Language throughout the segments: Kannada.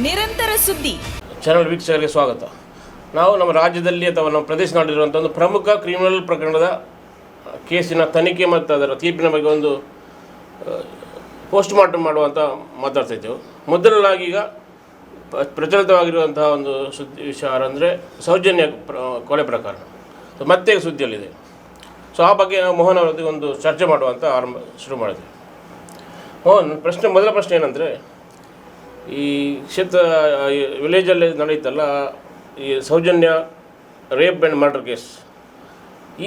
ನಿರಂತರ ಸುದ್ದಿ ಚಾನಲ್ ವೀಕ್ಷಕರಿಗೆ ಸ್ವಾಗತ. ನಾವು ನಮ್ಮ ರಾಜ್ಯದಲ್ಲಿ ಅಥವಾ ನಮ್ಮ ಪ್ರದೇಶದಲ್ಲಿರುವಂಥ ಒಂದು ಪ್ರಮುಖ ಕ್ರಿಮಿನಲ್ ಪ್ರಕರಣದ ಕೇಸಿನ ತನಿಖೆ ಮತ್ತು ಅದರ ತೀರ್ಪಿನ ಬಗ್ಗೆ ಒಂದು ಪೋಸ್ಟ್ ಮಾರ್ಟಮ್ ಮಾಡುವಂಥ ಮಾತಾಡ್ತಾ ಇದ್ದೆವು. ಮೊದಲಾಗಿ ಈಗ ಪ್ರಚಲಿತವಾಗಿರುವಂತಹ ಒಂದು ಸುದ್ದಿ ವಿಚಾರ ಅಂದರೆ ಸೌಜನ್ಯ ಕೊಲೆ ಪ್ರಕರಣ. ಮತ್ತೆ ಸುದ್ದಿಯಲ್ಲಿದೆ. ಆ ಬಗ್ಗೆ ನಾವು ಮೋಹನ್ ಅವರೊಂದಿಗೆ ಒಂದು ಚರ್ಚೆ ಮಾಡುವಂಥ ಶುರು ಮಾಡಿದ್ವಿ. ಮೋಹನ್, ಮೊದಲ ಪ್ರಶ್ನೆ ಏನಂದರೆ, ಈ ವಿಲೇಜಲ್ಲಿ ನಡೆಯುತ್ತಲ್ಲ ಈ Soujanya rape and murder case,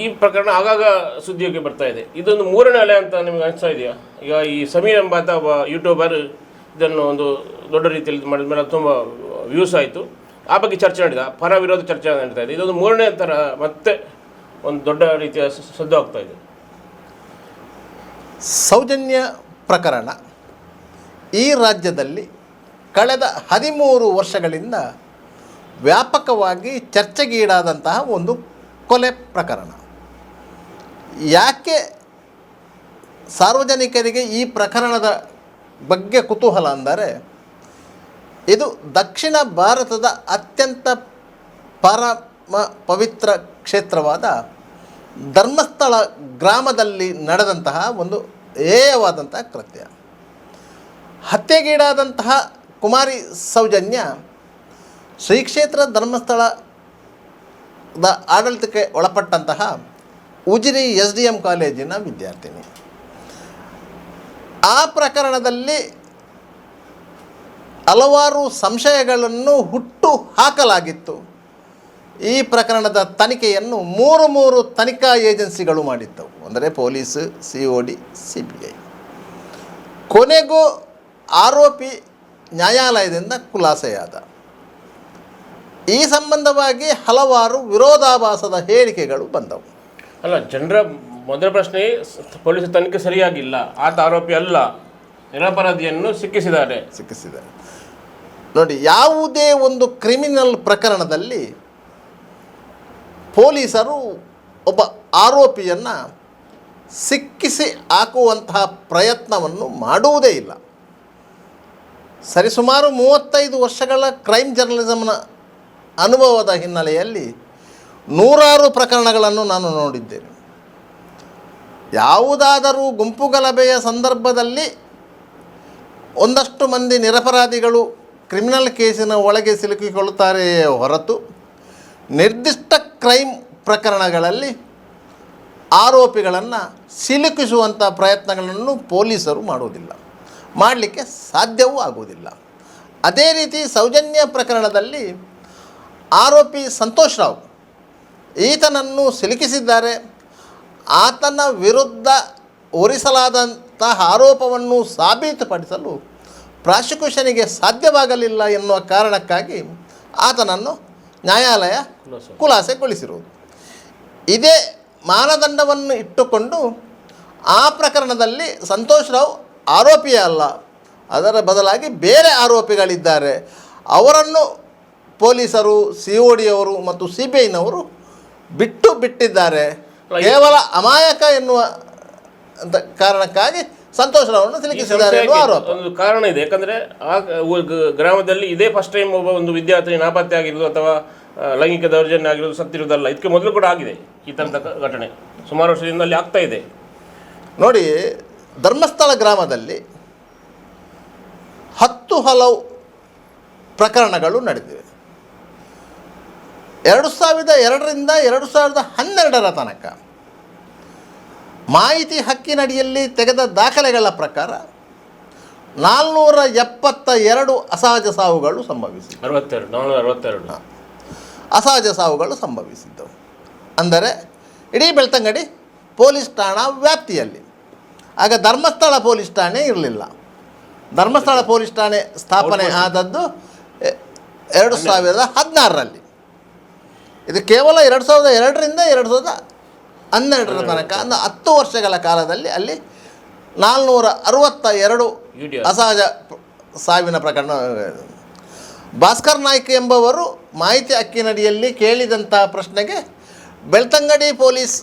ಈ ಪ್ರಕರಣ ಆಗಾಗ ಸುದ್ದಿಯೋಕ್ಕೆ ಬರ್ತಾ ಇದೆ. ಇದೊಂದು ಮೂರನೇ ಅಲೆ ಅಂತ ನಿಮಗೆ ಅನಿಸ್ತಾ ಇದೆಯಾ? ಈಗ ಈ ಸಮೀರ್ ಎಂಬಾತ ಒಬ್ಬ ಯೂಟ್ಯೂಬರ್ ಇದನ್ನು ಒಂದು ದೊಡ್ಡ ರೀತಿಯಲ್ಲಿ ಮಾಡಿದ ಮೇಲೆ ತುಂಬ ವ್ಯೂಸ್ ಆಯಿತು. ಆ ಬಗ್ಗೆ ಚರ್ಚೆ ನಡೆದ, ಪರ ವಿರೋಧ ಚರ್ಚೆ ನಡೀತಾ ಇದೆ. ಇದೊಂದು ಮೂರನೇ ಥರ ಮತ್ತೆ ಒಂದು ದೊಡ್ಡ ರೀತಿಯ ಸದ್ದು ಆಗ್ತಾ ಇದೆ. ಸೌಜನ್ಯ ಪ್ರಕರಣ ಈ ರಾಜ್ಯದಲ್ಲಿ ಕಳೆದ 13 ವರ್ಷಗಳಿಂದ ವ್ಯಾಪಕವಾಗಿ ಚರ್ಚೆಗೀಡಾದಂತಹ ಒಂದು ಕೊಲೆ ಪ್ರಕರಣ. ಯಾಕೆ ಸಾರ್ವಜನಿಕರಿಗೆ ಈ ಪ್ರಕರಣದ ಬಗ್ಗೆ ಕುತೂಹಲ ಅಂದರೆ, ಇದು ದಕ್ಷಿಣ ಭಾರತದ ಅತ್ಯಂತ ಪರಮ ಪವಿತ್ರ ಕ್ಷೇತ್ರವಾದ ಧರ್ಮಸ್ಥಳ ಗ್ರಾಮದಲ್ಲಿ ನಡೆದಂತಹ ಒಂದು ಹೇಯವಾದಂತಹ ಕೃತ್ಯ. ಹತ್ಯೆಗೀಡಾದಂತಹ ಕುಮಾರಿ ಸೌಜನ್ಯ ಶ್ರೀ ಕ್ಷೇತ್ರ ಧರ್ಮಸ್ಥಳದ ಆಡಳಿತಕ್ಕೆ ಒಳಪಟ್ಟಂತಹ ಉಜಿರೆ SDM ಕಾಲೇಜಿನ ವಿದ್ಯಾರ್ಥಿನಿ. ಆ ಪ್ರಕರಣದಲ್ಲಿ ಹಲವಾರು ಸಂಶಯಗಳನ್ನು ಹುಟ್ಟು ಹಾಕಲಾಗಿತ್ತು. ಈ ಪ್ರಕರಣದ ತನಿಖೆಯನ್ನು ಮೂರು ತನಿಖಾ ಏಜೆನ್ಸಿಗಳು ಮಾಡಿದ್ದವು, ಅಂದರೆ ಪೊಲೀಸ್, COD, CBI. ಕೊನೆಗೂ ಆರೋಪಿ ನ್ಯಾಯಾಲಯದಿಂದ ಖುಲಾಸೆಯಾದ. ಈ ಸಂಬಂಧವಾಗಿ ಹಲವಾರು ವಿರೋಧಾಭಾಸದ ಹೇಳಿಕೆಗಳು ಬಂದವು. ಅಲ್ಲ, ಜನರ ಮೊದಲ ಪ್ರಶ್ನೆ, ಪೊಲೀಸ್ ತನಿಖೆ ಸರಿಯಾಗಿಲ್ಲ, ಆತ ಆರೋಪಿ ಅಲ್ಲ, ನಿರಪರಾಧಿಯನ್ನು ಸಿಕ್ಕಿಸಿದ್ದಾರೆ. ನೋಡಿ, ಯಾವುದೇ ಒಂದು ಕ್ರಿಮಿನಲ್ ಪ್ರಕರಣದಲ್ಲಿ ಪೊಲೀಸರು ಒಬ್ಬ ಆರೋಪಿಯನ್ನು ಸಿಕ್ಕಿಸಿ ಹಾಕುವಂತಹ ಪ್ರಯತ್ನವನ್ನು ಮಾಡುವುದೇ ಇಲ್ಲ. ಸರಿಸುಮಾರು 35 ವರ್ಷಗಳ ಕ್ರೈಮ್ ಜರ್ನಲಿಸಮ್ನ ಅನುಭವದ ಹಿನ್ನೆಲೆಯಲ್ಲಿ ನೂರಾರು ಪ್ರಕರಣಗಳನ್ನು ನಾನು ನೋಡಿದ್ದೇನೆ. ಯಾವುದಾದರೂ ಗುಂಪು ಗಲಭೆಯ ಸಂದರ್ಭದಲ್ಲಿ ಒಂದಷ್ಟು ಮಂದಿ ನಿರಪರಾಧಿಗಳು ಕ್ರಿಮಿನಲ್ ಕೇಸಿನ ಒಳಗೆ ಸಿಲುಕಿಕೊಳ್ಳುತ್ತಾರೆಯೇ ಹೊರತು, ನಿರ್ದಿಷ್ಟ ಕ್ರೈಮ್ ಪ್ರಕರಣಗಳಲ್ಲಿ ಆರೋಪಿಗಳನ್ನು ಸಿಲುಕಿಸುವಂಥ ಪ್ರಯತ್ನಗಳನ್ನು ಪೊಲೀಸರು ಮಾಡುವುದಿಲ್ಲ, ಮಾಡಲಿಕ್ಕೆ ಸಾಧ್ಯವೂ ಆಗುವುದಿಲ್ಲ. ಅದೇ ರೀತಿ ಸೌಜನ್ಯ ಪ್ರಕರಣದಲ್ಲಿ ಆರೋಪಿ ಸಂತೋಷ್ ರಾವ್ ಈತನನ್ನು ಸಿಲುಕಿಸಿದ್ದಾರೆ. ಆತನ ವಿರುದ್ಧ ಹೊರಿಸಲಾದಂತಹ ಆರೋಪವನ್ನು ಸಾಬೀತುಪಡಿಸಲು ಪ್ರಾಸಿಕ್ಯೂಷನಿಗೆ ಸಾಧ್ಯವಾಗಲಿಲ್ಲ ಎನ್ನುವ ಕಾರಣಕ್ಕಾಗಿ ಆತನನ್ನು ನ್ಯಾಯಾಲಯ ಖುಲಾಸೆಗೊಳಿಸಿರುವುದು. ಇದೇ ಮಾನದಂಡವನ್ನು ಇಟ್ಟುಕೊಂಡು ಆ ಪ್ರಕರಣದಲ್ಲಿ ಸಂತೋಷ್ ರಾವ್ ಆರೋಪಿಯೇ ಅಲ್ಲ, ಅದರ ಬದಲಾಗಿ ಬೇರೆ ಆರೋಪಿಗಳಿದ್ದಾರೆ, ಅವರನ್ನು ಪೊಲೀಸರು, COD ಅವರು ಮತ್ತು CBIನವರು ಬಿಟ್ಟಿದ್ದಾರೆ. ಕೇವಲ ಅಮಾಯಕ ಎನ್ನುವ ಕಾರಣಕ್ಕಾಗಿ ಸಂತೋಷ್ ರಾವ್ರನ್ನು ಸಿಲುಕಿಸಿದ್ದಾರೆ ಎನ್ನುವ ಆರೋಪ. ಒಂದು ಕಾರಣ ಇದೆ, ಯಾಕಂದರೆ ಆ ಗ್ರಾಮದಲ್ಲಿ ಇದೇ ಫಸ್ಟ್ ಟೈಮ್ ಒಂದು ವಿದ್ಯಾರ್ಥಿ ನಾಪತ್ತೆ ಆಗಿರೋದು ಅಥವಾ ಲೈಂಗಿಕ ದೌರ್ಜನ್ಯ ಆಗಿರೋದು, ಸತ್ತಿರೋದಲ್ಲ. ಇದಕ್ಕೆ ಮೊದಲು ಕೂಡ ಆಗಿದೆ ಈ ಥರದ ಘಟನೆ, ಸುಮಾರು ವರ್ಷದಿಂದ ಅಲ್ಲಿ ಆಗ್ತಾ ಇದೆ. ನೋಡಿ, ಧರ್ಮಸ್ಥಳ ಗ್ರಾಮದಲ್ಲಿ 10 ಹಲವು ಪ್ರಕರಣಗಳು ನಡೆದಿವೆ. 2002ರಿಂದ 2012ರ ತನಕ ಮಾಹಿತಿ ಹಕ್ಕಿನಡಿಯಲ್ಲಿ ತೆಗೆದ ದಾಖಲೆಗಳ ಪ್ರಕಾರ 472 ಅಸಹಜ ಸಾವುಗಳು ಸಂಭವಿಸಿವೆ. 462 ಅಸಹಜ ಸಾವುಗಳು ಸಂಭವಿಸಿದ್ದವು. ಅಂದರೆ ಇಡೀ ಬೆಳ್ತಂಗಡಿ ಪೊಲೀಸ್ ಠಾಣಾ ವ್ಯಾಪ್ತಿಯಲ್ಲಿ. ಆಗ ಧರ್ಮಸ್ಥಳ ಪೊಲೀಸ್ ಠಾಣೆ ಇರಲಿಲ್ಲ. ಧರ್ಮಸ್ಥಳ ಪೊಲೀಸ್ ಠಾಣೆ ಸ್ಥಾಪನೆ ಆದದ್ದು 2016ರಲ್ಲಿ. ಇದು ಕೇವಲ 2002ರಿಂದ 2012ರ ತನಕ, ಅಂದರೆ 10 ವರ್ಷಗಳ ಕಾಲದಲ್ಲಿ ಅಲ್ಲಿ 462 ಅಸಹಜ ಸಾವಿನ ಪ್ರಕರಣ. ಭಾಸ್ಕರ್ ನಾಯ್ಕ ಎಂಬವರು ಮಾಹಿತಿ ಹಕ್ಕಿನಡಿಯಲ್ಲಿ ಕೇಳಿದಂಥ ಪ್ರಶ್ನೆಗೆ ಬೆಳ್ತಂಗಡಿ ಪೊಲೀಸ್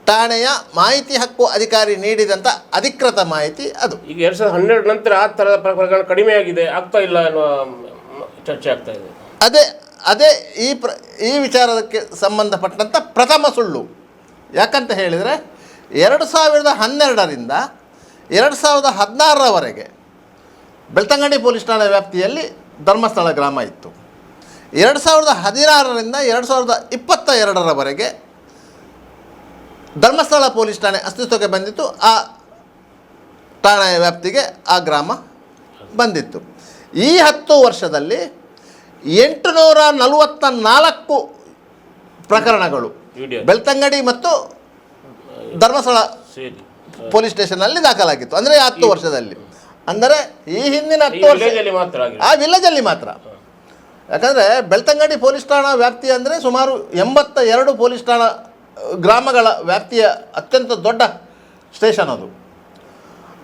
ಠಾಣೆಯ ಮಾಹಿತಿ ಹಕ್ಕು ಅಧಿಕಾರಿ ನೀಡಿದಂಥ ಅಧಿಕೃತ ಮಾಹಿತಿ ಅದು. ಈಗ 2012 ನಂತರ ಆ ಥರದ ಪ್ರಕರಣ ಕಡಿಮೆ ಆಗಿದೆ, ಆಗ್ತಾ ಇಲ್ಲ ಅನ್ನುವ ಚರ್ಚೆ ಆಗ್ತಾ ಇದೆ. ಅದೇ ಈ ವಿಚಾರಕ್ಕೆ ಸಂಬಂಧಪಟ್ಟಂಥ ಪ್ರಥಮ ಸುಳ್ಳು. ಯಾಕಂತ ಹೇಳಿದರೆ 2012ರಿಂದ 2016ರವರೆಗೆ ಬೆಳ್ತಂಗಡಿ ಪೊಲೀಸ್ ಠಾಣೆ ವ್ಯಾಪ್ತಿಯಲ್ಲಿ ಧರ್ಮಸ್ಥಳ ಗ್ರಾಮ ಇತ್ತು. 2016ರಿಂದ 2022ರವರೆಗೆ ಧರ್ಮಸ್ಥಳ ಪೊಲೀಸ್ ಠಾಣೆ ಅಸ್ತಿತ್ವಕ್ಕೆ ಬಂದಿತ್ತು. ಆ ಠಾಣೆಯ ವ್ಯಾಪ್ತಿಗೆ ಆ ಗ್ರಾಮ ಬಂದಿತ್ತು. ಈ 10 ವರ್ಷದಲ್ಲಿ 844 ಪ್ರಕರಣಗಳು ಬೆಳ್ತಂಗಡಿ ಮತ್ತು ಧರ್ಮಸ್ಥಳ ಪೊಲೀಸ್ ಸ್ಟೇಷನ್ನಲ್ಲಿ ದಾಖಲಾಗಿತ್ತು. ಅಂದರೆ 10 ವರ್ಷದಲ್ಲಿ, ಅಂದರೆ ಈ ಹಿಂದಿನ 10 ವರ್ಷ ಆ ವಿಲೇಜಲ್ಲಿ ಮಾತ್ರ. ಯಾಕಂದರೆ ಬೆಳ್ತಂಗಡಿ ಪೊಲೀಸ್ ಠಾಣಾ ವ್ಯಾಪ್ತಿ ಅಂದರೆ ಸುಮಾರು 82 ಪೊಲೀಸ್ ಠಾಣಾ ಗ್ರಾಮಗಳ ವ್ಯಾಪ್ತಿಯ ಅತ್ಯಂತ ದೊಡ್ಡ ಸ್ಟೇಷನ್ ಅದು.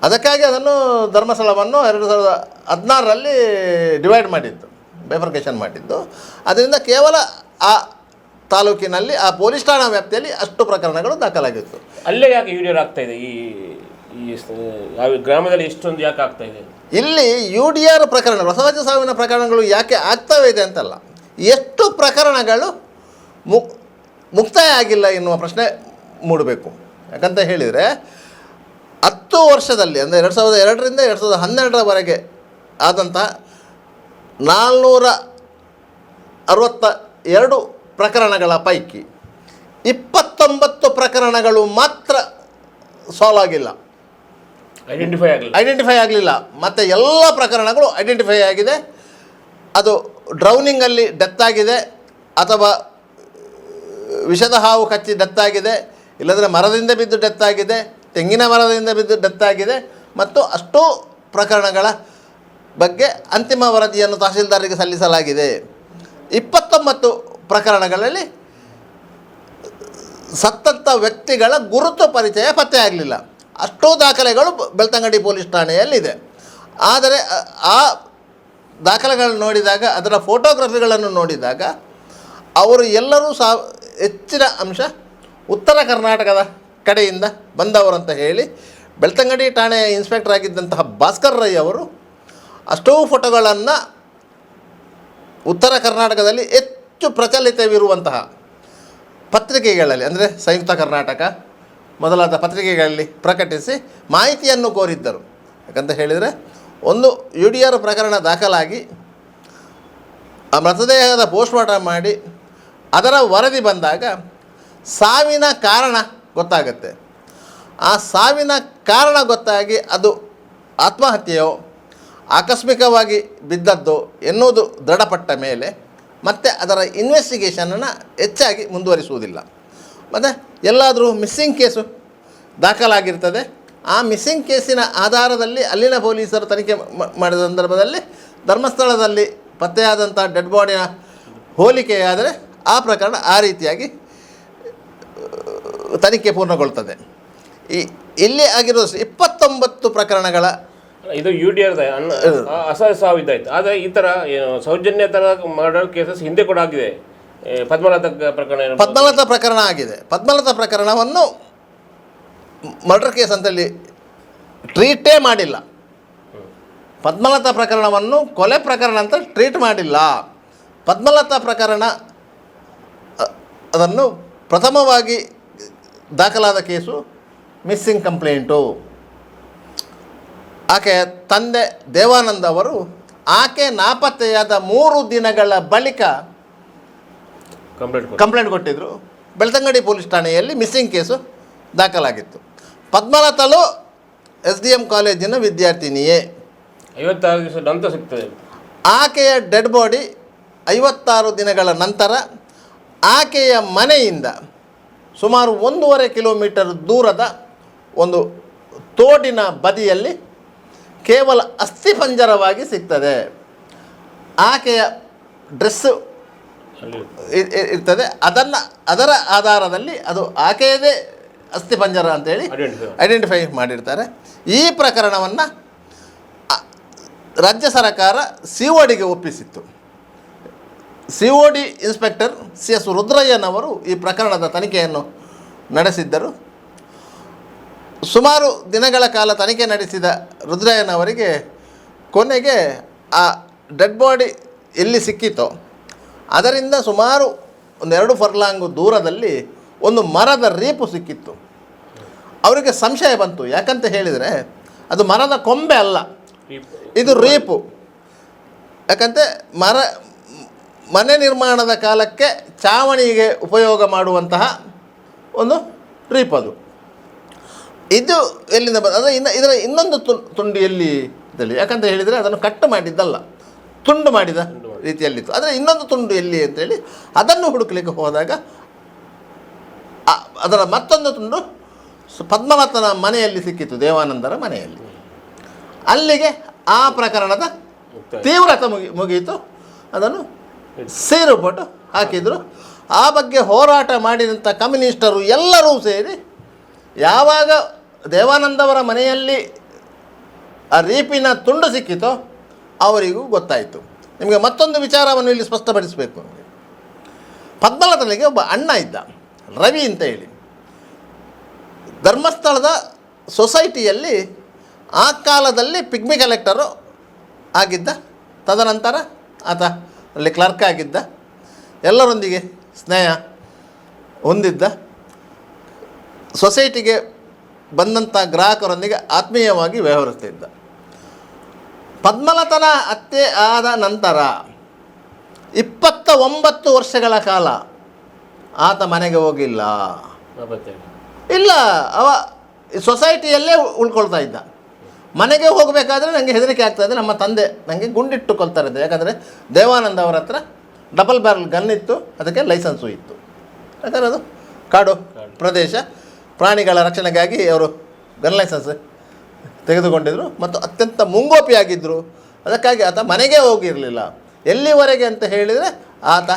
ಅದಕ್ಕಾಗಿ ಅದನ್ನು ಧರ್ಮಸ್ಥಳವನ್ನು 2016ರಲ್ಲಿ ಡಿವೈಡ್ ಮಾಡಿದ್ದು, ಬೈಫರ್ಕೇಷನ್ ಮಾಡಿದ್ದು. ಅದರಿಂದ ಕೇವಲ ಆ ತಾಲೂಕಿನಲ್ಲಿ ಆ ಪೊಲೀಸ್ ಠಾಣಾ ವ್ಯಾಪ್ತಿಯಲ್ಲಿ ಅಷ್ಟು ಪ್ರಕರಣಗಳು ದಾಖಲಾಗಿತ್ತು. ಅಲ್ಲೇ ಯಾಕೆ ಯು ಡಿ ಆರ್ ಆಗ್ತಾ ಇದೆ? ಈ ಗ್ರಾಮದಲ್ಲಿ ಇಷ್ಟೊಂದು ಯಾಕೆ ಆಗ್ತಾ ಇದೆ? ಇಲ್ಲಿ ಯು ಡಿ ಆರ್ ಪ್ರಕರಣ, ಬಸವರಾಜ ಸಾವಿನ ಪ್ರಕರಣಗಳು ಯಾಕೆ ಆಗ್ತವೆ ಇದೆ ಅಂತಲ್ಲ, ಎಷ್ಟು ಪ್ರಕರಣಗಳು ಮುಕ್ತಾಯ ಆಗಿಲ್ಲ ಎನ್ನುವ ಪ್ರಶ್ನೆ ಮೂಡಬೇಕು. ಯಾಕಂತ ಹೇಳಿದರೆ 10 ವರ್ಷದಲ್ಲಿ ಅಂದರೆ 2002ರಿಂದ 2012ರವರೆಗೆ ಆದಂಥ 462 ಪ್ರಕರಣಗಳ ಪೈಕಿ 29 ಪ್ರಕರಣಗಳು ಮಾತ್ರ ಸಾಲ್ವ್ ಆಗಿಲ್ಲ, ಐಡೆಂಟಿಫೈ ಆಗಲಿಲ್ಲ. ಮತ್ತು ಎಲ್ಲ ಪ್ರಕರಣಗಳು ಐಡೆಂಟಿಫೈ ಆಗಿದೆ. ಅದು ಡ್ರೌನಿಂಗಲ್ಲಿ ಡೆತ್ ಆಗಿದೆ, ಅಥವಾ ವಿಷದ ಹಾವು ಕಚ್ಚಿ ಡೆತ್ ಆಗಿದೆ, ಇಲ್ಲಂದರೆ ಮರದಿಂದ ಬಿದ್ದು ಡೆತ್ ಆಗಿದೆ, ತೆಂಗಿನ ಮರದಿಂದ ಬಿದ್ದು ಡೆತ್ ಆಗಿದೆ. ಮತ್ತು ಅಷ್ಟೂ ಪ್ರಕರಣಗಳ ಬಗ್ಗೆ ಅಂತಿಮ ವರದಿಯನ್ನು ತಹಸೀಲ್ದಾರರಿಗೆ ಸಲ್ಲಿಸಲಾಗಿದೆ. 29 ಪ್ರಕರಣಗಳಲ್ಲಿ ಸತ್ತಂಥ ವ್ಯಕ್ತಿಗಳ ಗುರುತು ಪರಿಚಯ ಪತ್ತೆ ಆಗಲಿಲ್ಲ. ಅಷ್ಟೂ ದಾಖಲೆಗಳು ಬೆಳ್ತಂಗಡಿ ಪೊಲೀಸ್ ಠಾಣೆಯಲ್ಲಿದೆ. ಆದರೆ ಆ ದಾಖಲೆಗಳನ್ನು ನೋಡಿದಾಗ, ಅದರ ಫೋಟೋಗ್ರಫಿಗಳನ್ನು ನೋಡಿದಾಗ ಅವರು ಎಲ್ಲರೂ ಹೆಚ್ಚಿನ ಅಂಶ ಉತ್ತರ ಕರ್ನಾಟಕದ ಕಡೆಯಿಂದ ಬಂದವರು ಅಂತ ಹೇಳಿ ಬೆಳ್ತಂಗಡಿ ಠಾಣೆಯ ಇನ್ಸ್ಪೆಕ್ಟರ್ ಆಗಿದ್ದಂತಹ ಭಾಸ್ಕರ್ ರೈ ಅವರು ಅಷ್ಟೂ ಫೋಟೋಗಳನ್ನು ಉತ್ತರ ಕರ್ನಾಟಕದಲ್ಲಿ ಹೆಚ್ಚು ಪ್ರಚಲಿತವಿರುವಂತಹ ಪತ್ರಿಕೆಗಳಲ್ಲಿ, ಅಂದರೆ ಸಂಯುಕ್ತ ಕರ್ನಾಟಕ ಮೊದಲಾದ ಪತ್ರಿಕೆಗಳಲ್ಲಿ ಪ್ರಕಟಿಸಿ ಮಾಹಿತಿಯನ್ನು ಕೋರಿದ್ದರು. ಯಾಕಂತ ಹೇಳಿದರೆ, ಒಂದು ಯು ಡಿ ಆರ್ ಪ್ರಕರಣ ದಾಖಲಾಗಿ ಆ ಮೃತದೇಹದ ಪೋಸ್ಟ್ಮಾರ್ಟಮ್ ಮಾಡಿ ಅದರ ವರದಿ ಬಂದಾಗ ಸಾವಿನ ಕಾರಣ ಗೊತ್ತಾಗುತ್ತೆ. ಆ ಸಾವಿನ ಕಾರಣ ಗೊತ್ತಾಗಿ ಅದು ಆತ್ಮಹತ್ಯೆಯೋ ಆಕಸ್ಮಿಕವಾಗಿ ಬಿದ್ದದ್ದು ಎನ್ನುವುದು ದೃಢಪಟ್ಟ ಮೇಲೆ ಮತ್ತೆ ಅದರ ಇನ್ವೆಸ್ಟಿಗೇಷನನ್ನು ಹೆಚ್ಚಾಗಿ ಮುಂದುವರಿಸುವುದಿಲ್ಲ. ಮತ್ತು ಎಲ್ಲಾದರೂ ಮಿಸ್ಸಿಂಗ್ ಕೇಸು ದಾಖಲಾಗಿರ್ತದೆ. ಆ ಮಿಸ್ಸಿಂಗ್ ಕೇಸಿನ ಆಧಾರದಲ್ಲಿ ಅಲ್ಲಿನ ಪೊಲೀಸರು ತನಿಖೆ ಮಾಡಿದ ಸಂದರ್ಭದಲ್ಲಿ ಧರ್ಮಸ್ಥಳದಲ್ಲಿ ಪತ್ತೆಯಾದಂಥ ಡೆಡ್ ಬಾಡಿಯ ಹೋಲಿಕೆಯಾದರೆ ಆ ಪ್ರಕರಣ ಆ ರೀತಿಯಾಗಿ ತನಿಖೆ ಪೂರ್ಣಗೊಳ್ತದೆ. ಇಲ್ಲಿ ಆಗಿರೋ 29 ಪ್ರಕರಣಗಳ ಇದು ಯು ಡಿ ಆರ್ ಅಸಹಜ ಸಾವು ಇದ್ದಾಯ್ತು. ಆದರೆ ಈ ಥರ ಸೌಜನ್ಯ ಥರ ಮರ್ಡರ್ ಕೇಸಸ್ ಹಿಂದೆ ಕೂಡ ಆಗಿದೆ. ಪದ್ಮಲತಾ ಪ್ರಕರಣ ಆಗಿದೆ. ಪದ್ಮಲತಾ ಪ್ರಕರಣವನ್ನು ಮರ್ಡರ್ ಕೇಸ್ ಅಂತೇಳಿ ಟ್ರೀಟೇ ಮಾಡಿಲ್ಲ. ಪದ್ಮಲತಾ ಪ್ರಕರಣವನ್ನು ಕೊಲೆ ಪ್ರಕರಣ ಅಂತ ಟ್ರೀಟ್ ಮಾಡಿಲ್ಲ. ಪದ್ಮಲತಾ ಪ್ರಕರಣ ಅದನ್ನು ಪ್ರಥಮವಾಗಿ ದಾಖಲಾದ ಕೇಸು ಮಿಸ್ಸಿಂಗ್ ಕಂಪ್ಲೇಂಟು. ಆಕೆಯ ತಂದೆ ದೇವಾನಂದ್ ಅವರು ಆಕೆ ನಾಪತ್ತೆಯಾದ 3 ದಿನಗಳ ಬಳಿಕ ಕಂಪ್ಲೇಂಟ್ ಕೊಟ್ಟಿದ್ದರು. ಬೆಳ್ತಂಗಡಿ ಪೊಲೀಸ್ ಠಾಣೆಯಲ್ಲಿ ಮಿಸ್ಸಿಂಗ್ ಕೇಸು ದಾಖಲಾಗಿತ್ತು. ಪದ್ಮಲತಲು SDM ಕಾಲೇಜಿನ ವಿದ್ಯಾರ್ಥಿನಿಯೇ. 56 ದಿವಸ ನಂತರ ಸಿಗ್ತದೆ. ಆಕೆಯ ಡೆಡ್ ಬಾಡಿ 56 ದಿನಗಳ ನಂತರ ಆಕೆಯ ಮನೆಯಿಂದ ಸುಮಾರು 1.5 ಕಿಲೋಮೀಟರ್ ದೂರದ ಒಂದು ತೋಡಿನ ಬದಿಯಲ್ಲಿ ಕೇವಲ ಅಸ್ಥಿಪಂಜರವಾಗಿ ಸಿಗ್ತದೆ. ಆಕೆಯ ಡ್ರೆಸ್ಸು ಇರ್ತದೆ. ಅದರ ಆಧಾರದಲ್ಲಿ ಅದು ಆಕೆಯದೇ ಅಸ್ಥಿಪಂಜರ ಅಂತೇಳಿ ಐಡೆಂಟಿಫೈ ಮಾಡಿರ್ತಾರೆ. ಈ ಪ್ರಕರಣವನ್ನು ರಾಜ್ಯ ಸರ್ಕಾರ CODಗೆ ಒಪ್ಪಿಸಿತ್ತು. COD ಇನ್ಸ್ಪೆಕ್ಟರ್ CS ರುದ್ರಯ್ಯನವರು ಈ ಪ್ರಕರಣದ ತನಿಖೆಯನ್ನು ನಡೆಸಿದ್ದರು. ಸುಮಾರು ದಿನಗಳ ಕಾಲ ತನಿಖೆ ನಡೆಸಿದ ರುದ್ರಯ್ಯನವರಿಗೆ ಕೊನೆಗೆ ಆ ಡೆಡ್ ಬಾಡಿ ಎಲ್ಲಿ ಸಿಕ್ಕಿತೋ ಅದರಿಂದ ಸುಮಾರು ಒಂದು 2 ಫರ್ಲಾಂಗು ದೂರದಲ್ಲಿ ಒಂದು ಮರದ ರೀಪು ಸಿಕ್ಕಿತ್ತು. ಅವರಿಗೆ ಸಂಶಯ ಬಂತು, ಯಾಕಂತ ಹೇಳಿದರೆ ಅದು ಮರದ ಕೊಂಬೆ ಅಲ್ಲ, ಇದು ರೀಪು. ಯಾಕಂತೆ ಮನೆ ನಿರ್ಮಾಣದ ಕಾಲಕ್ಕೆ ಚಾವಣಿಗೆ ಉಪಯೋಗ ಮಾಡುವಂತಹ ಒಂದು ರೀಪದು. ಇದು ಎಲ್ಲಿಂದ ಅಂದರೆ ಇದರ ಇನ್ನೊಂದು ತುಂಡು ಎಲ್ಲಿ ಇದರಲ್ಲಿ, ಯಾಕಂತ ಹೇಳಿದರೆ ಅದನ್ನು ಕಟ್ ಮಾಡಿದ್ದಲ್ಲ, ತುಂಡು ಮಾಡಿದ ರೀತಿಯಲ್ಲಿತ್ತು. ಆದರೆ ಇನ್ನೊಂದು ತುಂಡು ಎಲ್ಲಿ ಅಂತೇಳಿ ಅದನ್ನು ಹುಡುಕಲಿಕ್ಕೆ ಹೋದಾಗ ಅದರ ಮತ್ತೊಂದು ತುಂಡು ಪದ್ಮನಾಥನ ಮನೆಯಲ್ಲಿ ಸಿಕ್ಕಿತ್ತು, ದೇವಾನಂದರ ಮನೆಯಲ್ಲಿ. ಅಲ್ಲಿಗೆ ಆ ಪ್ರಕರಣದ ತೀವ್ರತೆ ಮುಗಿಯಿತು. ಅದನ್ನು ಸೇರುಪಟ್ಟು ಹಾಕಿದರು. ಆ ಬಗ್ಗೆ ಹೋರಾಟ ಮಾಡಿದಂಥ ಕಮ್ಯುನಿಸ್ಟರು ಎಲ್ಲರೂ ಸೇರಿ ಯಾವಾಗ ದೇವಾನಂದವರ ಮನೆಯಲ್ಲಿ ಆ ರೀಪಿನ ತುಂಡು ಸಿಕ್ಕಿತೋ ಅವರಿಗೂ ಗೊತ್ತಾಯಿತು. ನಿಮಗೆ ಮತ್ತೊಂದು ವಿಚಾರವನ್ನು ಇಲ್ಲಿ ಸ್ಪಷ್ಟಪಡಿಸಬೇಕು. ಪದ್ಮನಾಥನಿಗೆ ಒಬ್ಬ ಅಣ್ಣ ಇದ್ದ, ರವಿ ಅಂತ ಹೇಳಿ. ಧರ್ಮಸ್ಥಳದ ಸೊಸೈಟಿಯಲ್ಲಿ ಆ ಕಾಲದಲ್ಲಿ ಪಿಗ್ಮಿ ಕಲೆಕ್ಟರು ಆಗಿದ್ದ. ತದನಂತರ ಆತ ಅಲ್ಲಿ ಕ್ಲರ್ಕ್ ಆಗಿದ್ದ. ಎಲ್ಲರೊಂದಿಗೆ ಸ್ನೇಹ ಹೊಂದಿದ್ದ. ಸೊಸೈಟಿಗೆ ಬಂದಂಥ ಗ್ರಾಹಕರೊಂದಿಗೆ ಆತ್ಮೀಯವಾಗಿ ವ್ಯವಹರಿಸ್ತಿದ್ದ. ಪದ್ಮನಾಥನ ಹತ್ಯೆ ಆದ ನಂತರ 29 ವರ್ಷಗಳ ಕಾಲ ಆತ ಮನೆಗೆ ಹೋಗಿಲ್ಲ. ಇಲ್ಲ, ಅವ ಸೊಸೈಟಿಯಲ್ಲೇ ಉಳ್ಕೊಳ್ತಾ ಇದ್ದ. ಮನೆಗೆ ಹೋಗಬೇಕಾದ್ರೆ ನನಗೆ ಹೆದರಿಕೆ ಆಗ್ತಾಯಿದೆ, ನಮ್ಮ ತಂದೆ ನನಗೆ ಗುಂಡಿಟ್ಟು ಕೊಲ್ತಾ ಇದ್ದೆ. ಯಾಕಂದರೆ ದೇವಾನಂದ ಅವರ ಹತ್ರ ಡಬಲ್ ಬ್ಯಾರಲ್ ಗನ್ ಇತ್ತು, ಅದಕ್ಕೆ ಲೈಸೆನ್ಸು ಇತ್ತು. ಯಾಕಂದರೆ ಅದು ಕಾಡು ಪ್ರದೇಶ, ಪ್ರಾಣಿಗಳ ರಕ್ಷಣೆಗಾಗಿ ಅವರು ಗನ್ ಲೈಸೆನ್ಸ್ ತೆಗೆದುಕೊಂಡಿದ್ದರು ಮತ್ತು ಅತ್ಯಂತ ಮುಂಗೋಪಿಯಾಗಿದ್ದರು. ಅದಕ್ಕಾಗಿ ಆತ ಮನೆಗೆ ಹೋಗಿರಲಿಲ್ಲ. ಎಲ್ಲಿವರೆಗೆ ಅಂತ ಹೇಳಿದರೆ ಆತ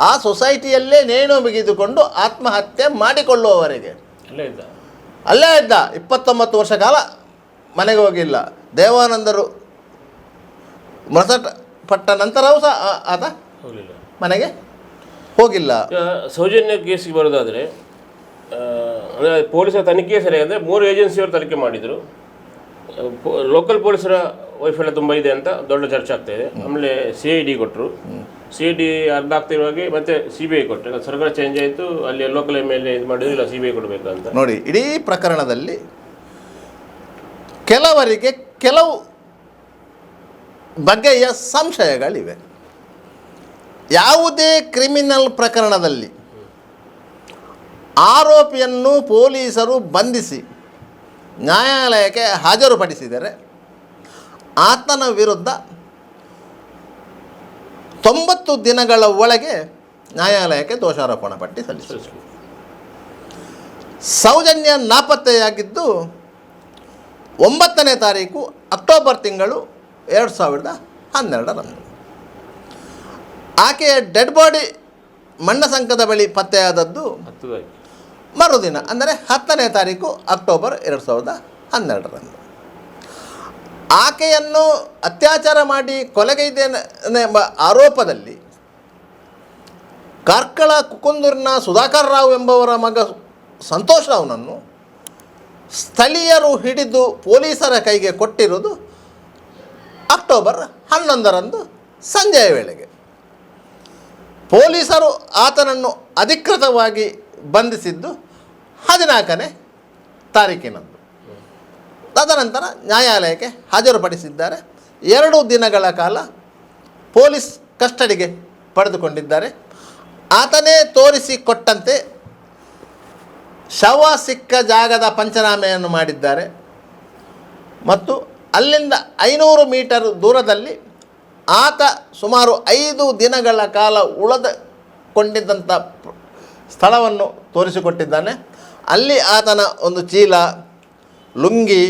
ಆ ಸೊಸೈಟಿಯಲ್ಲೇ ನೇಣು ಬಿಗಿದುಕೊಂಡು ಆತ್ಮಹತ್ಯೆ ಮಾಡಿಕೊಳ್ಳುವವರೆಗೆ ಅಲ್ಲೇ ಇದ್ದ. 29 ವರ್ಷ ಕಾಲ ಮನೆಗೆ ಹೋಗಿಲ್ಲ. ದೇವಾನಂದರು ಮೃತಪಟ್ಟ ನಂತರವೂ ಸಹ ಆತ ಮನೆಗೆ ಹೋಗಿಲ್ಲ. ಸೌಜನ್ಯ ಕೇಸಿಗೆ ಬರೋದಾದರೆ ಅಂದರೆ ಪೊಲೀಸರ ತನಿಖೆ ಸರಿ ಅಂದರೆ 3 ಏಜೆನ್ಸಿಯವರು ತನಿಖೆ ಮಾಡಿದರು. ಲೋಕಲ್ ಪೊಲೀಸರ ವೈಫಲ್ಯ ತುಂಬ ಇದೆ ಅಂತ ದೊಡ್ಡ ಚರ್ಚೆ ಆಗ್ತಾಯಿದೆ. ಆಮೇಲೆ CID ಕೊಟ್ಟರು. CID ಅರ್ಧ ಆಗ್ತಿರುವಾಗೆ ಮತ್ತೆ CBI ಕೊಟ್ಟರು. ಸರ್ಕಾರ ಚೇಂಜ್ ಆಯಿತು, ಅಲ್ಲಿ ಲೋಕಲ್ MLA ಇದು ಮಾಡಿದ್ರು, ಇಲ್ಲ CBI ಕೊಡಬೇಕು ಅಂತ. ನೋಡಿ, ಇಡೀ ಪ್ರಕರಣದಲ್ಲಿ ಕೆಲವರಿಗೆ ಕೆಲವು ಬಗೆಯ ಸಂಶಯಗಳಿವೆ. ಯಾವುದೇ ಕ್ರಿಮಿನಲ್ ಪ್ರಕರಣದಲ್ಲಿ ಆರೋಪಿಯನ್ನು ಪೊಲೀಸರು ಬಂಧಿಸಿ ನ್ಯಾಯಾಲಯಕ್ಕೆ ಹಾಜರುಪಡಿಸಿದರೆ ಆತನ ವಿರುದ್ಧ 90 ದಿನಗಳ ಒಳಗೆ ನ್ಯಾಯಾಲಯಕ್ಕೆ ದೋಷಾರೋಪಣಾ ಪಟ್ಟಿ ಸಲ್ಲಿಸಬೇಕು. ಸೌಜನ್ಯ ನಾಪತ್ತೆಯಾಗಿದ್ದು 9ನೇ ತಾರೀಕು ಅಕ್ಟೋಬರ್ ತಿಂಗಳು 2012ರಂದು. ಆಕೆಯ ಡೆಡ್ ಬಾಡಿ ಮಣ್ಣಸಂಕದ ಬಳಿ ಪತ್ತೆಯಾದದ್ದು ಮರುದಿನ, ಅಂದರೆ 10ನೇ ತಾರೀಕು ಅಕ್ಟೋಬರ್ 2012ರಂದು. ಆಕೆಯನ್ನು ಅತ್ಯಾಚಾರ ಮಾಡಿ ಕೊಲೆಗೈದೇನೆ ಎಂಬ ಆರೋಪದಲ್ಲಿ ಕಾರ್ಕಳ ಕುಕುಂದೂರಿನ ಸುಧಾಕರ್ ರಾವ್ ಎಂಬವರ ಮಗ ಸಂತೋಷ್ ರಾವ್ನನ್ನು ಸ್ಥಳೀಯರು ಹಿಡಿದು ಪೊಲೀಸರ ಕೈಗೆ ಕೊಟ್ಟಿರುವುದು ಅಕ್ಟೋಬರ್ 11ರಂದು ಸಂಜೆಯ ವೇಳೆಗೆ. ಪೊಲೀಸರು ಆತನನ್ನು ಅಧಿಕೃತವಾಗಿ ಬಂಧಿಸಿದ್ದು 14ನೇ ತಾರೀಕಿನಂದು. ತದನಂತರ ನ್ಯಾಯಾಲಯಕ್ಕೆ ಹಾಜರುಪಡಿಸಿದ್ದಾರೆ. 2 ದಿನಗಳ ಕಾಲ ಪೊಲೀಸ್ ಕಸ್ಟಡಿಗೆ ಪಡೆದುಕೊಂಡಿದ್ದಾರೆ. ಆತನೇ ತೋರಿಸಿಕೊಟ್ಟಂತೆ ಶವ ಸಿಕ್ಕ ಜಾಗದ ಪಂಚನಾಮೆಯನ್ನು ಮಾಡಿದ್ದಾರೆ ಮತ್ತು ಅಲ್ಲಿಂದ 500 ಮೀಟರ್ ದೂರದಲ್ಲಿ ಆತ ಸುಮಾರು 5 ದಿನಗಳ ಕಾಲ ಉಳಿದುಕೊಂಡಿದ್ದಂಥ ಸ್ಥಳವನ್ನು ತೋರಿಸಿಕೊಟ್ಟಿದ್ದಾನೆ. ಅಲ್ಲಿ ಆತನ ಒಂದು ಚೀಲ, ಲುಂಗಿ,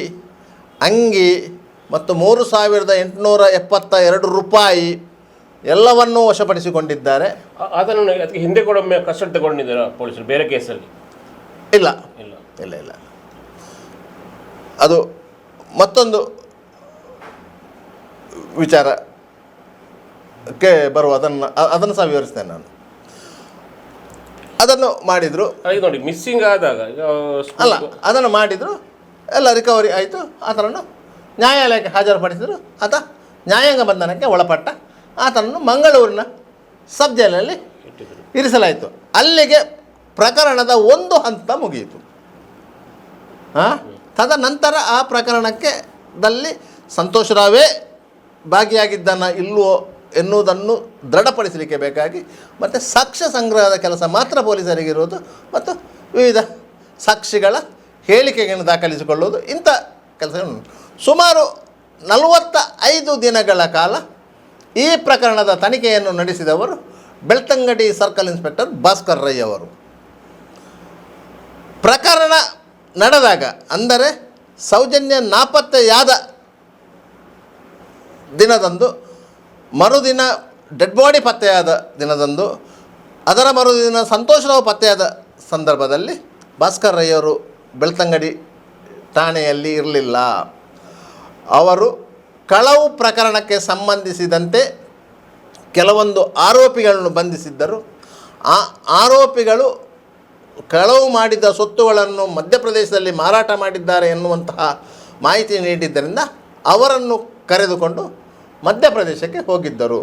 ಅಂಗಿ ಮತ್ತು 3872 ರೂಪಾಯಿ ಎಲ್ಲವನ್ನೂ ವಶಪಡಿಸಿಕೊಂಡಿದ್ದಾರೆ. ಆತನನ್ನು ಅದಕ್ಕೆ ಹಿಂದೆ ಕೂಡ ಕಸ್ಟಡಿ ತಗೊಂಡಿದ್ದಾರೆ ಪೊಲೀಸರು ಬೇರೆ ಕೇಸಲ್ಲಿ? ಇಲ್ಲ ಇಲ್ಲ ಇಲ್ಲ ಇಲ್ಲ ಅದು ಮತ್ತೊಂದು ವಿಚಾರಕ್ಕೆ ಬರುವ ಅದನ್ನು ಸಹ ವಿವರಿಸ್ತೇನೆ ನಾನು. ಅದನ್ನು ಮಾಡಿದರು. ನೋಡಿ, ಮಿಸ್ಸಿಂಗ್ ಆದಾಗ ಅಲ್ಲ, ಅದನ್ನು ಮಾಡಿದರು, ಎಲ್ಲ ರಿಕವರಿ ಆಯಿತು. ಆತನನ್ನು ನ್ಯಾಯಾಲಯಕ್ಕೆ ಹಾಜರುಪಡಿಸಿದರು. ಆತ ನ್ಯಾಯಾಂಗ ಬಂಧನಕ್ಕೆ ಒಳಪಟ್ಟ. ಆತನನ್ನು ಮಂಗಳೂರಿನ ಸಬ್ ಜೈಲಿನಲ್ಲಿ ಇರಿಸಲಾಯಿತು. ಅಲ್ಲಿಗೆ ಪ್ರಕರಣದ ಒಂದು ಹಂತ ಮುಗಿಯಿತು. ತದನಂತರ ಆ ಪ್ರಕರಣಕ್ಕೆ ದಲ್ಲಿ ಸಂತೋಷ್ ರಾವೇ ಭಾಗಿಯಾಗಿದ್ದಾನ ಇಲ್ಲವೋ ಎನ್ನುವುದನ್ನು ದೃಢಪಡಿಸಲಿಕ್ಕೆ ಬೇಕಾಗಿ ಮತ್ತು ಸಾಕ್ಷ್ಯ ಸಂಗ್ರಹದ ಕೆಲಸ ಮಾತ್ರ ಪೊಲೀಸರಿಗಿರುವುದು ಮತ್ತು ವಿವಿಧ ಸಾಕ್ಷಿಗಳ ಹೇಳಿಕೆಗಳನ್ನು ದಾಖಲಿಸಿಕೊಳ್ಳುವುದು ಇಂಥ ಕೆಲಸಗಳು. ಸುಮಾರು 45 ದಿನಗಳ ಕಾಲ ಈ ಪ್ರಕರಣದ ತನಿಖೆಯನ್ನು ನಡೆಸಿದವರು ಬೆಳ್ತಂಗಡಿ ಸರ್ಕಲ್ ಇನ್ಸ್ಪೆಕ್ಟರ್ ಭಾಸ್ಕರ್ ರೈ ಅವರು. ಪ್ರಕರಣ ನಡೆದಾಗ ಅಂದರೆ ಸೌಜನ್ಯ ನಾಪತ್ತೆಯಾದ ದಿನದಂದು, ಮರುದಿನ ಡೆಡ್ ಬಾಡಿ ಪತ್ತೆಯಾದ ದಿನದಂದು, ಅದರ ಮರುದಿನ ಸಂತೋಷ್ ರಾವ್ ಪತ್ತೆಯಾದ ಸಂದರ್ಭದಲ್ಲಿ ಭಾಸ್ಕರ್ ರೈ ಅವರು ಬೆಳ್ತಂಗಡಿ ಠಾಣೆಯಲ್ಲಿ ಇರಲಿಲ್ಲ. ಅವರು ಕಳವು ಪ್ರಕರಣಕ್ಕೆ ಸಂಬಂಧಿಸಿದಂತೆ ಕೆಲವೊಂದು ಆರೋಪಿಗಳನ್ನು ಬಂಧಿಸಿದ್ದರು. ಆ ಆರೋಪಿಗಳು ಕಳವು ಮಾಡಿದ ಸೊತ್ತುಗಳನ್ನು ಮಧ್ಯಪ್ರದೇಶದಲ್ಲಿ ಮಾರಾಟ ಮಾಡಿದ್ದಾರೆ ಎನ್ನುವಂತಹ ಮಾಹಿತಿ ನೀಡಿದ್ದರಿಂದ ಅವರನ್ನು ಕರೆದುಕೊಂಡು ಮಧ್ಯಪ್ರದೇಶಕ್ಕೆ ಹೋಗಿದ್ದರು.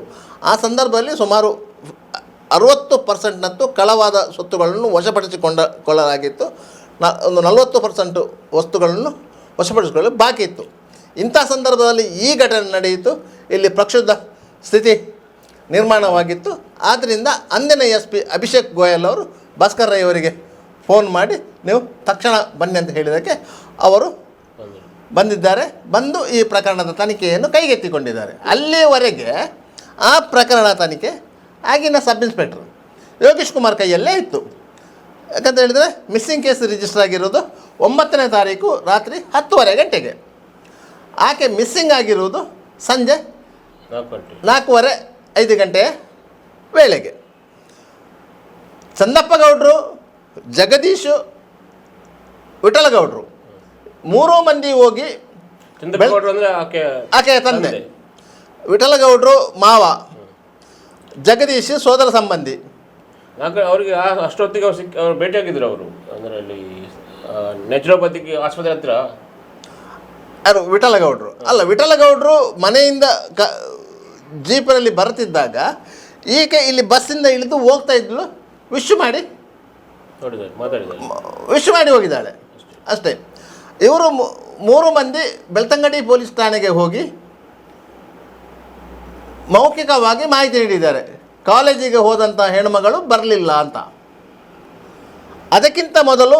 ಆ ಸಂದರ್ಭದಲ್ಲಿ ಸುಮಾರು 60% ಕಳವಾದ ಸೊತ್ತುಗಳನ್ನು ವಶಪಡಿಸಿಕೊಳ್ಳಲಾಗಿತ್ತು. ಒಂದು 40% ವಸ್ತುಗಳನ್ನು ವಶಪಡಿಸಿಕೊಳ್ಳಲು ಬಾಕಿ ಇತ್ತು. ಇಂಥ ಸಂದರ್ಭದಲ್ಲಿ ಈ ಘಟನೆ ನಡೆಯಿತು. ಇಲ್ಲಿ ಪ್ರಕ್ಷುಬ್ಧ ಸ್ಥಿತಿ ನಿರ್ಮಾಣವಾಗಿತ್ತು. ಆದ್ದರಿಂದ ಅಂದಿನ SP ಅಭಿಷೇಕ್ ಗೋಯಲ್ ಅವರು ಭಾಸ್ಕರ್ ರೈ ಅವರಿಗೆ ಫೋನ್ ಮಾಡಿ ನೀವು ತಕ್ಷಣ ಬನ್ನಿ ಅಂತ ಹೇಳಿದ್ದಕ್ಕೆ ಅವರು ಬಂದಿದ್ದಾರೆ. ಬಂದು ಈ ಪ್ರಕರಣದ ತನಿಖೆಯನ್ನು ಕೈಗೆತ್ತಿಕೊಂಡಿದ್ದಾರೆ. ಅಲ್ಲಿಯವರೆಗೆ ಆ ಪ್ರಕರಣ ತನಿಖೆ ಆಗಿನ ಸಬ್ ಇನ್ಸ್ಪೆಕ್ಟರ್ ಯೋಗೇಶ್ ಕುಮಾರ್ ಕೈಯಲ್ಲೇ ಇತ್ತು. ಯಾಕಂತ ಹೇಳಿದರೆ ಮಿಸ್ಸಿಂಗ್ ಕೇಸ್ ರಿಜಿಸ್ಟರ್ ಆಗಿರೋದು 9ನೇ ತಾರೀಕು ರಾತ್ರಿ 10:30 ಗಂಟೆಗೆ. ಆಕೆ ಮಿಸ್ಸಿಂಗ್ ಆಗಿರುವುದು ಸಂಜೆ 4:45 ಗಂಟೆಯ ವೇಳೆಗೆ. ಚಂದಪ್ಪ ಗೌಡರು, ಜಗದೀಶು, ವಿಠಲಗೌಡರು 3 ಮಂದಿ ಹೋಗಿ, ಆಕೆಯ ತಂದೆ ವಿಠಲಗೌಡರು ಮಾವ, ಜಗದೀಶ್ ಸೋದರ ಸಂಬಂಧಿ. ಅವರಿಗೆ ಅಷ್ಟೊತ್ತಿಗೆ ಅವ್ರು ಭೇಟಿಯಾಗಿದ್ರು. ಅವರು ಅಂದರೆ ಅಲ್ಲಿ ನ್ಯಾಚುರೋಪತಿಗೆ ಆಸ್ಪತ್ರೆ ಹತ್ರ. ಯಾರು? ವಿಠಲಗೌಡರು ಅಲ್ಲ, ವಿಠಲಗೌಡರು ಮನೆಯಿಂದ ಜೀಪಿನಲ್ಲಿ ಬರ್ತಿದ್ದಾಗ ಈಕೆ ಇಲ್ಲಿ ಬಸ್ಸಿಂದ ಇಳಿದು ಹೋಗ್ತಾ ಇದ್ಲು. ವಿಶ್ ಮಾಡಿ ಹೋಗಿದ್ದಾಳೆ ಅಷ್ಟೇ. ಇವರು 3 ಮಂದಿ ಬೆಳ್ತಂಗಡಿ ಪೊಲೀಸ್ ಠಾಣೆಗೆ ಹೋಗಿ ಮೌಖಿಕವಾಗಿ ಮಾಹಿತಿ ನೀಡಿದ್ದಾರೆ. ಕಾಲೇಜಿಗೆ ಹೋದಂಥ ಹೆಣ್ಮಗಳು ಬರಲಿಲ್ಲ ಅಂತ. ಅದಕ್ಕಿಂತ ಮೊದಲು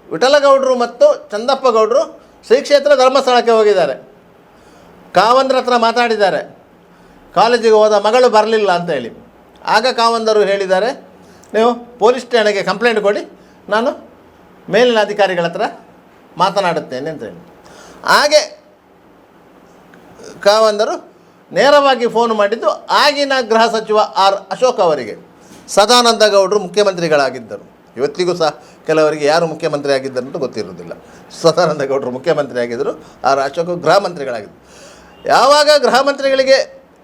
ವಿಠಲಗೌಡರು ಮತ್ತು ಚಂದಪ್ಪ ಗೌಡರು ಶ್ರೀ ಕ್ಷೇತ್ರ ಧರ್ಮಸ್ಥಳಕ್ಕೆ ಹೋಗಿದ್ದಾರೆ. ಕಾವಂದ್ರ ಹತ್ರ ಮಾತಾಡಿದ್ದಾರೆ, ಕಾಲೇಜಿಗೆ ಹೋದ ಮಗಳು ಬರಲಿಲ್ಲ ಅಂತ ಹೇಳಿ. ಆಗ ಕಾವಂದರು ಹೇಳಿದ್ದಾರೆ, ನೀವು ಪೊಲೀಸ್ ಠಾಣೆಗೆ ಕಂಪ್ಲೇಂಟ್ ಕೊಡಿ, ನಾನು ಮೇಲಿನ ಅಧಿಕಾರಿಗಳ ಹತ್ರ ಮಾತನಾಡುತ್ತೇನೆ ಅಂತ ಹೇಳಿ. ಹಾಗೆ ಕಾವಂದರು ನೇರವಾಗಿ ಫೋನ್ ಮಾಡಿದ್ದು ಆಗಿನ ಗೃಹ ಸಚಿವ ಆರ್ ಅಶೋಕ್ ಅವರಿಗೆ. ಸದಾನಂದ ಗೌಡರು ಮುಖ್ಯಮಂತ್ರಿಗಳಾಗಿದ್ದರು. ಇವತ್ತಿಗೂ ಸಹ ಕೆಲವರಿಗೆ ಯಾರು ಮುಖ್ಯಮಂತ್ರಿ ಆಗಿದ್ದರು ಅಂತ ಗೊತ್ತಿರೋದಿಲ್ಲ. ಸದಾನಂದ ಗೌಡರು ಮುಖ್ಯಮಂತ್ರಿ ಆಗಿದ್ದರು, ಆರ್ ಅಶೋಕ್ ಗೃಹ ಮಂತ್ರಿಗಳಾಗಿದ್ದರು. ಯಾವಾಗ ಗೃಹ ಮಂತ್ರಿಗಳಿಗೆ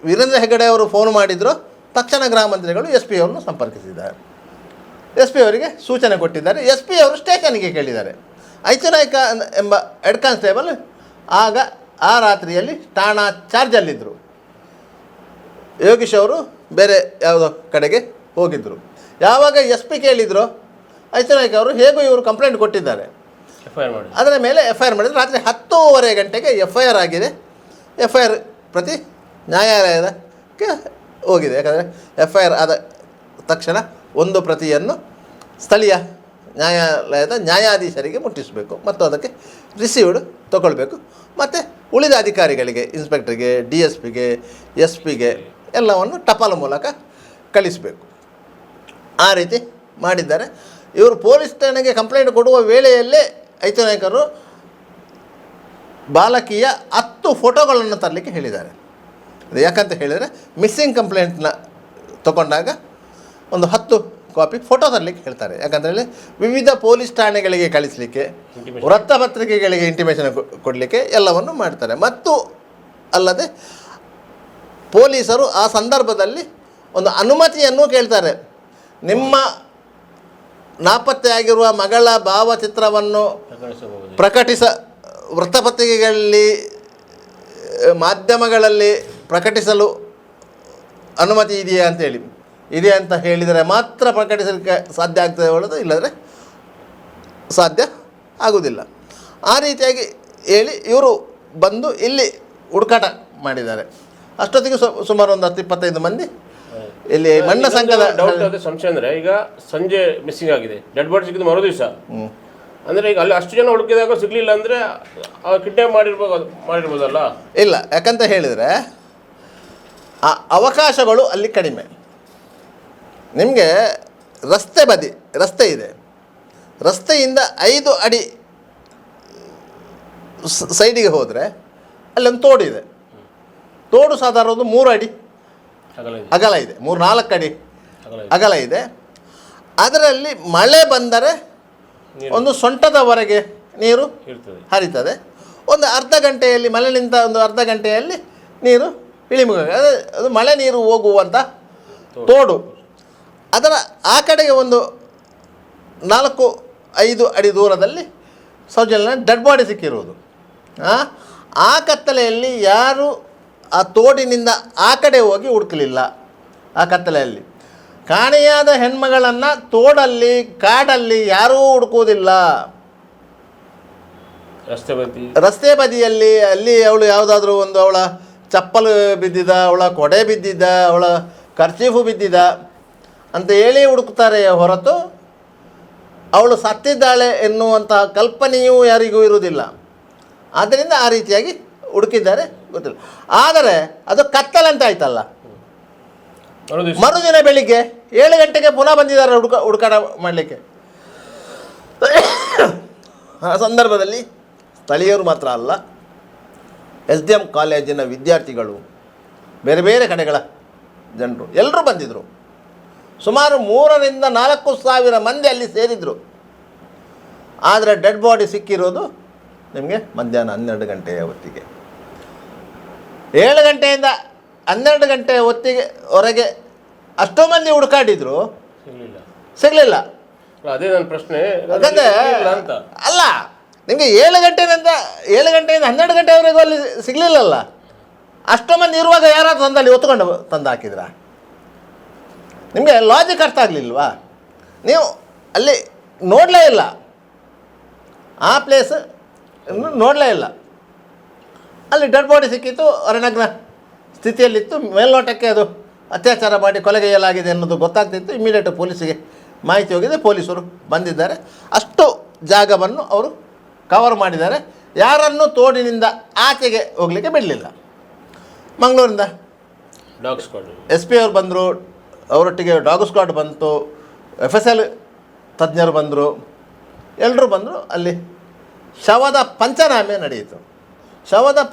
ವೀರೇಂದ್ರ ಹೆಗ್ಗಡೆ ಅವರು ಫೋನ್ ಮಾಡಿದ್ರು, ತಕ್ಷಣ ಗೃಹ ಮಂತ್ರಿಗಳು SP ಅವರನ್ನು ಸಂಪರ್ಕಿಸಿದ್ದಾರೆ. SP ಅವರಿಗೆ ಸೂಚನೆ ಕೊಟ್ಟಿದ್ದಾರೆ. SP ಅವರು ಸ್ಟೇಷನ್ಗೆ ಕೇಳಿದ್ದಾರೆ. ಐಚನಾಯ್ಕ ಎಂಬ ಹೆಡ್ ಕಾನ್ಸ್ಟೇಬಲ್ ಆಗ ಆ ರಾತ್ರಿಯಲ್ಲಿ ಠಾಣಾ ಚಾರ್ಜಲ್ಲಿದ್ದರು. ಯೋಗೀಶ್ ಅವರು ಬೇರೆ ಯಾವುದೋ ಕಡೆಗೆ ಹೋಗಿದ್ದರು. ಯಾವಾಗ SP ಕೇಳಿದ್ರು, ಐಚನಾಯ್ಕ ಅವರು ಹೇಗೂ ಇವರು ಕಂಪ್ಲೇಂಟ್ ಕೊಟ್ಟಿದ್ದಾರೆ, ಅದರ ಮೇಲೆ FIR ಮಾಡಿದ್ರು. ರಾತ್ರಿ 10:30 ಗಂಟೆಗೆ FIR ಆಗಿದೆ. FIR ಪ್ರತಿ ನ್ಯಾಯಾಲಯಕ್ಕೆ ಹೋಗಿದೆ. ಯಾಕಂದರೆ FIR ಆದ ತಕ್ಷಣ ಒಂದು ಪ್ರತಿಯನ್ನು ಸ್ಥಳೀಯ ನ್ಯಾಯಾಲಯದ ನ್ಯಾಯಾಧೀಶರಿಗೆ ಮುಟ್ಟಿಸಬೇಕು ಮತ್ತು ಅದಕ್ಕೆ ರಿಸೀವ್ಡ್ ತಗೊಳ್ಬೇಕು. ಮತ್ತು ಉಳಿದ ಅಧಿಕಾರಿಗಳಿಗೆ, ಇನ್ಸ್ಪೆಕ್ಟರ್ಗೆ, DSPಗೆ, SPಗೆ ಎಲ್ಲವನ್ನು ಟಪಾಲು ಮೂಲಕ ಕಳಿಸಬೇಕು. ಆ ರೀತಿ ಮಾಡಿದ್ದಾರೆ. ಇವರು ಪೊಲೀಸ್ ಠಾಣೆಗೆ ಕಂಪ್ಲೇಂಟ್ ಕೊಡುವ ವೇಳೆಯಲ್ಲೇ ಐಚನಾಯ್ಕರು ಬಾಲಕಿಯ 10 ಫೋಟೋಗಳನ್ನು ತರಲಿಕ್ಕೆ ಹೇಳಿದ್ದಾರೆ. ಅದು ಯಾಕಂತ ಹೇಳಿದರೆ ಮಿಸ್ಸಿಂಗ್ ಕಂಪ್ಲೇಂಟ್ನ ತಗೊಂಡಾಗ ಒಂದು 10 ಕಾಪಿ ಫೋಟೋ ತರಲಿಕ್ಕೆ ಹೇಳ್ತಾರೆ. ಯಾಕಂದರೆ ವಿವಿಧ ಪೊಲೀಸ್ ಠಾಣೆಗಳಿಗೆ ಕಳಿಸಲಿಕ್ಕೆ, ವೃತ್ತಪತ್ರಿಕೆಗಳಿಗೆ ಇಂಟಿಮೇಷನ್ ಕೊಡಲಿಕ್ಕೆ ಎಲ್ಲವನ್ನು ಮಾಡ್ತಾರೆ. ಮತ್ತು ಅಲ್ಲದೆ ಪೊಲೀಸರು ಆ ಸಂದರ್ಭದಲ್ಲಿ ಒಂದು ಅನುಮತಿಯನ್ನು ಕೇಳ್ತಾರೆ. ನಿಮ್ಮ ನಾಪತ್ತೆಯಾಗಿರುವ ಮಗಳ ಭಾವಚಿತ್ರವನ್ನು ವೃತ್ತಪತ್ರಿಕೆಗಳಲ್ಲಿ, ಮಾಧ್ಯಮಗಳಲ್ಲಿ ಪ್ರಕಟಿಸಲು ಅನುಮತಿ ಇದೆಯಾ ಅಂತೇಳಿ. ಇದೆ ಅಂತ ಹೇಳಿದರೆ ಮಾತ್ರ ಪ್ರಕಟಿಸಲಿಕ್ಕೆ ಸಾಧ್ಯ ಆಗ್ತದೆ ಹೊರತು ಇಲ್ಲದ್ರೆ ಸಾಧ್ಯ ಆಗುವುದಿಲ್ಲ. ಆ ರೀತಿಯಾಗಿ ಹೇಳಿ ಇವರು ಬಂದು ಇಲ್ಲಿ ಹುಡುಕಾಟ ಮಾಡಿದ್ದಾರೆ. ಅಷ್ಟೊತ್ತಿಗೆ ಸುಮಾರು ಒಂದು 10-25 ಮಂದಿ ಇಲ್ಲಿ ಮಣ್ಣ ಸಂಘದ ಡೌಟ್ ಸಂಶಯ ಅಂದರೆ ಈಗ ಸಂಜೆ ಮಿಸ್ಸಿಂಗ್ ಆಗಿದೆ, ಡೆಡ್ ಬಾಡಿ ಸಿಕ್ಕಿದ್ದು ಮರು ದಿವಸ. ಅಂದರೆ ಈಗ ಅಲ್ಲಿ ಅಷ್ಟು ಜನ ಹುಡುಕಿದಾಗ ಸಿಗಲಿಲ್ಲ ಅಂದರೆ ಕಿಡ್ನಾಪ್ ಮಾಡಿರ್ಬೋದಲ್ಲ? ಇಲ್ಲ, ಯಾಕಂತ ಹೇಳಿದರೆ ಆ ಅವಕಾಶಗಳು ಅಲ್ಲಿ ಕಡಿಮೆ. ನಿಮಗೆ ರಸ್ತೆ ಇದೆ, ರಸ್ತೆಯಿಂದ 5 ಅಡಿ ಸೈಡಿಗೆ ಹೋದರೆ ಅಲ್ಲೊಂದು ತೋಡಿದೆ. ತೋಡು ಸಾಧಾರಣ ಒಂದು 3 ಅಡಿ ಅಗಲ ಇದೆ, 3-4 ಅಡಿ ಅಗಲ ಇದೆ. ಅದರಲ್ಲಿ ಮಳೆ ಬಂದರೆ ಒಂದು ಸೊಂಟದವರೆಗೆ ನೀರು ಹರಿತದೆ. ಒಂದು ಅರ್ಧ ಗಂಟೆಯಲ್ಲಿ, ಮಳೆ ನಿಂತ ಒಂದು ಅರ್ಧ ಗಂಟೆಯಲ್ಲಿ ನೀರು ಇಳಿಮುಗ. ಅದು ಮಳೆ ನೀರು ಹೋಗುವಂಥ ತೋಡು. ಅದರ ಆ ಕಡೆಗೆ ಒಂದು 4-5 ಅಡಿ ದೂರದಲ್ಲಿ ಸೌಜನ್ಯ ಡೆಡ್ ಬಾಡಿ ಸಿಕ್ಕಿರುವುದು. ಆ ಕತ್ತಲೆಯಲ್ಲಿ ಯಾರು ಆ ತೋಡಿನಿಂದ ಆ ಕಡೆ ಹೋಗಿ ಹುಡುಕಲಿಲ್ಲ. ಆ ಕತ್ತಲೆಯಲ್ಲಿ ಕಾಣೆಯಾದ ಹೆಣ್ಮಗಳನ್ನು ತೋಡಲ್ಲಿ ಕಾಡಲ್ಲಿ ಯಾರೂ ಹುಡುಕುವುದಿಲ್ಲ. ರಸ್ತೆ ಬದಿಯಲ್ಲಿ ಅಲ್ಲಿ ಅವಳು ಯಾವುದಾದ್ರೂ ಒಂದು ಅವಳ ಚಪ್ಪಲು ಬಿದ್ದಿದ್ದ, ಅವಳ ಕೊಡೆ ಬಿದ್ದಿದ್ದ, ಅವಳ ಕರ್ಚೀಫು ಬಿದ್ದಿದ್ದ ಅಂತ ಹೇಳಿ ಹುಡುಕ್ತಾರೆ ಹೊರತು ಅವಳು ಸತ್ತಿದ್ದಾಳೆ ಎನ್ನುವಂತಹ ಕಲ್ಪನೆಯೂ ಯಾರಿಗೂ ಇರುವುದಿಲ್ಲ. ಆದ್ದರಿಂದ ಆ ರೀತಿಯಾಗಿ ಹುಡುಕಿದ್ದಾರೆ, ಗೊತ್ತಿಲ್ಲ. ಆದರೆ ಅದು ಕತ್ತಲಂತ ಆಯ್ತಲ್ಲ. ಮರುದಿನ ಬೆಳಿಗ್ಗೆ 7 ಗಂಟೆಗೆ ಪುನಃ ಬಂದಿದ್ದಾರೆ ಹುಡುಕಾಟ ಮಾಡಲಿಕ್ಕೆ. ಆ ಸಂದರ್ಭದಲ್ಲಿ ಸ್ಥಳೀಯರು ಮಾತ್ರ ಅಲ್ಲ, SDM ಕಾಲೇಜಿನ ವಿದ್ಯಾರ್ಥಿಗಳು, ಬೇರೆ ಬೇರೆ ಕಡೆಗಳ ಜನರು ಎಲ್ಲರೂ ಬಂದಿದ್ದರು. ಸುಮಾರು 3,000-4,000 ಮಂದಿ ಅಲ್ಲಿ ಸೇರಿದರು. ಆದರೆ ಡೆಡ್ ಬಾಡಿ ಸಿಕ್ಕಿರೋದು ನಿಮಗೆ ಮಧ್ಯಾಹ್ನ 12 ಗಂಟೆಯ ಹೊತ್ತಿಗೆ. 7 ಗಂಟೆಯಿಂದ 12 ಗಂಟೆಯ ಹೊತ್ತಿಗೆ ಹೊರಗೆ ಅಷ್ಟೋ ಮಂದಿ ಹುಡುಕಾಡಿದ್ರು, ಸಿಗಲಿಲ್ಲ. ಅದೇ ನನ್ನ ಪ್ರಶ್ನೆ. ಅಲ್ಲ, ನಿಮಗೆ 7 ಗಂಟೆಯಿಂದ 12 ಗಂಟೆವರೆಗೂ ಅಲ್ಲಿ ಸಿಗಲಿಲ್ಲಲ್ಲ. ಅಷ್ಟೋ ಮಂದಿ ಇರುವಾಗ ಯಾರಾದ್ರೂ ತಂದಲ್ಲಿ ಒತ್ತುಕೊಂಡು ತಂದು ಹಾಕಿದ್ರ? ನಿಮಗೆ ಲಾಜಿಕ್ ಅರ್ಥ ಆಗಲಿಲ್ವಾ? ನೀವು ಅಲ್ಲಿ ನೋಡಲೇ ಇಲ್ಲ, ಆ ಪ್ಲೇಸ್ ನೋಡಲೇ ಇಲ್ಲ. ಅಲ್ಲಿ ಡೆಡ್ ಬಾಡಿ ಸಿಕ್ಕಿತ್ತು, ಅರೆನಗ್ನ ಸ್ಥಿತಿಯಲ್ಲಿತ್ತು. ಮೇಲ್ನೋಟಕ್ಕೆ ಅದು ಅತ್ಯಾಚಾರ ಮಾಡಿ ಕೊಲೆಗೈಯಲಾಗಿದೆ ಅನ್ನೋದು ಗೊತ್ತಾಗ್ತಿತ್ತು. ಇಮಿಡಿಯೇಟ್ ಪೊಲೀಸಿಗೆ ಮಾಹಿತಿ ಹೋಗಿದೆ, ಪೊಲೀಸರು ಬಂದಿದ್ದಾರೆ. ಅಷ್ಟು ಜಾಗವನ್ನು ಅವರು ಕವರ್ ಮಾಡಿದ್ದಾರೆ. ಯಾರನ್ನು ತೋಡಿನಿಂದ ಆಚೆಗೆ ಹೋಗಲಿಕ್ಕೆ ಬಿಡಲಿಲ್ಲ. ಮಂಗಳೂರಿಂದ SP ಅವರು ಬಂದರು, ಅವರೊಟ್ಟಿಗೆ ಡಾಗ್ ಸ್ಕ್ವಾಡ್ ಬಂತು, FSL ತಜ್ಞರು ಬಂದರು, ಎಲ್ಲರೂ ಬಂದರು. ಅಲ್ಲಿ ಶವದ ಪಂಚನಾಮೆ ನಡೆಯಿತು.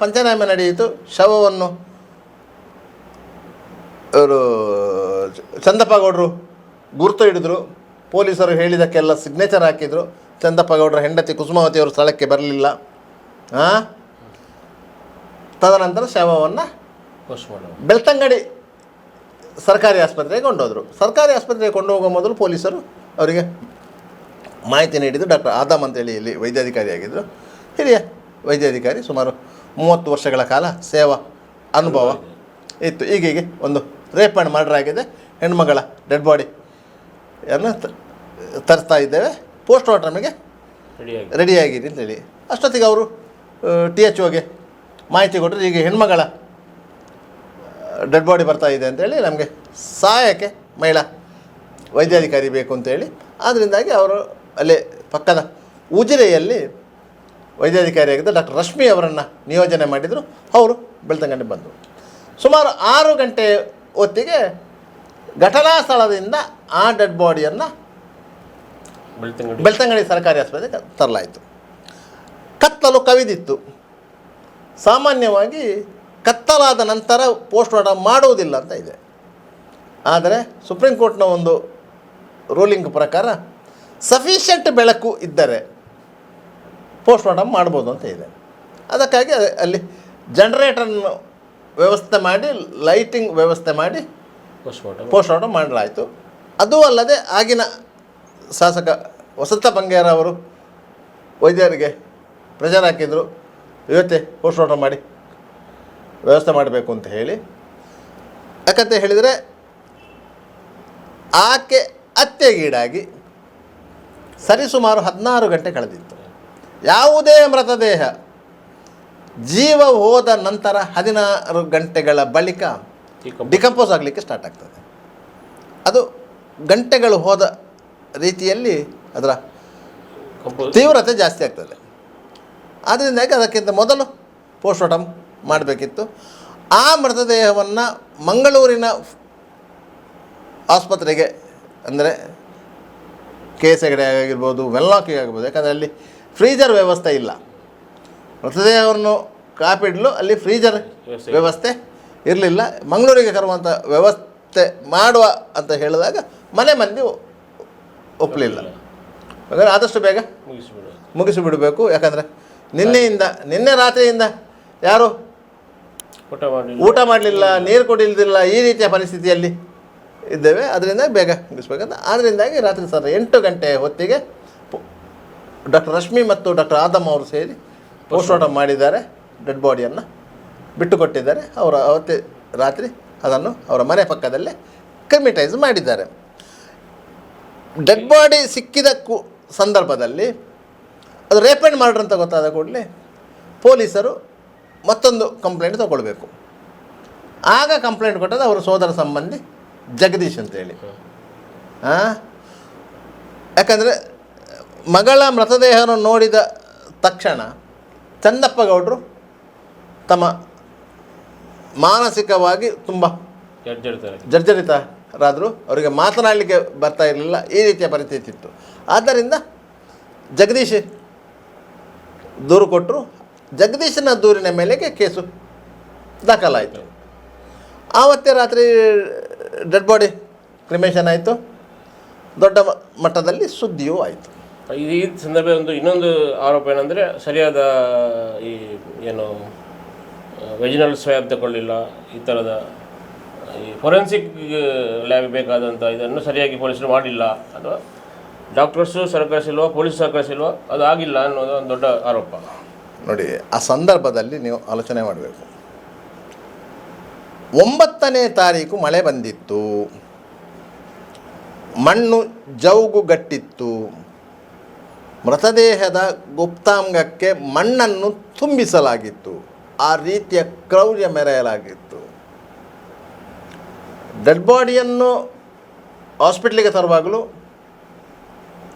ಶವವನ್ನು ಅವರು ಚಂದಪ್ಪ ಗೌಡರು ಗುರುತು ಹಿಡಿದ್ರು. ಪೊಲೀಸರು ಹೇಳಿದ್ದಕ್ಕೆಲ್ಲ ಸಿಗ್ನೇಚರ್ ಹಾಕಿದರು. ಚಂದಪ್ಪ ಗೌಡರ ಹೆಂಡತಿ ಕುಸುಮಾವತಿ ಅವರು ಸ್ಥಳಕ್ಕೆ ಬರಲಿಲ್ಲ. ತದನಂತರ ಶವವನ್ನು ಬೆಳ್ತಂಗಡಿ ಸರ್ಕಾರಿ ಆಸ್ಪತ್ರೆಗೆ ಕೊಂಡೋದ್ರು. ಸರ್ಕಾರಿ ಆಸ್ಪತ್ರೆಗೆ ಕೊಂಡು ಹೋಗೋ ಮೊದಲು ಪೊಲೀಸರು ಅವರಿಗೆ ಮಾಹಿತಿ ನೀಡಿದ್ದು. ಡಾಕ್ಟರ್ ಆದಮ್ ಅಂತೇಳಿ ಇಲ್ಲಿ ವೈದ್ಯಾಧಿಕಾರಿಯಾಗಿದ್ದರು, ಹಿರಿಯ ವೈದ್ಯಾಧಿಕಾರಿ. ಸುಮಾರು 30 ವರ್ಷಗಳ ಕಾಲ ಸೇವಾ ಅನುಭವ ಇತ್ತು. ಈಗೀಗೆ ಒಂದು ರೇಪ್ ಆ್ಯಂಡ್ ಮರ್ಡರ್ ಆಗಿದೆ, ಹೆಣ್ಮಗಳ ಡೆಡ್ ಬಾಡಿಯನ್ನು ತರಿಸ್ತಾ ಇದ್ದೇವೆ, ಪೋಸ್ಟ್ ಮಾರ್ಟಮ್ಗೆ ರೆಡಿಯಾಗಿದೆ ಅಂತೇಳಿ. ಅಷ್ಟೊತ್ತಿಗೆ ಅವರು THOಗೆ ಮಾಹಿತಿ ಕೊಟ್ಟರು, ಈಗ ಹೆಣ್ಮಗಳ ಡೆಡ್ ಬಾಡಿ ಬರ್ತಾ ಇದೆ ಅಂತೇಳಿ ನಮಗೆ ಸಹಾಯಕ್ಕೆ ಮಹಿಳಾ ವೈದ್ಯಾಧಿಕಾರಿ ಬೇಕು ಅಂತೇಳಿ. ಆದ್ದರಿಂದಾಗಿ ಅವರು ಅಲ್ಲೇ ಪಕ್ಕದ ಉಜಿರೆಯಲ್ಲಿ ವೈದ್ಯಾಧಿಕಾರಿಯಾಗಿದ್ದ ಡಾಕ್ಟರ್ ರಶ್ಮಿ ಅವರನ್ನು ನಿಯೋಜನೆ ಮಾಡಿದರು. ಅವರು ಬೆಳ್ತಂಗಡಿ ಬಂದರು. ಸುಮಾರು 6 ಗಂಟೆ ಹೊತ್ತಿಗೆ ಘಟನಾ ಸ್ಥಳದಿಂದ ಆ ಡೆಡ್ ಬಾಡಿಯನ್ನು ಬೆಳ್ತಂಗಡಿ ಸರ್ಕಾರಿ ಆಸ್ಪತ್ರೆಗೆ ತರಲಾಯಿತು. ಕತ್ತಲು ಕವಿದಿತ್ತು. ಸಾಮಾನ್ಯವಾಗಿ ಕತ್ತಲಾದ ನಂತರ ಪೋಸ್ಟ್ ಮಾರ್ಟಮ್ ಮಾಡುವುದಿಲ್ಲ ಅಂತ ಇದೆ. ಆದರೆ ಸುಪ್ರೀಂ ಕೋರ್ಟ್ನ ಒಂದು ರೂಲಿಂಗ್ ಪ್ರಕಾರ ಸಫಿಷಿಯೆಂಟ್ ಬೆಳಕು ಇದ್ದರೆ ಪೋಸ್ಟ್ ಮಾರ್ಟಮ್ ಮಾಡ್ಬೋದು ಅಂತ ಇದೆ. ಅದಕ್ಕಾಗಿ ಅಲ್ಲಿ ಜನರೇಟರ್ನ ವ್ಯವಸ್ಥೆ ಮಾಡಿ, ಲೈಟಿಂಗ್ ವ್ಯವಸ್ಥೆ ಮಾಡಿ ಪೋಸ್ಟ್ ಮಾರ್ಟಮ್ ಮಾಡಲಾಯಿತು. ಅದೂ ಅಲ್ಲದೆ ಆಗಿನ ಶಾಸಕ ವಸಂತ ಬಂಗೇರ ಅವರು ವೈದ್ಯರಿಗೆ ಪ್ರೆಷರ್ ಹಾಕಿದರು, ಇವತ್ತೇ ಪೋಸ್ಟ್ ಮಾರ್ಟಮ್ ಮಾಡಿ ವ್ಯವಸ್ಥೆ ಮಾಡಬೇಕು ಅಂತ ಹೇಳಿ. ಯಾಕಂತ ಹೇಳಿದರೆ ಆಕೆ ಹತ್ಯೆಗೀಡಾಗಿ ಸರಿಸುಮಾರು 16 ಗಂಟೆ ಕಳೆದಿತ್ತು. ಯಾವುದೇ ಮೃತದೇಹ ಜೀವ ಹೋದ ನಂತರ 16 ಗಂಟೆಗಳ ಬಳಿಕ ಡಿಕಂಪೋಸ್ ಆಗಲಿಕ್ಕೆ ಸ್ಟಾರ್ಟ್ ಆಗ್ತದೆ. ಅದು ಗಂಟೆಗಳು ಹೋದ ರೀತಿಯಲ್ಲಿ ಅದರ ತೀವ್ರತೆ ಜಾಸ್ತಿ ಆಗ್ತದೆ. ಆದ್ದರಿಂದಾಗಿ ಅದಕ್ಕಿಂತ ಮೊದಲು ಪೋಸ್ಟ್ಮಾರ್ಟಮ್ ಮಾಡಬೇಕಿತ್ತು. ಆ ಮೃತದೇಹವನ್ನು ಮಂಗಳೂರಿನ ಆಸ್ಪತ್ರೆಗೆ, ಅಂದರೆ KS ಹೆಗಡೆ ಆಗಿರ್ಬೋದು, ವೆನ್ಲಾಕಿಗೆ ಆಗಿರ್ಬೋದು, ಯಾಕಂದರೆ ಅಲ್ಲಿ ಫ್ರೀಜರ್ ವ್ಯವಸ್ಥೆ ಇಲ್ಲ. ಮೃತದೇಹವನ್ನು ಕಾಪಿಡಲು ಅಲ್ಲಿ ಫ್ರೀಜರ್ ವ್ಯವಸ್ಥೆ ಇರಲಿಲ್ಲ. ಮಂಗಳೂರಿಗೆ ಕರುವಂಥ ವ್ಯವಸ್ಥೆ ಮಾಡುವ ಅಂತ ಹೇಳಿದಾಗ ಮನೆ ಮಂದಿ ಒಪ್ಪಲಿಲ್ಲ. ಹಾಗಾದರೆ ಆದಷ್ಟು ಬೇಗ ಮುಗಿಸಿಬಿಡಬೇಕು. ಯಾಕಂದರೆ ನಿನ್ನೆ ರಾತ್ರಿಯಿಂದ ಯಾರು ಊಟ ಮಾಡಲಿಲ್ಲ, ನೀರು ಕುಡಿಲಿಲ್ಲ, ಈ ರೀತಿಯ ಪರಿಸ್ಥಿತಿಯಲ್ಲಿ ಇದ್ದೇವೆ. ಅದರಿಂದ ಬೇಗ ಮುಗಿಸ್ಬೇಕಂತ. ಆದ್ದರಿಂದಾಗಿ ರಾತ್ರಿ 8 ಗಂಟೆಯ ಹೊತ್ತಿಗೆ ಡಾಕ್ಟರ್ ರಶ್ಮಿ ಮತ್ತು ಡಾಕ್ಟರ್ ಆದಮ್ ಅವರು ಸೇರಿ ಪೋಸ್ಟ್ಮಾರ್ಟಮ್ ಮಾಡಿದ್ದಾರೆ. ಡೆಡ್ ಬಾಡಿಯನ್ನು ಬಿಟ್ಟುಕೊಟ್ಟಿದ್ದಾರೆ. ಅವರು ಅವತ್ತೇ ರಾತ್ರಿ ಅದನ್ನು ಅವರ ಮನೆ ಪಕ್ಕದಲ್ಲೇ ಕ್ರಿಮಿಟೈಸ್ ಮಾಡಿದ್ದಾರೆ. ಡೆಡ್ ಬಾಡಿ ಸಿಕ್ಕಿದ ಸಂದರ್ಭದಲ್ಲಿ ಅದು ರೇಪ್ ಆ್ಯಂಡ್ ಮರ್ಡರ್ ಅಂತ ಗೊತ್ತಾದ ಕೂಡಲೇ ಪೊಲೀಸರು ಮತ್ತೊಂದು ಕಂಪ್ಲೇಂಟ್ ತಗೊಳ್ಬೇಕು. ಆಗ ಕಂಪ್ಲೇಂಟ್ ಕೊಟ್ಟದ್ದು ಅವರ ಸೋದರ ಸಂಬಂಧಿ ಜಗದೀಶ್ ಅಂತೇಳಿ. ಯಾಕಂದರೆ ಮಗಳ ಮೃತದೇಹವನ್ನು ನೋಡಿದ ತಕ್ಷಣ ಚಂದಪ್ಪ ಗೌಡರು ತಮ್ಮ ಮಾನಸಿಕವಾಗಿ ತುಂಬ ಜರ್ಜರಿತರಾದರು. ಅವರಿಗೆ ಮಾತನಾಡಲಿಕ್ಕೆ ಬರ್ತಾ ಇರಲಿಲ್ಲ. ಈ ರೀತಿಯ ಪರಿಸ್ಥಿತಿ ಇತ್ತು. ಆದ್ದರಿಂದ ಜಗದೀಶ್ ದೂರು ಕೊಟ್ಟರು. ಜಗದೀಶನ ದೂರಿನ ಮೇಲೆಗೆ ಕೇಸು ದಾಖಲಾಯಿತು. ಆವತ್ತೇ ರಾತ್ರಿ ಡೆಡ್ ಬಾಡಿ ಕ್ರಿಮೇಷನ್ ಆಯಿತು. ದೊಡ್ಡ ಮಟ್ಟದಲ್ಲಿ ಸುದ್ದಿಯೂ ಆಯಿತು. ಈ ಸಂದರ್ಭ ಇನ್ನೊಂದು ಆರೋಪ ಏನಂದರೆ ಸರಿಯಾದ ಈ ಏನು ವೆಜಿನಲ್ ಸ್ವ್ಯಾಬ್ ತಗೊಳ್ಳಿಲ್ಲ, ಈ ಥರದ ಈ ಫೊರೆನ್ಸಿಕ್ ಲ್ಯಾಬ್ ಬೇಕಾದಂಥ ಇದನ್ನು ಸರಿಯಾಗಿ ಪೊಲೀಸರು ಮಾಡಿಲ್ಲ, ಅಥವಾ ಡಾಕ್ಟರ್ಸು ಸಹಕರಿಸಿಲ್ವ, ಪೊಲೀಸ್ ಸಹಕರಿಸಿಲ್ವ, ಅದು ಆಗಿಲ್ಲ ಅನ್ನೋದು ಒಂದು ದೊಡ್ಡ ಆರೋಪ. ನೋಡಿ, ಆ ಸಂದರ್ಭದಲ್ಲಿ ನೀವು ಆಲೋಚನೆ ಮಾಡಬೇಕು. 9ನೇ ತಾರೀಕು ಮಳೆ ಬಂದಿತ್ತು, ಮಣ್ಣು ಜೌಗುಗಟ್ಟಿತ್ತು, ಮೃತದೇಹದ ಗುಪ್ತಾಂಗಕ್ಕೆ ಮಣ್ಣನ್ನು ತುಂಬಿಸಲಾಗಿತ್ತು, ಆ ರೀತಿಯ ಕ್ರೌರ್ಯ ಮೆರೆಯಲಾಗಿತ್ತು. ಡೆಡ್ ಬಾಡಿಯನ್ನು ಹಾಸ್ಪಿಟ್ಲಿಗೆ ತರುವಾಗಲೂ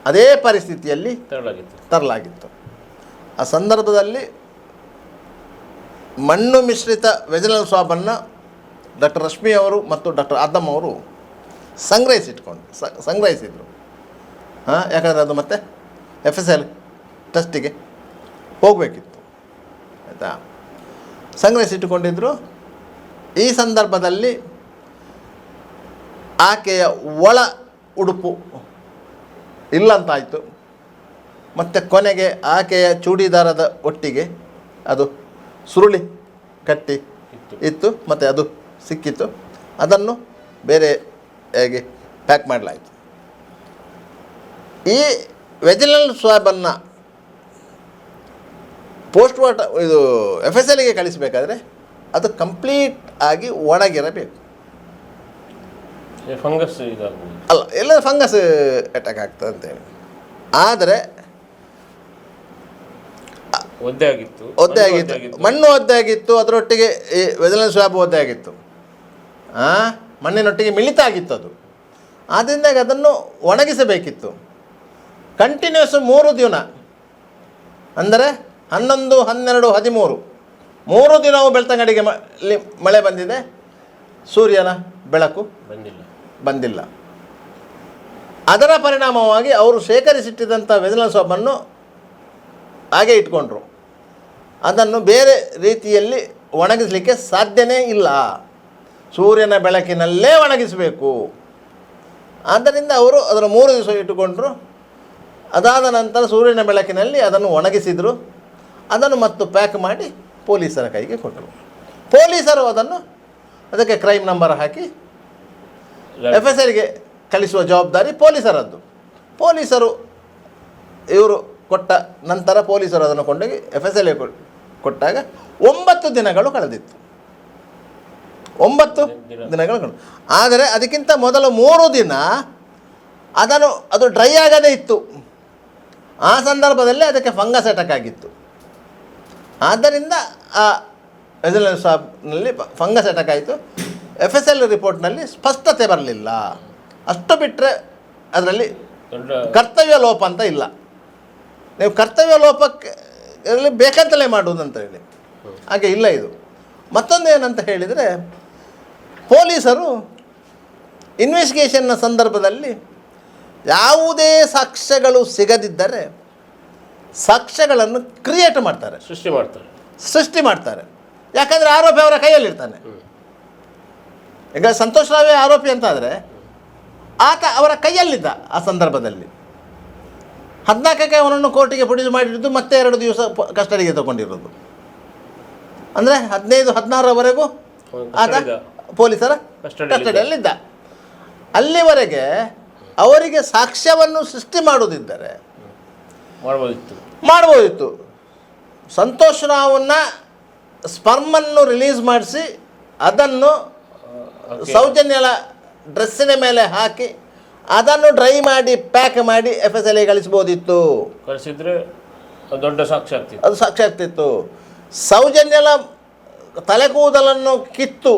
ಅದೇ ಪರಿಸ್ಥಿತಿಯಲ್ಲಿ ತರಲಾಗಿತ್ತು. ಆ ಸಂದರ್ಭದಲ್ಲಿ ಮಣ್ಣು ಮಿಶ್ರಿತ ವೆಜಿನಲ್ ಸ್ವಾಬನ್ನು ಡಾಕ್ಟರ್ ರಶ್ಮಿ ಅವರು ಮತ್ತು ಡಾಕ್ಟರ್ ಆದಮ್ ಅವರು ಸಂಗ್ರಹಿಸಿದರು. ಯಾಕಂದರೆ ಅದು ಮತ್ತೆ FSL ಟೆಸ್ಟಿಗೆ ಹೋಗಬೇಕಿತ್ತು, ಆಯಿತಾ. ಸಂಗ್ರಹಿಸಿಟ್ಟುಕೊಂಡಿದ್ದರು. ಈ ಸಂದರ್ಭದಲ್ಲಿ ಆಕೆಯ ಒಳ ಉಡುಪು ಇಲ್ಲಂತಾಯಿತು. ಮತ್ತು ಕೊನೆಗೆ ಆಕೆಯ ಚೂಡಿದಾರದ ಒಟ್ಟಿಗೆ ಅದು ಸುರುಳಿ ಕಟ್ಟಿ ಇತ್ತು, ಮತ್ತು ಅದು ಸಿಕ್ಕಿತ್ತು. ಅದನ್ನು ಬೇರೆ ಹೇಗೆ ಪ್ಯಾಕ್ ಮಾಡಲಾಯಿತು. ಈ ವೆಜಿನಲ್ ಸ್ವಾಬನ್ನು ಪೋಸ್ಟ್ಮಾರ್ಟಮ್ ಇದು FSLಗೆ ಕಳಿಸಬೇಕಾದ್ರೆ ಅದು ಕಂಪ್ಲೀಟ್ ಆಗಿ ಒಣಗಿರಬೇಕು. ಫಂಗಸ್ ಇದಾಗ್ಬೋದು ಅಲ್ಲ, ಎಲ್ಲ ಫಂಗಸ್ ಅಟ್ಯಾಕ್ ಆಗ್ತದೆ ಅಂತೇಳಿ. ಆದರೆ ಒದ್ದೆ ಆಗಿತ್ತು, ಮಣ್ಣು ಒದ್ದೆ ಆಗಿತ್ತು, ಅದರೊಟ್ಟಿಗೆ ಈ ವೆಜಿನಲ್ ಸ್ವಾಬ್ ಒದ್ದೆ ಆಗಿತ್ತು, ಮಣ್ಣಿನೊಟ್ಟಿಗೆ ಮಿಳಿತ ಆಗಿತ್ತು ಅದು. ಆದ್ದರಿಂದ ಅದನ್ನು ಒಣಗಿಸಬೇಕಿತ್ತು. ಕಂಟಿನ್ಯೂಸ್ 3 ದಿನ, ಅಂದರೆ 11, 12, 13 3 ದಿನವೂ ಬೆಳ್ತಂಗಡಿಗೆ ಮಳೆ ಬಂದಿದೆ, ಸೂರ್ಯನ ಬೆಳಕು ಬಂದಿಲ್ಲ. ಅದರ ಪರಿಣಾಮವಾಗಿ ಅವರು ಶೇಖರಿಸಿಟ್ಟಿದ್ದಂಥ ವೆಜಿನಲ್ ಸ್ವಾಬನ್ನು ಹಾಗೆ ಇಟ್ಕೊಂಡ್ರು. ಅದನ್ನು ಬೇರೆ ರೀತಿಯಲ್ಲಿ ಒಣಗಿಸಲಿಕ್ಕೆ ಸಾಧ್ಯನೇ ಇಲ್ಲ, ಸೂರ್ಯನ ಬೆಳಕಿನಲ್ಲೇ ಒಣಗಿಸಬೇಕು. ಆದ್ದರಿಂದ ಅವರು ಅದನ್ನು 3 ದಿವಸ ಇಟ್ಟುಕೊಂಡ್ರು. ಅದಾದ ನಂತರ ಸೂರ್ಯನ ಬೆಳಕಿನಲ್ಲಿ ಅದನ್ನು ಒಣಗಿಸಿದರು. ಅದನ್ನು ಮತ್ತು ಪ್ಯಾಕ್ ಮಾಡಿ ಪೊಲೀಸರ ಕೈಗೆ ಕೊಟ್ಟರು. ಪೊಲೀಸರು ಅದಕ್ಕೆ ಕ್ರೈಮ್ ನಂಬರ್ ಹಾಕಿ FSLಗೆ ಕಳಿಸುವ ಜವಾಬ್ದಾರಿ ಪೊಲೀಸರದ್ದು. ಪೊಲೀಸರು ಇವರು ಕೊಟ್ಟ ನಂತರ ಪೊಲೀಸರು ಅದನ್ನು ಕೊಂಡೋಗಿ FSLಗೆ ಕೊಟ್ಟಾಗ 9 ದಿನಗಳು ಕಳೆದಿತ್ತು. 9 ದಿನಗಳು ಕಂಡು. ಆದರೆ ಅದಕ್ಕಿಂತ ಮೊದಲು 3 ದಿನ ಅದು ಡ್ರೈ ಆಗದೇ ಇತ್ತು. ಆ ಸಂದರ್ಭದಲ್ಲಿ ಅದಕ್ಕೆ ಫಂಗಸ್ ಅಟ್ಯಾಕ್ ಆಗಿತ್ತು. ಆದ್ದರಿಂದ ಆ ರೆಸಿಡೆನ್ಸ್ ಶಾಪ್ನಲ್ಲಿ ಫಂಗಸ್ ಅಟ್ಯಾಕ್ ಆಯಿತು. FSL ರಿಪೋರ್ಟ್ನಲ್ಲಿ ಸ್ಪಷ್ಟತೆ ಬರಲಿಲ್ಲ. ಅಷ್ಟು ಬಿಟ್ಟರೆ ಅದರಲ್ಲಿ ಕರ್ತವ್ಯ ಲೋಪ ಅಂತ ಇಲ್ಲ. ನೀವು ಕರ್ತವ್ಯ ಲೋಪಕ್ಕೆ ಬೇಕಂತಲೇ ಮಾಡುವುದಂತ ಹೇಳಿ ಹಾಗೆ ಇಲ್ಲ. ಇದು ಮತ್ತೊಂದು ಏನಂತ ಹೇಳಿದರೆ, ಪೊಲೀಸರು ಇನ್ವೆಸ್ಟಿಗೇಷನ್ನ ಸಂದರ್ಭದಲ್ಲಿ ಯಾವುದೇ ಸಾಕ್ಷ್ಯಗಳು ಸಿಗದಿದ್ದರೆ ಸಾಕ್ಷ್ಯಗಳನ್ನು ಕ್ರಿಯೇಟ್ ಮಾಡ್ತಾರೆ, ಸೃಷ್ಟಿ ಮಾಡ್ತಾರೆ. ಯಾಕಂದರೆ ಆರೋಪಿ ಅವರ ಕೈಯಲ್ಲಿರ್ತಾನೆ. ಈಗ ಸಂತೋಷ್ ರಾವೇ ಆರೋಪಿ ಅಂತಾದರೆ ಆತ ಅವರ ಕೈಯಲ್ಲಿದ್ದ. ಆ ಸಂದರ್ಭದಲ್ಲಿ 14ಕ್ಕೆ ಅವನನ್ನು ಕೋರ್ಟಿಗೆ ಪ್ರೊಡ್ಯೂಸ್ ಮಾಡಿದ್ದು, ಮತ್ತೆ 2 ದಿವಸ ಕಸ್ಟಡಿಗೆ ತಗೊಂಡಿರೋದು. ಅಂದರೆ 15-16ರವರೆಗೂ ಆತ ಪೊಲೀಸರ ಕಸ್ಟಡಿಯಲ್ಲಿದ್ದ. ಅಲ್ಲಿವರೆಗೆ ಅವರಿಗೆ ಸಾಕ್ಷ್ಯವನ್ನು ಸೃಷ್ಟಿ ಮಾಡುವುದಿದ್ದರೆ ಮಾಡ್ಬೋದಿತ್ತು. ಸಂತೋಷ್ ರಾವ್ನ ಸ್ಪರ್ಮನ್ನು ರಿಲೀಸ್ ಮಾಡಿಸಿ ಅದನ್ನು ಸೌಜನ್ಯಳ ಡ್ರೆಸ್ಸಿನ ಮೇಲೆ ಹಾಕಿ ಅದನ್ನು ಡ್ರೈ ಮಾಡಿ ಪ್ಯಾಕ್ ಮಾಡಿ FSL ಕಳಿಸ್ಬೋದಿತ್ತು. ಕಳಿಸಿದ್ರೆ ದೊಡ್ಡ ಸಾಕ್ಷ್ಯ ಆಗ್ತಿತ್ತು. ಅದು ಸಾಕ್ಷ್ಯ ಆಗ್ತಿತ್ತು. ಸೌಜನ್ಯಳ ತಲೆಕೂದಲನ್ನು ಕಿತ್ತು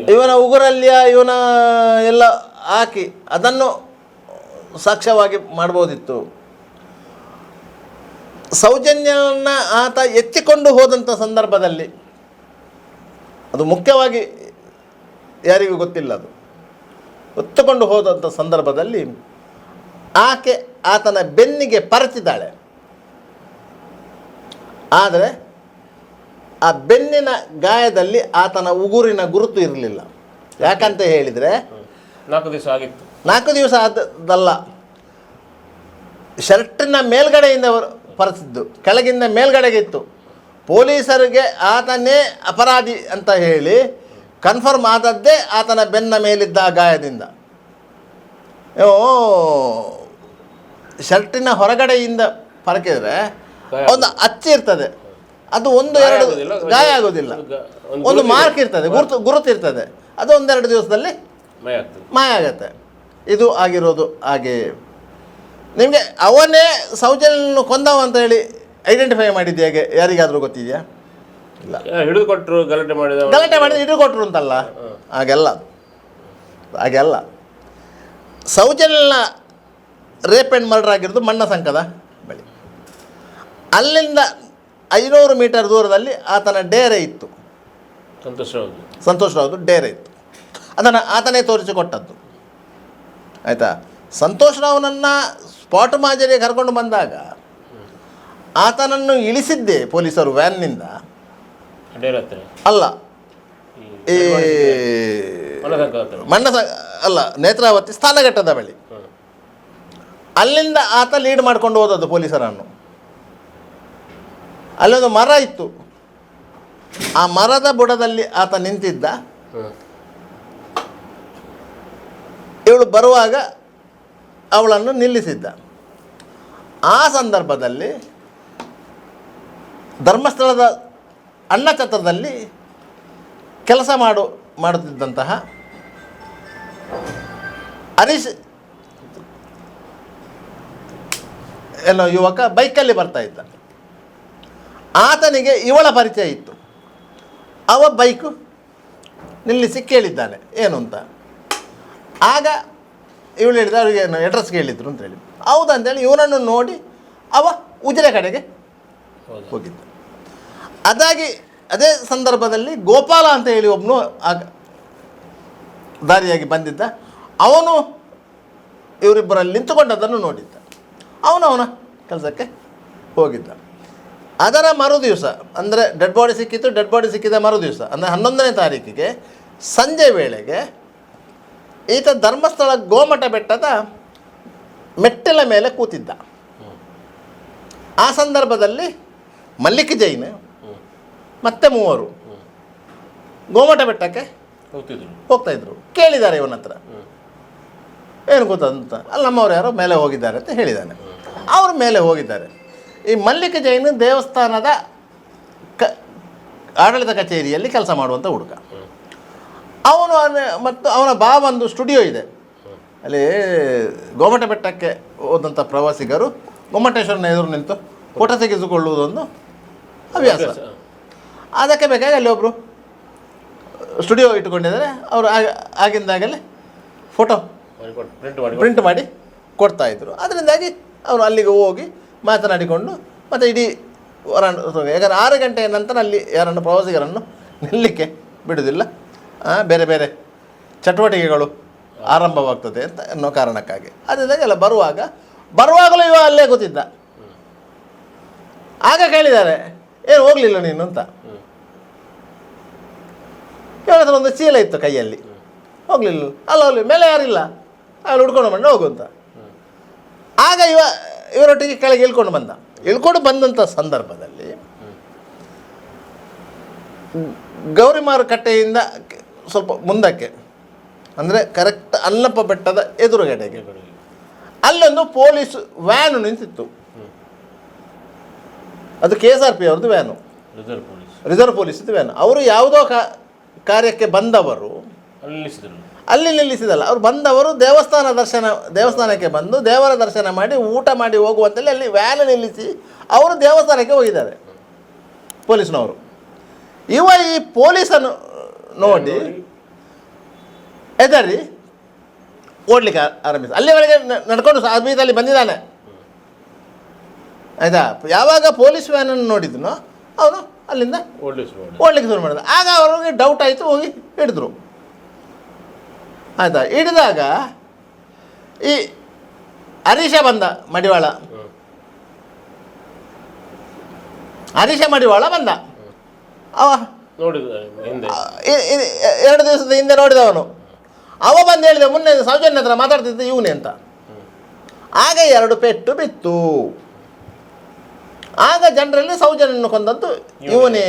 ಇವನ ಉಗುರಲ್ಲಿಯ ಇವನ ಎಲ್ಲ ಹಾಕಿ ಅದನ್ನು ಸಾಕ್ಷ್ಯವಾಗಿ ಮಾಡ್ಬೋದಿತ್ತು. ಸೌಜನ್ಯನ ಆತ ಎತ್ತಿಕೊಂಡು ಹೋದಂಥ ಸಂದರ್ಭದಲ್ಲಿ, ಅದು ಮುಖ್ಯವಾಗಿ ಯಾರಿಗೂ ಗೊತ್ತಿಲ್ಲ, ಅದು ಎತ್ತುಕೊಂಡು ಹೋದಂಥ ಸಂದರ್ಭದಲ್ಲಿ ಆಕೆ ಆತನ ಬೆನ್ನಿಗೆ ಪರಚಿದ್ದಾಳೆ. ಆದರೆ ಆ ಬೆನ್ನಿನ ಗಾಯದಲ್ಲಿ ಆತನ ಉಗುರಿನ ಗುರುತು ಇರಲಿಲ್ಲ. ಯಾಕಂತ ಹೇಳಿದರೆ 4 ದಿವಸ ಆಗಿತ್ತು. 4 ದಿವಸ ಆದಲ್ಲ, ಶರ್ಟಿನ ಮೇಲ್ಗಡೆಯಿಂದ ಪರಚಿದ್ದು, ಕೆಳಗಿಂದ ಮೇಲ್ಗಡೆಗೆ ಇತ್ತು. ಪೊಲೀಸರಿಗೆ ಆತನೇ ಅಪರಾಧಿ ಅಂತ ಹೇಳಿ ಕನ್ಫರ್ಮ್ ಆದದ್ದೇ ಆತನ ಬೆನ್ನ ಮೇಲಿದ್ದ ಗಾಯದಿಂದ. ಶರ್ಟಿನ ಹೊರಗಡೆಯಿಂದ ಪರಕಿದರೆ ಒಂದು ಅಚ್ಚಿ ಇರ್ತದೆ, ಅದು 1-2 ಗಾಯ ಆಗೋದಿಲ್ಲ, ಒಂದು ಮಾರ್ಕ್ ಇರ್ತದೆ, ಗುರುತಿರ್ತದೆ, ಅದು 1-2 ದಿವಸದಲ್ಲಿ ಮಾಯ ಆಗತ್ತೆ. ಇದು ಆಗಿರೋದು ಹಾಗೆ. ನಿಮಗೆ ಅವನೇ ಸೌಜನ್ಯವನ್ನು ಕೊಂದವ ಅಂತ ಹೇಳಿ ಐಡೆಂಟಿಫೈ ಮಾಡಿದ್ದು ಹೇಗೆ? ಯಾರಿಗಾದರೂ ಗೊತ್ತಿದೆಯಾ? ಇಲ್ಲ. ಗಲಾಟೆ ಮಾಡಿದ ಹಿಡಿದು ಕೊಟ್ಟರು ಅಂತಲ್ಲ, ಹಾಗೆಲ್ಲ. ಸೌಜನ್ಯನ ರೇಪ್ ಆ್ಯಂಡ್ ಮರ್ಡರ್ ಆಗಿರೋದು ಮಣ್ಣಸಂಕದ ಬಳಿ. ಅಲ್ಲಿಂದ 500 ಮೀಟರ್ ದೂರದಲ್ಲಿ ಆತನ ಡೇರೆ ಇತ್ತು. ಸಂತೋಷ್ ರಾವ್ದು ಡೇರೆ ಇತ್ತು. ಅದನ್ನು ಆತನೇ ತೋರಿಸಿಕೊಟ್ಟದ್ದು. ಆಯಿತಾ? ಸಂತೋಷ್ ರಾವ್ನನ್ನು ಸ್ಪಾಟ್ ಮಾಜರಿಗೆ ಕರ್ಕೊಂಡು ಬಂದಾಗ ಆತನನ್ನು ಇಳಿಸಿದ್ದೆ ಪೊಲೀಸರು ವ್ಯಾನ್ನಿಂದ. ಅಲ್ಲ, ಈ ನೇತ್ರಾವತಿ ಸ್ಥಾನಘಟ್ಟದ ಬಳಿ. ಅಲ್ಲಿಂದ ಆತ ಲೀಡ್ ಮಾಡ್ಕೊಂಡು ಹೋದದ್ದು ಪೊಲೀಸರನ್ನು. ಅಲ್ಲೊಂದು ಮರ ಇತ್ತು, ಆ ಮರದ ಬುಡದಲ್ಲಿ ಆತ ನಿಂತಿದ್ದ. ಇವಳು ಬರುವಾಗ ಅವಳನ್ನು ನಿಲ್ಲಿಸಿದ್ದ. ಆ ಸಂದರ್ಭದಲ್ಲಿ ಧರ್ಮಸ್ಥಳದ ಅನ್ನಛತ್ರದಲ್ಲಿ ಕೆಲಸ ಮಾಡುತ್ತಿದ್ದಂತಹ ಹರೀಶ್ ಏನೋ ಯುವಕ ಬೈಕಲ್ಲಿ ಬರ್ತಾ ಇದ್ದ. ಆತನಿಗೆ ಇವಳ ಪರಿಚಯ ಇತ್ತು. ಅವ ಬೈಕು ನಿಲ್ಲಿಸಿ ಕೇಳಿದ್ದಾನೆ ಏನು ಅಂತ. ಆಗ ಇವಳು ಹೇಳಿದ, ಅವರಿಗೆ ಅಡ್ರೆಸ್ ಕೇಳಿದ್ರು ಅಂತೇಳಿ. ಹೌದಾ ಅಂತೇಳಿ ಇವನನ್ನು ನೋಡಿ ಅವ ಉಜಿರೆ ಕಡೆಗೆ ಹೋಗಿದ್ದ. ಅದೇ ಸಂದರ್ಭದಲ್ಲಿ ಗೋಪಾಲ ಅಂತ ಹೇಳಿ ಒಬ್ಬನು ಆಗ ದಾರಿಯಾಗಿ ಬಂದಿದ್ದ. ಅವನು ಇವರಿಬ್ಬರಲ್ಲಿ ನಿಂತುಕೊಂಡದ್ದನ್ನು ನೋಡಿದ್ದ. ಅವನ ಕೆಲಸಕ್ಕೆ ಹೋಗಿದ್ದ. ಅದರ ಮರುದಿವಸ ಅಂದರೆ ಡೆಡ್ ಬಾಡಿ ಸಿಕ್ಕಿದ ಮರುದಿವಸ ಅಂದರೆ 11ನೇ ತಾರೀಕಿಗೆ ಸಂಜೆ ವೇಳೆಗೆ ಈತ ಧರ್ಮಸ್ಥಳ ಗೋಮಠ ಬೆಟ್ಟದ ಮೆಟ್ಟಿಲ ಮೇಲೆ ಕೂತಿದ್ದ. ಆ ಸಂದರ್ಭದಲ್ಲಿ ಮಲ್ಲಿಕ್ ಜೈನ್ ಮತ್ತೆ 3 ಗೋಮಠ ಬೆಟ್ಟಕ್ಕೆ ಹೋಗ್ತಾಯಿದ್ರು. ಕೇಳಿದ್ದಾರೆ ಇವನ ಹತ್ರ, ಏನು ಗೊತ್ತಂತ. ಅಲ್ಲಿ ನಮ್ಮವ್ರು ಯಾರೋ ಮೇಲೆ ಹೋಗಿದ್ದಾರೆ ಅಂತ ಹೇಳಿದ್ದಾನೆ. ಅವರು ಮೇಲೆ ಹೋಗಿದ್ದಾರೆ. ಈ ಮಲ್ಲಿಕ್ ಜೈನ್ ದೇವಸ್ಥಾನದ ಆಡಳಿತ ಕಚೇರಿಯಲ್ಲಿ ಕೆಲಸ ಮಾಡುವಂಥ ಹುಡುಗ. ಅವನು ಮತ್ತು ಅವನ ಬಾವಂದು ಸ್ಟುಡಿಯೋ ಇದೆ ಅಲ್ಲಿ. ಗೋಮಟ ಬೆಟ್ಟಕ್ಕೆ ಹೋದಂಥ ಪ್ರವಾಸಿಗರು ಗೊಮ್ಮಟೇಶ್ವರನ ಎದುರು ನಿಂತು ಫೋಟೋ ತೆಗೆದುಕೊಳ್ಳುವುದೊಂದು ಹವ್ಯಾಸ. ಅದಕ್ಕೆ ಬೇಕಾಗಿ ಅಲ್ಲಿ ಒಬ್ಬರು ಸ್ಟುಡಿಯೋ ಇಟ್ಟುಕೊಂಡಿದ್ದಾರೆ. ಅವರು ಆಗಿಂದಾಗಲೇ ಫೋಟೋ ಪ್ರಿಂಟ್ ಮಾಡಿ ಕೊಡ್ತಾಯಿದ್ರು. ಅದರಿಂದಾಗಿ ಅವನು ಅಲ್ಲಿಗೆ ಹೋಗಿ ಮಾತನಾಡಿಕೊಂಡು ಮತ್ತು ಇಡೀ ಯಾಕಂದರೆ 6 ಗಂಟೆಯ ನಂತರ ಅಲ್ಲಿ ಯಾರನ್ನು ಪ್ರವಾಸಿಗರನ್ನು ನಿಲ್ಲಲಿಕ್ಕೆ ಬಿಡುವುದಿಲ್ಲ, ಬೇರೆ ಬೇರೆ ಚಟುವಟಿಕೆಗಳು ಆರಂಭವಾಗ್ತದೆ ಅಂತ ಅನ್ನೋ ಕಾರಣಕ್ಕಾಗಿ. ಅದರಿಂದಾಗಿ ಎಲ್ಲ ಬರುವಾಗಲೂ ಇವ ಅಲ್ಲೇ ಕೂತಿದ್ದ. ಆಗ ಕೇಳಿದ್ದಾರೆ, ಏನು ಹೋಗಲಿಲ್ಲ ನೀನು ಅಂತ. ಇವನ ಹತ್ರ ಒಂದು ಚೀಲ ಇತ್ತು ಕೈಯಲ್ಲಿ. ಹೋಗಲಿಲ್ಲ, ಹೋಗಲಿ, ಮೇಲೆ ಯಾರಿಲ್ಲ, ಅಲ್ಲಿ ಹುಡ್ಕೊಂಡು ಬಂದು ಹೋಗು ಅಂತ. ಆಗ ಇವರೊಟ್ಟಿಗೆ ಕೆಳಗೆ ಇಳ್ಕೊಂಡು ಬಂದಂಥ ಸಂದರ್ಭದಲ್ಲಿ ಗೌರಿ ಮಾರುಕಟ್ಟೆಯಿಂದ ಸ್ವಲ್ಪ ಮುಂದಕ್ಕೆ ಅಂದರೆ ಕರೆಕ್ಟ್ ಅಲ್ಲಪ್ಪ ಬೆಟ್ಟದ ಎದುರುಗಡೆಗೆ ಅಲ್ಲೊಂದು ಪೊಲೀಸ್ ವ್ಯಾನು ನಿಂತಿತ್ತು. ಅದು KSRP ಅವ್ರದ್ದು ವ್ಯಾನು, ರಿಸರ್ವ್ ಪೊಲೀಸ್ದು ವ್ಯಾನು. ಅವರು ಯಾವುದೋ ಕಾರ್ಯಕ್ಕೆ ಬಂದವರು ಅಲ್ಲಿ ನಿಲ್ಲಿಸಿದಲ್ಲ, ಅವ್ರು ಬಂದವರು ದೇವಸ್ಥಾನಕ್ಕೆ ಬಂದು ದೇವರ ದರ್ಶನ ಮಾಡಿ ಊಟ ಮಾಡಿ ಹೋಗುವಂತಲ್ಲಿ ಅಲ್ಲಿ ವ್ಯಾನ್ ನಿಲ್ಲಿಸಿ ಅವರು ದೇವಸ್ಥಾನಕ್ಕೆ ಹೋಗಿದ್ದಾರೆ ಪೊಲೀಸ್ನವರು. ಈ ಪೊಲೀಸನ್ನು ನೋಡಿ ಹೆದರಿ ಓಡಲಿಕ್ಕೆ ಆರಂಭಿಸಿ ಅಲ್ಲಿವರೆಗೆ ನಡ್ಕೊಂಡು ಬೀದಲ್ಲಿ ಬಂದಿದ್ದಾನೆ. ಆಯಿತಾ? ಯಾವಾಗ ಪೊಲೀಸ್ ವ್ಯಾನನ್ನು ನೋಡಿದ್ನೋ ಅವನು ಅಲ್ಲಿಂದ ಓಡಲಿಕ್ಕೆ ಶುರು ಮಾಡಿದ. ಆಗ ಅವ್ರಿಗೆ ಡೌಟ್ ಆಯಿತು, ಹೋಗಿ ಹಿಡಿದ್ರು. ಆಯಿತಾ? ಹಿಡಿದಾಗ ಈ ಹರೀಶ ಬಂದ, ಮಡಿವಾಳ ಬಂದ. ಅವ 2 ದಿವಸದ ಹಿಂದೆ ನೋಡಿದವನು. ಅವ ಬಂದು ಹೇಳಿದ, ಮೊನ್ನೆ ಸೌಜನ್ಯ ಹತ್ರ ಮಾತಾಡ್ತಿದ್ದ ಇವನೇ ಅಂತ. ಆಗ 2 ಪೆಟ್ಟು ಬಿತ್ತು. ಆಗ ಜನರಲ್ಲಿ ಸೌಜನ್ಯನ ಕೊಂದದ್ದು ಇವನೇ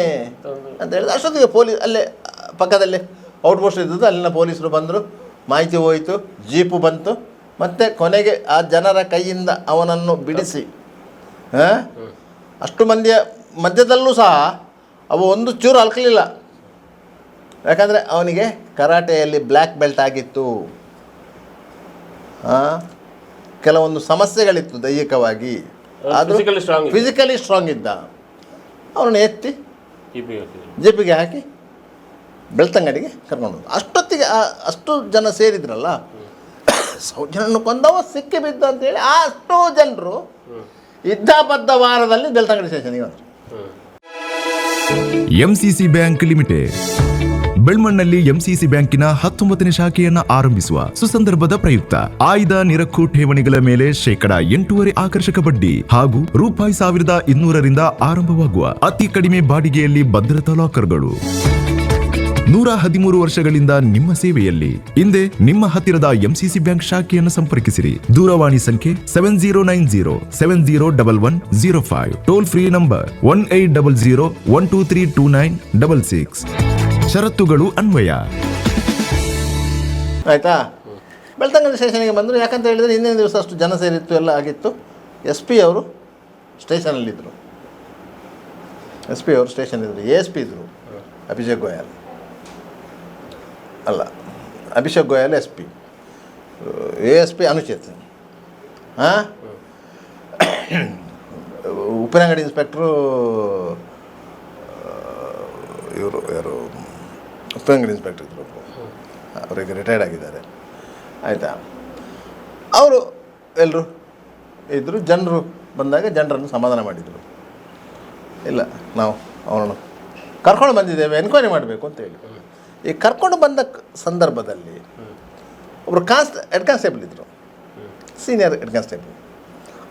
ಅಂತ ಹೇಳಿದ. ಅಷ್ಟೊತ್ತಿಗೆ ಪೊಲೀಸ್ ಅಲ್ಲೇ ಪಕ್ಕದಲ್ಲಿ ಔಟ್ಪೋಸ್ಟ್ ಇದ್ದದ್ದು, ಅಲ್ಲಿನ ಪೊಲೀಸರು ಬಂದರು, ಮಾಹಿತಿ ಹೋಯಿತು, ಜೀಪು ಬಂತು. ಮತ್ತು ಕೊನೆಗೆ ಆ ಜನರ ಕೈಯಿಂದ ಅವನನ್ನು ಬಿಡಿಸಿ ಅಷ್ಟು ಮಂದಿಯ ಮಧ್ಯದಲ್ಲೂ ಸಹ ಅವು ಒಂದು ಚೂರು ಅಲ್ಕಲಿಲ್ಲ. ಯಾಕಂದರೆ ಅವನಿಗೆ ಕರಾಟೆಯಲ್ಲಿ ಬ್ಲ್ಯಾಕ್ ಬೆಲ್ಟ್ ಆಗಿತ್ತು. ಕೆಲವೊಂದು ಸಮಸ್ಯೆಗಳಿತ್ತು ದೈಹಿಕವಾಗಿ, ಆದರೂ ಫಿಸಿಕಲಿ ಸ್ಟ್ರಾಂಗ್ ಇದ್ದ. ಅವನನ್ನು ಎತ್ತಿ ಜೀಪಿಗೆ ಹಾಕಿ ಬೆಳ್ತಂಗಡಿಗೆ ಕರ್ಕೊಂಡು ಹೋದ. ಅಷ್ಟೊತ್ತಿಗೆ ಅಷ್ಟು ಜನ ಸೇರಿದ್ರಲ್ಲ, ಸೌಜನ್ಯನ ಕೊಂದವ ಸಿಕ್ಕಿ ಬಿದ್ದ ಅಂತೇಳಿ ಅಷ್ಟು ಜನರು ಇದ್ದಬದ್ದ ವಾರದಲ್ಲಿ ಬೆಳ್ತಂಗಡಿ ಸ್ಟೇಷನ್ಗೆ ಬಂದರು. MCC ಬ್ಯಾಂಕ್ ಲಿಮಿಟೆಡ್ ಬೆಳ್ಮಣ್ಣಲ್ಲಿ MCC ಬ್ಯಾಂಕಿನ 19ನೇ ಶಾಖೆಯನ್ನ ಆರಂಭಿಸುವ ಸುಸಂದರ್ಭದ ಪ್ರಯುಕ್ತ ಆಯ್ದ ನಿರಕ್ಕು ಠೇವಣಿಗಳ ಮೇಲೆ 8% ಆಕರ್ಷಕ ಬಡ್ಡಿ ಹಾಗೂ ₹1,200ರಿಂದ ಆರಂಭವಾಗುವ ಅತಿ ಕಡಿಮೆ ಬಾಡಿಗೆಯಲ್ಲಿ ಭದ್ರತಾ ಲಾಕರ್ಗಳು. 113 ವರ್ಷಗಳಿಂದ ನಿಮ್ಮ ಸೇವೆಯಲ್ಲಿ. ಹಿಂದೆ ನಿಮ್ಮ ಹತ್ತಿರದ MCC ಬ್ಯಾಂಕ್ ಶಾಖೆಯನ್ನು ಸಂಪರ್ಕಿಸಿರಿ. ದೂರವಾಣಿ ಸಂಖ್ಯೆ 7090701105. Toll free number 1800123296. ಷರತ್ತುಗಳು ಅನ್ವಯ. ಆಯಿತಾ? ಬೆಳ್ತಂಗಡಿ ಸ್ಟೇಷನ್ಗೆ ಬಂದರು. ಯಾಕಂತ ಹೇಳಿದರೆ ಹಿಂದಿನ ದಿವಸ ಅಷ್ಟು ಜನ ಸೇರಿತ್ತು, ಎಲ್ಲ ಆಗಿತ್ತು. SP ಅವರು ಸ್ಟೇಷನಲ್ಲಿದ್ದರು. SP ಅವರು ಸ್ಟೇಷನ್ ಇದ್ದರು. ASP ಇದ್ದರು, ಅಭಿಷೇಕ್ ಗೋಯಲ್ ಅಲ್ಲ, ಅಭಿಷೇಕ್ ಗೋಯಲ್ SP, ASP ಅನುಚಿತ್, ಉಪ್ಪಿನಂಗಡಿ ಇನ್ಸ್ಪೆಕ್ಟ್ರು ಇವರು ಯಾರು ಉಪ್ಪಿನಂಗಡಿ ಇನ್ಸ್ಪೆಕ್ಟರ್ ಇದ್ದರು, ಅವರಿಗೆ ರಿಟೈರ್ಡ್ ಆಗಿದ್ದಾರೆ. ಆಯಿತಾ? ಅವರು ಎಲ್ಲರೂ ಇದ್ದರು. ಜನರು ಬಂದಾಗ ಜನರನ್ನು ಸಮಾಧಾನ ಮಾಡಿದರು. ಇಲ್ಲ, ನಾವು ಅವನನ್ನು ಕರ್ಕೊಂಡು ಬಂದಿದ್ದೇವೆ, ಎನ್ಕ್ವೈರಿ ಮಾಡಬೇಕು ಅಂತೇಳಿ. ಈ ಕರ್ಕೊಂಡು ಬಂದ ಸಂದರ್ಭದಲ್ಲಿ ಒಬ್ಬರು ಹೆಡ್ ಕಾನ್ಸ್ಟೇಬಲ್ ಇದ್ದರು, ಸೀನಿಯರ್ ಹೆಡ್ ಕಾನ್ಸ್ಟೇಬಲ್.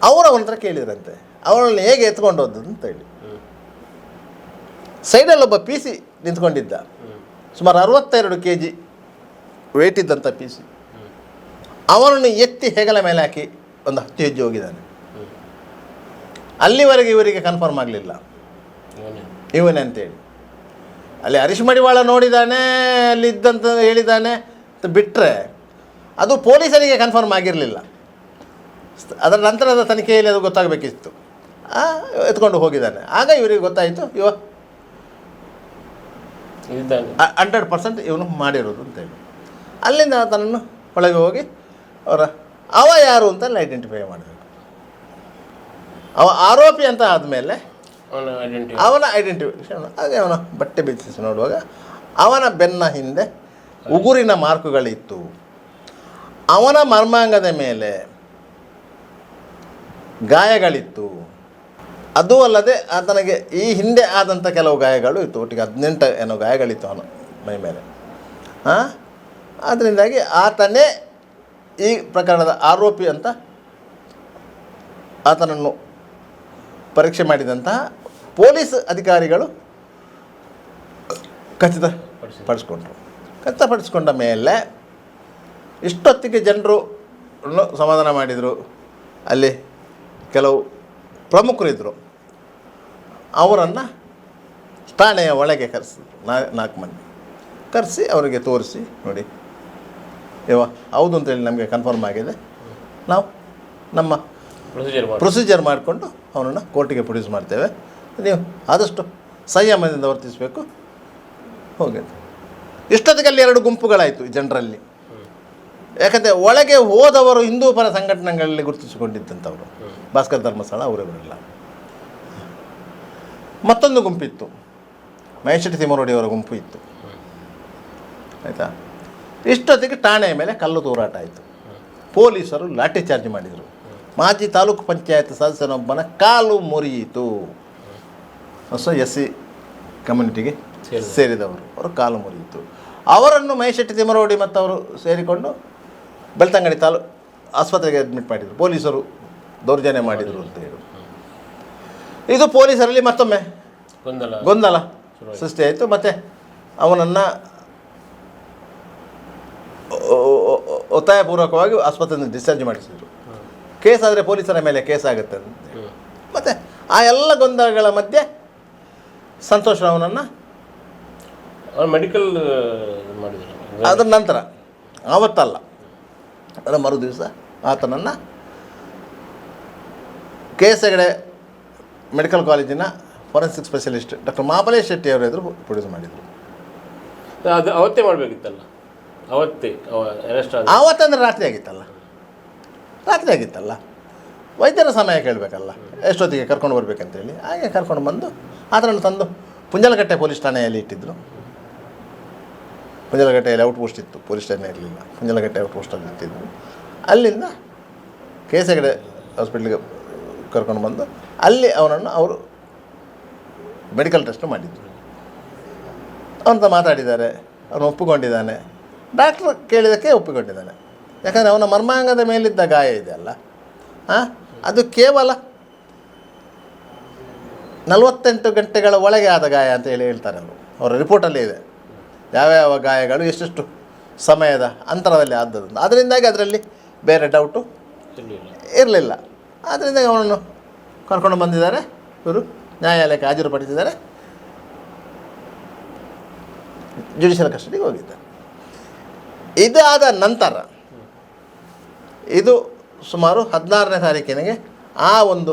ಅವರು ಅವನ ಹತ್ರ ಕೇಳಿದ್ರಂತೆ ಅವಳನ್ನು ಹೇಗೆ ಎತ್ಕೊಂಡು ಹೋದದ್ದು ಅಂತೇಳಿ. ಸೈಡಲ್ಲಿ ಒಬ್ಬ PC ನಿಂತ್ಕೊಂಡಿದ್ದ, ಸುಮಾರು 62 kg ವೆಯ್ಟ್ ಇದ್ದಂಥ PC. ಅವನನ್ನು ಎತ್ತಿ ಹೆಗಲ ಮೇಲೆ ಹಾಕಿ ಒಂದು 10 ಹೆಜ್ಜೆ ಹೋಗಿದ್ದಾನೆ. ಅಲ್ಲಿವರೆಗೆ ಇವರಿಗೆ ಕನ್ಫರ್ಮ್ ಆಗಲಿಲ್ಲ ಇವನೇ ಅಂತೇಳಿ. ಅಲ್ಲಿ ಹರೀಶ್ ಮಡಿವಾಳ ನೋಡಿದ್ದಾನೆ, ಅಲ್ಲಿ ಇದ್ದಂತ ಹೇಳಿದ್ದಾನೆ ಅಂತ ಬಿಟ್ಟರೆ ಅದು ಪೊಲೀಸರಿಗೆ ಕನ್ಫರ್ಮ್ ಆಗಿರಲಿಲ್ಲ. ಅದರ ನಂತರದ ತನಿಖೆಯಲ್ಲಿ ಅದು ಗೊತ್ತಾಗಬೇಕಿತ್ತು. ಎತ್ಕೊಂಡು ಹೋಗಿದ್ದಾನೆ. ಆಗ ಇವರಿಗೆ ಗೊತ್ತಾಯಿತು, ಇದ್ದಾನೆ 100% ಇವನು ಮಾಡಿರೋದು ಅಂತೇಳಿ ಅಲ್ಲಿಂದ ಆತನನ್ನು ಒಳಗೆ ಹೋಗಿ ಅವ ಯಾರು ಅಂತ ಐಡೆಂಟಿಫೈ ಮಾಡಬೇಕು. ಅವ ಆರೋಪಿ ಅಂತ ಆದಮೇಲೆ ಅವನ ಐಡೆಂಟಿಫಿಕೇಶನ್ ಹಾಗೆ ಅವನ ಬಟ್ಟೆ ಬಿಚ್ಚಿಸಿ ನೋಡುವಾಗ ಅವನ ಬೆನ್ನ ಹಿಂದೆ ಉಗುರಿನ ಮಾರ್ಕುಗಳಿತ್ತು. ಅವನ ಮರ್ಮಾಂಗದ ಮೇಲೆ ಗಾಯಗಳಿತ್ತು. ಅದೂ ಅಲ್ಲದೆ ಆತನಿಗೆ ಈ ಹಿಂದೆ ಆದಂಥ ಕೆಲವು ಗಾಯಗಳು ಇತ್ತು. ಒಟ್ಟಿಗೆ 18 ಏನೋ ಗಾಯಗಳಿತ್ತು ಅವನ ಮೈ ಮೇಲೆ. ಅದರಿಂದಾಗಿ ಆತನೇ ಈ ಪ್ರಕರಣದ ಆರೋಪಿ ಅಂತ ಆತನನ್ನು ಪರೀಕ್ಷೆ ಮಾಡಿದಂತಹ ಪೊಲೀಸ್ ಅಧಿಕಾರಿಗಳು ಖಚಿತಪಡಿಸ್ಕೊಂಡ ಮೇಲೆ ಇಷ್ಟೊತ್ತಿಗೆ ಜನರು ಸಮಾಧಾನ ಮಾಡಿದರು. ಅಲ್ಲಿ ಕೆಲವು ಪ್ರಮುಖರಿದ್ದರು. ಅವರನ್ನು ಠಾಣೆಯ ಒಳಗೆ ಕರೆಸಿದ್ರು. 4 ಮಂದಿ ಕರೆಸಿ ಅವರಿಗೆ ತೋರಿಸಿ, ನೋಡಿ ಹೌದು ಅಂತೇಳಿ ನಮಗೆ ಕನ್ಫರ್ಮ್ ಆಗಿದೆ, ನಾವು ನಮ್ಮ ಪ್ರೊಸೀಜರ್ ಮಾಡಿಕೊಂಡು ಅವನನ್ನು ಕೋರ್ಟಿಗೆ ಪ್ರೊಡ್ಯೂಸ್ ಮಾಡ್ತೇವೆ, ನೀವು ಆದಷ್ಟು ಸಂಯಮದಿಂದ ವರ್ತಿಸಬೇಕು ಹೋಗಿದೆ. ಇಷ್ಟೊತ್ತಿಗೆ ಅಲ್ಲಿ 2 ಗುಂಪುಗಳಾಯಿತು ಜನರಲ್ಲಿ. ಯಾಕಂದರೆ ಒಳಗೆ ಹೋದವರು ಹಿಂದೂ ಪರ ಸಂಘಟನೆಗಳಲ್ಲಿ ಗುರುತಿಸಿಕೊಂಡಿದ್ದಂಥವರು, ಭಾಸ್ಕರ್ ಧರ್ಮಸ್ಥಳ ಅವರಿವರೆಲ್ಲ. ಮತ್ತೊಂದು ಗುಂಪಿತ್ತು, ಮಹೇಶ್ ಶೆಟ್ಟಿ ತಿಮ್ಮರೋಡಿಯವರ ಗುಂಪು ಇತ್ತು. ಆಯಿತಾ, ಇಷ್ಟೊತ್ತಿಗೆ ಠಾಣೆಯ ಮೇಲೆ ಕಲ್ಲು ತೂರಾಟ ಆಯಿತು. ಪೊಲೀಸರು ಲಾಠಿ ಚಾರ್ಜ್ ಮಾಡಿದರು. ಮಾಜಿ ತಾಲೂಕು ಪಂಚಾಯತ್ ಸದಸ್ಯನೊಬ್ಬನ ಕಾಲು ಮುರಿಯಿತು. ಹೊಸ SC ಕಮ್ಯುನಿಟಿಗೆ ಸೇರಿದವರು, ಅವರು ಕಾಲು ಮುರಿಯಿತು. ಅವರನ್ನು ಮಹೇಶ್ ಶೆಟ್ಟಿ ತಿಮ್ಮರೋಡಿ ಮತ್ತು ಅವರು ಸೇರಿಕೊಂಡು ಬೆಳ್ತಂಗಡಿ ಆಸ್ಪತ್ರೆಗೆ ಅಡ್ಮಿಟ್ ಮಾಡಿದರು. ಪೊಲೀಸರು ದೌರ್ಜನ್ಯ ಮಾಡಿದರು ಅಂತ ಹೇಳಿ ಇದು ಪೊಲೀಸರಲ್ಲಿ ಮತ್ತೊಮ್ಮೆ ಗೊಂದಲ ಸೃಷ್ಟಿಯಾಯಿತು. ಮತ್ತು ಅವನನ್ನು ಒತ್ತಾಯಪೂರ್ವಕವಾಗಿ ಆಸ್ಪತ್ರೆಯಿಂದ ಡಿಸ್ಚಾರ್ಜ್ ಮಾಡಿಸಿದರು. ಕೇಸ್ ಆದರೆ ಪೊಲೀಸರ ಮೇಲೆ ಕೇಸ್ ಆಗುತ್ತೆ ಅಂತ. ಮತ್ತು ಆ ಎಲ್ಲ ಗೊಂದಲಗಳ ಮಧ್ಯೆ ಸಂತೋಷ್ ರಾವ್ನನ್ನು ಮೆಡಿಕಲ್ ಮಾಡಿದರು. ಅದರ ನಂತರ ಆವತ್ತಲ್ಲ, ಅದರ ಮರು ದಿವಸ ಆತನನ್ನು KS ಹೆಗಡೆ ಮೆಡಿಕಲ್ ಕಾಲೇಜಿನ forensic specialist doctor Mahabalesh Shetty ಅವರ ಎದುರು ಪ್ರೊಡ್ಯೂಸ್ ಮಾಡಿದರು. ಅದು ಅವತ್ತೇ ಮಾಡಬೇಕಿತ್ತಲ್ಲ, ಆವತ್ತಂದರೆ ರಾತ್ರಿ ಆಗಿತ್ತಲ್ಲ, ವೈದ್ಯರ ಸಮಯ ಕೇಳಬೇಕಲ್ಲ, ಎಷ್ಟೊತ್ತಿಗೆ ಕರ್ಕೊಂಡು ಬರ್ಬೇಕಂತೇಳಿ. ಹಾಗೆ ಕರ್ಕೊಂಡು ಬಂದು ಆತನನ್ನು ತಂದು ಪುಂಜಲಗಟ್ಟೆ ಪೊಲೀಸ್ ಠಾಣೆಯಲ್ಲಿ ಇಟ್ಟಿದ್ದರು. ಪುಂಜಲಗಟ್ಟೆಯಲ್ಲಿ ಔಟ್ ಪೋಸ್ಟ್ ಇತ್ತು, ಪೊಲೀಸ್ ಠಾಣೆ ಇರಲಿಲ್ಲ, ಪುಂಜಲಗಟ್ಟೆ ಔಟ್ ಪೋಸ್ಟಲ್ಲಿ ಇಟ್ಟಿದ್ದರು. ಅಲ್ಲಿಂದ KS ಹೆಗಡೆ ಹಾಸ್ಪಿಟ್ಲಿಗೆ ಕರ್ಕೊಂಡು ಬಂದು ಅಲ್ಲಿ ಅವನನ್ನು ಅವರು ಮೆಡಿಕಲ್ ಟೆಸ್ಟ್ ಮಾಡಿದ್ರು. ಅವನ ಮಾತಾಡಿದ್ದಾರೆ, ಅವನು ಒಪ್ಪಿಕೊಂಡಿದ್ದಾನೆ. ಡಾಕ್ಟ್ರ್ ಕೇಳಿದ್ದಕ್ಕೆ ಒಪ್ಪಿಕೊಂಡಿದ್ದಾನೆ. ಯಾಕಂದರೆ ಅವನ ಮರ್ಮಾಂಗದ ಮೇಲಿದ್ದ ಗಾಯ ಇದೆಯಲ್ಲ, ಅದು ಕೇವಲ 48 ಗಂಟೆಗಳ ಒಳಗೆ ಆದ ಗಾಯ ಅಂತ ಹೇಳ್ತಾರೆ ಅವರು. ಅವರ ರಿಪೋರ್ಟಲ್ಲೇ ಇದೆ ಯಾವ್ಯಾವ ಗಾಯಗಳು ಎಷ್ಟೆಷ್ಟು ಸಮಯದ ಅಂತರದಲ್ಲಿ ಆದದ್ದು. ಅದರಿಂದಾಗಿ ಅದರಲ್ಲಿ ಬೇರೆ ಡೌಟು ಇರಲಿಲ್ಲ. ಆದ್ದರಿಂದ ಅವನನ್ನು ಕರ್ಕೊಂಡು ಬಂದಿದ್ದಾರೆ, ಇವರು ನ್ಯಾಯಾಲಯಕ್ಕೆ ಹಾಜರುಪಡಿಸಿದ್ದಾರೆ, ಜುಡಿಷಿಯಲ್ ಕಸ್ಟಡಿಗೆ ಹೋಗಿದ್ದಾರೆ. ಇದಾದ ನಂತರ ಇದು ಸುಮಾರು 16ನೇ ತಾರೀಕಿನಿಗೆ ಆ ಒಂದು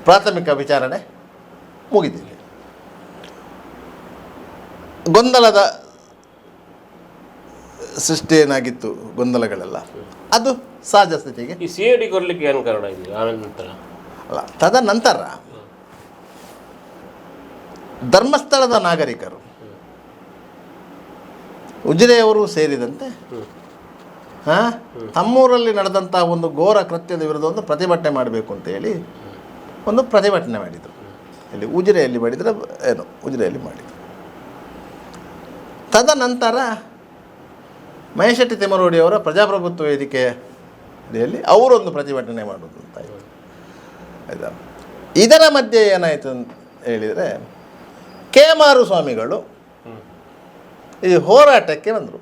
ಪ್ರಾಥಮಿಕ ವಿಚಾರಣೆ ಮುಗಿದಿದೆ. ಗೊಂದಲದ ಸೃಷ್ಟಿ ಏನಾಗಿತ್ತು, ಗೊಂದಲಗಳೆಲ್ಲ ಅದು ಸಹಜ ಸ್ಥಿತಿಗೆ. ಈ CID ಕೊಡಲಿಕ್ಕೆ ಏನು ಕಾರಣ ಇದೆ? ಆನಂತರ ಅಲ್ಲ, ತದನಂತರ ಧರ್ಮಸ್ಥಳದ ನಾಗರಿಕರು, ಉಜಿರೆಯವರು ಸೇರಿದಂತೆ ತಮ್ಮೂರಲ್ಲಿ ನಡೆದಂಥ ಒಂದು ಘೋರ ಕೃತ್ಯದ ವಿರುದ್ಧ ಒಂದು ಪ್ರತಿಭಟನೆ ಮಾಡಬೇಕು ಅಂತೇಳಿ ಒಂದು ಪ್ರತಿಭಟನೆ ಮಾಡಿದರು. ಇಲ್ಲಿ ಉಜಿರೆಯಲ್ಲಿ ಮಾಡಿದರೆ ಏನು, ಉಜಿರೆಯಲ್ಲಿ ಮಾಡಿದರು. ತದನಂತರ ಮಹೇಶ್ ಶೆಟ್ಟಿ ತಿಮ್ಮರೋಡಿಯವರ ಪ್ರಜಾಪ್ರಭುತ್ವ ವೇದಿಕೆಯಲ್ಲಿ ಅವರೊಂದು ಪ್ರತಿಭಟನೆ ಮಾಡೋದು ಅಂತಾಯಿತು. ಆಯಿತಾ, ಇದರ ಮಧ್ಯೆ ಏನಾಯಿತು ಅಂತ ಹೇಳಿದರೆ KMR ಸ್ವಾಮಿಗಳು ಈ ಹೋರಾಟಕ್ಕೆ ಬಂದರು.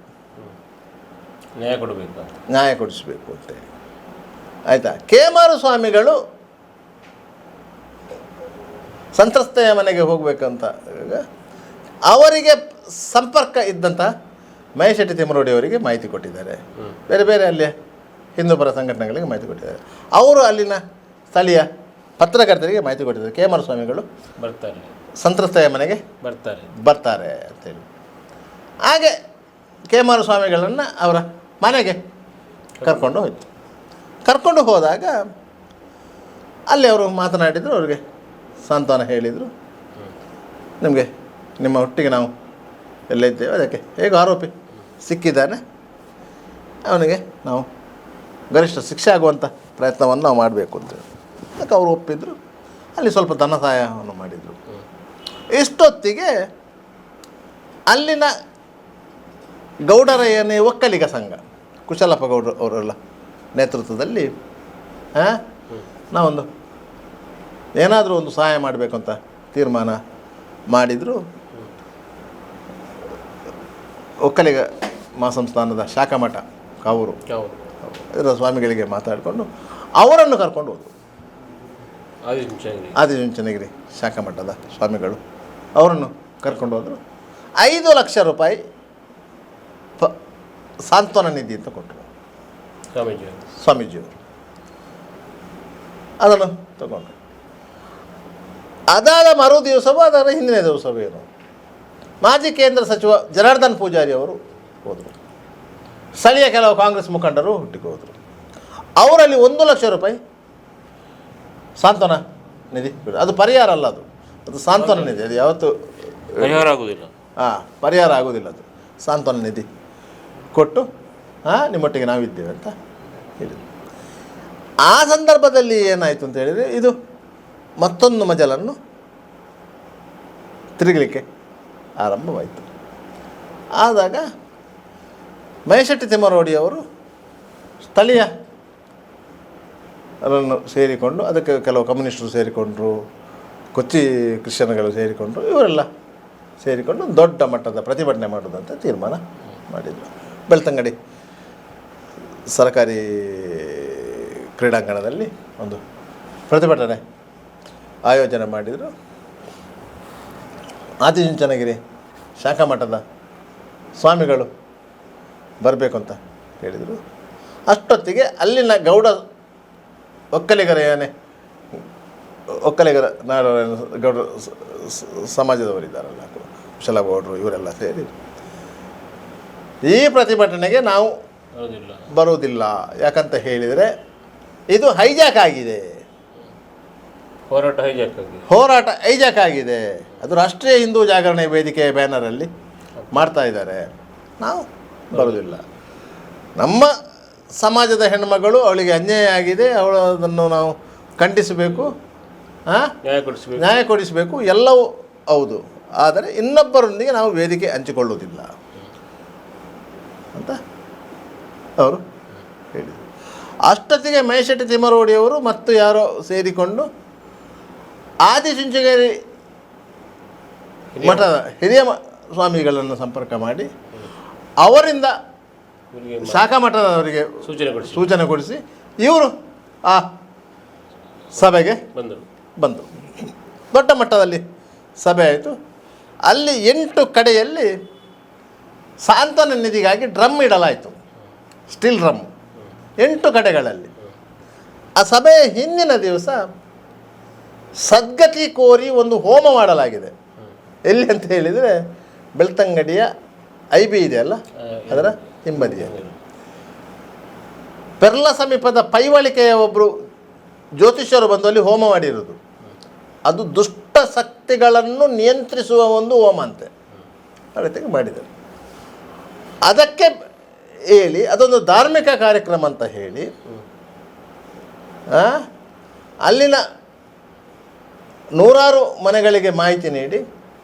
ನ್ಯಾಯ ಕೊಡಿಸಬೇಕು ಅಂತೇಳಿ. ಆಯಿತಾ, KMR ಸ್ವಾಮಿಗಳು ಸಂತ್ರಸ್ತೆಯ ಮನೆಗೆ ಹೋಗಬೇಕಂತ ಅವರಿಗೆ ಸಂಪರ್ಕ ಇದ್ದಂಥ ಮಹೇಶ್ ಶೆಟ್ಟಿ ತಿಮ್ಮರೋಡಿಯವರಿಗೆ ಮಾಹಿತಿ ಕೊಟ್ಟಿದ್ದಾರೆ. ಬೇರೆ ಬೇರೆ ಅಲ್ಲಿ ಹಿಂದೂಪರ ಸಂಘಟನೆಗಳಿಗೆ ಮಾಹಿತಿ ಕೊಟ್ಟಿದ್ದಾರೆ. ಅವರು ಅಲ್ಲಿನ ಸ್ಥಳೀಯ ಪತ್ರಕರ್ತರಿಗೆ ಮಾಹಿತಿ ಕೊಟ್ಟಿದ್ದಾರೆ. KMR ಸ್ವಾಮಿಗಳು ಬರ್ತಾರೆ. ಸಂತ್ರಸ್ತೆಯ ಮನೆಗೆ ಬರ್ತಾರೆ ಅಂತೇಳಿ. ಹಾಗೆ ಕೇಮಾರ ಸ್ವಾಮಿಗಳನ್ನು ಅವರ ಮನೆಗೆ ಕರ್ಕೊಂಡು ಹೋಯ್ತು. ಕರ್ಕೊಂಡು ಹೋದಾಗ ಅಲ್ಲಿ ಅವರು ಮಾತನಾಡಿದರು, ಅವ್ರಿಗೆ ಸಾಂತ್ವನ ಹೇಳಿದರು, ನಿಮಗೆ ನಿಮ್ಮ ಒಟ್ಟಿಗೆ ನಾವು ಎಲ್ಲ ಇದ್ದೇವೆ, ಅದಕ್ಕೆ ಹೇಗೆ ಆರೋಪಿ ಸಿಕ್ಕಿದ್ದಾನೆ, ಅವನಿಗೆ ನಾವು ಗರಿಷ್ಠ ಶಿಕ್ಷೆ ಆಗುವಂಥ ಪ್ರಯತ್ನವನ್ನು ನಾವು ಮಾಡಬೇಕು ಅಂತೇಳಿ ಅದಕ್ಕೆ ಅವರು ಒಪ್ಪಿದ್ರು. ಅಲ್ಲಿ ಸ್ವಲ್ಪ ಧನ ಸಹಾಯವನ್ನು ಮಾಡಿದರು. ಇಷ್ಟೊತ್ತಿಗೆ ಅಲ್ಲಿನ ಗೌಡರ ಏನೇ ಒಕ್ಕಲಿಗ ಸಂಘ, ಕುಶಲಪ್ಪ ಗೌಡರು ಅವರೆಲ್ಲ ನೇತೃತ್ವದಲ್ಲಿ ನಾವೊಂದು ಏನಾದರೂ ಒಂದು ಸಹಾಯ ಮಾಡಬೇಕು ಅಂತ ತೀರ್ಮಾನ ಮಾಡಿದರು. ಒಕ್ಕಲಿಗ ಮಹಾಸಂಸ್ಥಾನದ ಶಾಖಾಮಠ ಕಾವೂರು ಇದರ ಸ್ವಾಮಿಗಳಿಗೆ ಮಾತಾಡಿಕೊಂಡು ಅವರನ್ನು ಕರ್ಕೊಂಡು ಹೋದರು. ಆದಿಚುಂಚನಗಿರಿ ಶಾಖಾಮಠದ ಸ್ವಾಮಿಗಳು ಅವರನ್ನು ಕರ್ಕೊಂಡು ಹೋದರು. 5 ಲಕ್ಷ ರೂಪಾಯಿ ಸಾಂತ್ವನ ನಿಧಿ ಅಂತ ಕೊಟ್ಟರು ಸ್ವಾಮೀಜಿಯವರು. ಅದನ್ನು ತಗೊಂಡು ಅದಾದ ಮರು ದಿವಸವೂ ಅದರ ಹಿಂದಿನ ದಿವಸವೂ ಏನು ಮಾಜಿ ಕೇಂದ್ರ ಸಚಿವ ಜನಾರ್ದನ್ ಪೂಜಾರಿ ಅವರು ಹೋದರು. ಸ್ಥಳೀಯ ಕೆಲವು ಕಾಂಗ್ರೆಸ್ ಮುಖಂಡರು ಹುಟ್ಟಿಗೆ ಹೋದರು. ಅವರಲ್ಲಿ 1 ಲಕ್ಷ ರೂಪಾಯಿ ಸಾಂತ್ವನ ನಿಧಿ, ಅದು ಪರಿಹಾರ ಅಲ್ಲ, ಅದು ಸಾಂತ್ವನ ನಿಧಿ, ಅದು ಯಾವತ್ತೂ ಪರಿಹಾರ ಆಗುವುದಿಲ್ಲ. ಪರಿಹಾರ ಆಗುವುದಿಲ್ಲ, ಅದು ಸಾಂತ್ವನ ನಿಧಿ ಕೊಟ್ಟು ನಿಮ್ಮೊಟ್ಟಿಗೆ ನಾವಿದ್ದೇವೆ ಅಂತ ಹೇಳಿದರು. ಆ ಸಂದರ್ಭದಲ್ಲಿ ಏನಾಯಿತು ಅಂತ ಹೇಳಿದರೆ, ಇದು ಮತ್ತೊಂದು ಮಜಲನ್ನು ತಿರುಗಲಿಕ್ಕೆ ಆರಂಭವಾಯಿತು. ಆದಾಗ ಮಹೇಶೆಟ್ಟಿ ತಿಮ್ಮರೋಡಿಯವರು ಸ್ಥಳೀಯ ಅದನ್ನು ಸೇರಿಕೊಂಡು, ಅದಕ್ಕೆ ಕೆಲವು ಕಮ್ಯುನಿಸ್ಟರು ಸೇರಿಕೊಂಡರು, ಕೊಚ್ಚಿ ಕ್ರಿಶ್ಚಿಯನ್ಗಳು ಸೇರಿಕೊಂಡರು, ಇವರೆಲ್ಲ ಸೇರಿಕೊಂಡು ದೊಡ್ಡ ಮಟ್ಟದ ಪ್ರತಿಭಟನೆ ಮಾಡೋದಂತ ತೀರ್ಮಾನ ಮಾಡಿದರು. ಬೆಳ್ತಂಗಡಿ ಸರ್ಕಾರಿ ಕ್ರೀಡಾಂಗಣದಲ್ಲಿ ಒಂದು ಪ್ರತಿಭಟನೆ ಆಯೋಜನೆ ಮಾಡಿದರು. ಆದಿಚುಂಚನಗಿರಿ ಶಾಖಾಮಠದ ಸ್ವಾಮಿಗಳು ಬರಬೇಕು ಅಂತ ಹೇಳಿದರು. ಅಷ್ಟೊತ್ತಿಗೆ ಅಲ್ಲಿನ ಗೌಡ ಒಕ್ಕಲಿಗರ ಒಕ್ಕಲಿಗರ ನಾಡು ಗೌಡ ಸಮಾಜದವರಿದ್ದಾರಲ್ಲ, ಕುಶಲಗೌಡರು, ಇವರೆಲ್ಲ ಸೇರಿ ಈ ಪ್ರತಿಭಟನೆಗೆ ನಾವು ಬರುವುದಿಲ್ಲ, ಯಾಕಂತ ಹೇಳಿದರೆ ಇದು ಹೈಜಾಕ್ ಆಗಿದೆ, ಹೋರಾಟ ಹೈಜಾಕ್ ಆಗಿದೆ, ಅದು ರಾಷ್ಟ್ರೀಯ ಹಿಂದೂ ಜಾಗರಣೆ ವೇದಿಕೆಯ ಬ್ಯಾನರಲ್ಲಿ ಮಾಡ್ತಾ ಇದ್ದಾರೆ, ನಾವು ಬರುವುದಿಲ್ಲ. ನಮ್ಮ ಸಮಾಜದ ಹೆಣ್ಣುಮಗಳು, ಅವಳಿಗೆ ಅನ್ಯಾಯ ಆಗಿದೆ, ಅದನ್ನು ನಾವು ಖಂಡಿಸಬೇಕು, ನ್ಯಾಯ ಕೊಡಿಸಬೇಕು, ಎಲ್ಲವೂ ಹೌದು, ಆದರೆ ಇನ್ನೊಬ್ಬರೊಂದಿಗೆ ನಾವು ವೇದಿಕೆ ಹಂಚಿಕೊಳ್ಳುವುದಿಲ್ಲ ಅಂತ ಅವರು ಹೇಳಿದರು. ಅಷ್ಟೊತ್ತಿಗೆ ಮಹೇಶೆಟ್ಟಿ ತಿಮ್ಮರೋಡಿಯವರು ಮತ್ತು ಯಾರೋ ಸೇರಿಕೊಂಡು ಆದಿಚುಂಚನಗಿರಿ ಮಠದ ಹಿರಿಯ ಸ್ವಾಮಿಗಳನ್ನು ಸಂಪರ್ಕ ಮಾಡಿ ಅವರಿಂದ ಶಾಖಾ ಮಠದವರಿಗೆ ಸೂಚನೆ ಕೊಡಿಸಿ ಇವರು ಆ ಸಭೆಗೆ ಬಂದರು. ದೊಡ್ಡ ಮಟ್ಟದಲ್ಲಿ ಸಭೆ ಆಯಿತು. ಅಲ್ಲಿ 8 ಕಡೆಯಲ್ಲಿ ಸಾಂತ್ವನ ನಿಧಿಗಾಗಿ ಡ್ರಮ್ ಇಡಲಾಯಿತು, ಸ್ಟೀಲ್ ಡ್ರಮ್ 8 ಕಡೆಗಳಲ್ಲಿ. ಆ ಸಭೆಯ ಹಿಂದಿನ ದಿವಸ ಸದ್ಗತಿ ಕೋರಿ ಒಂದು ಹೋಮ ಮಾಡಲಾಗಿದೆ. ಎಲ್ಲಿ ಅಂತ ಹೇಳಿದರೆ ಬೆಳ್ತಂಗಡಿಯ IB ಇದೆಯಲ್ಲ, ಅದರ ಹಿಂಬದಿಯಲ್ಲಿ ಪೆರ್ಲ ಸಮೀಪದ ಪೈವಳಿಕೆಯ ಒಬ್ಬರು ಜ್ಯೋತಿಷ್ಯರು ಬಂದು ಅಲ್ಲಿ ಹೋಮ ಮಾಡಿರೋದು. ಅದು ದುಷ್ಟ ಶಕ್ತಿಗಳನ್ನು ನಿಯಂತ್ರಿಸುವ ಒಂದು ಹೋಮ ಅಂತೆ, ಆ ರೀತಿಯಾಗಿ ಮಾಡಿದರು. ಅದಕ್ಕೆ ಹೇಳಿ ಅದೊಂದು ಧಾರ್ಮಿಕ ಕಾರ್ಯಕ್ರಮ ಅಂತ ಹೇಳಿ ಅಲ್ಲಿನ 100 ಮನೆಗಳಿಗೆ ಮಾಹಿತಿ ನೀಡಿ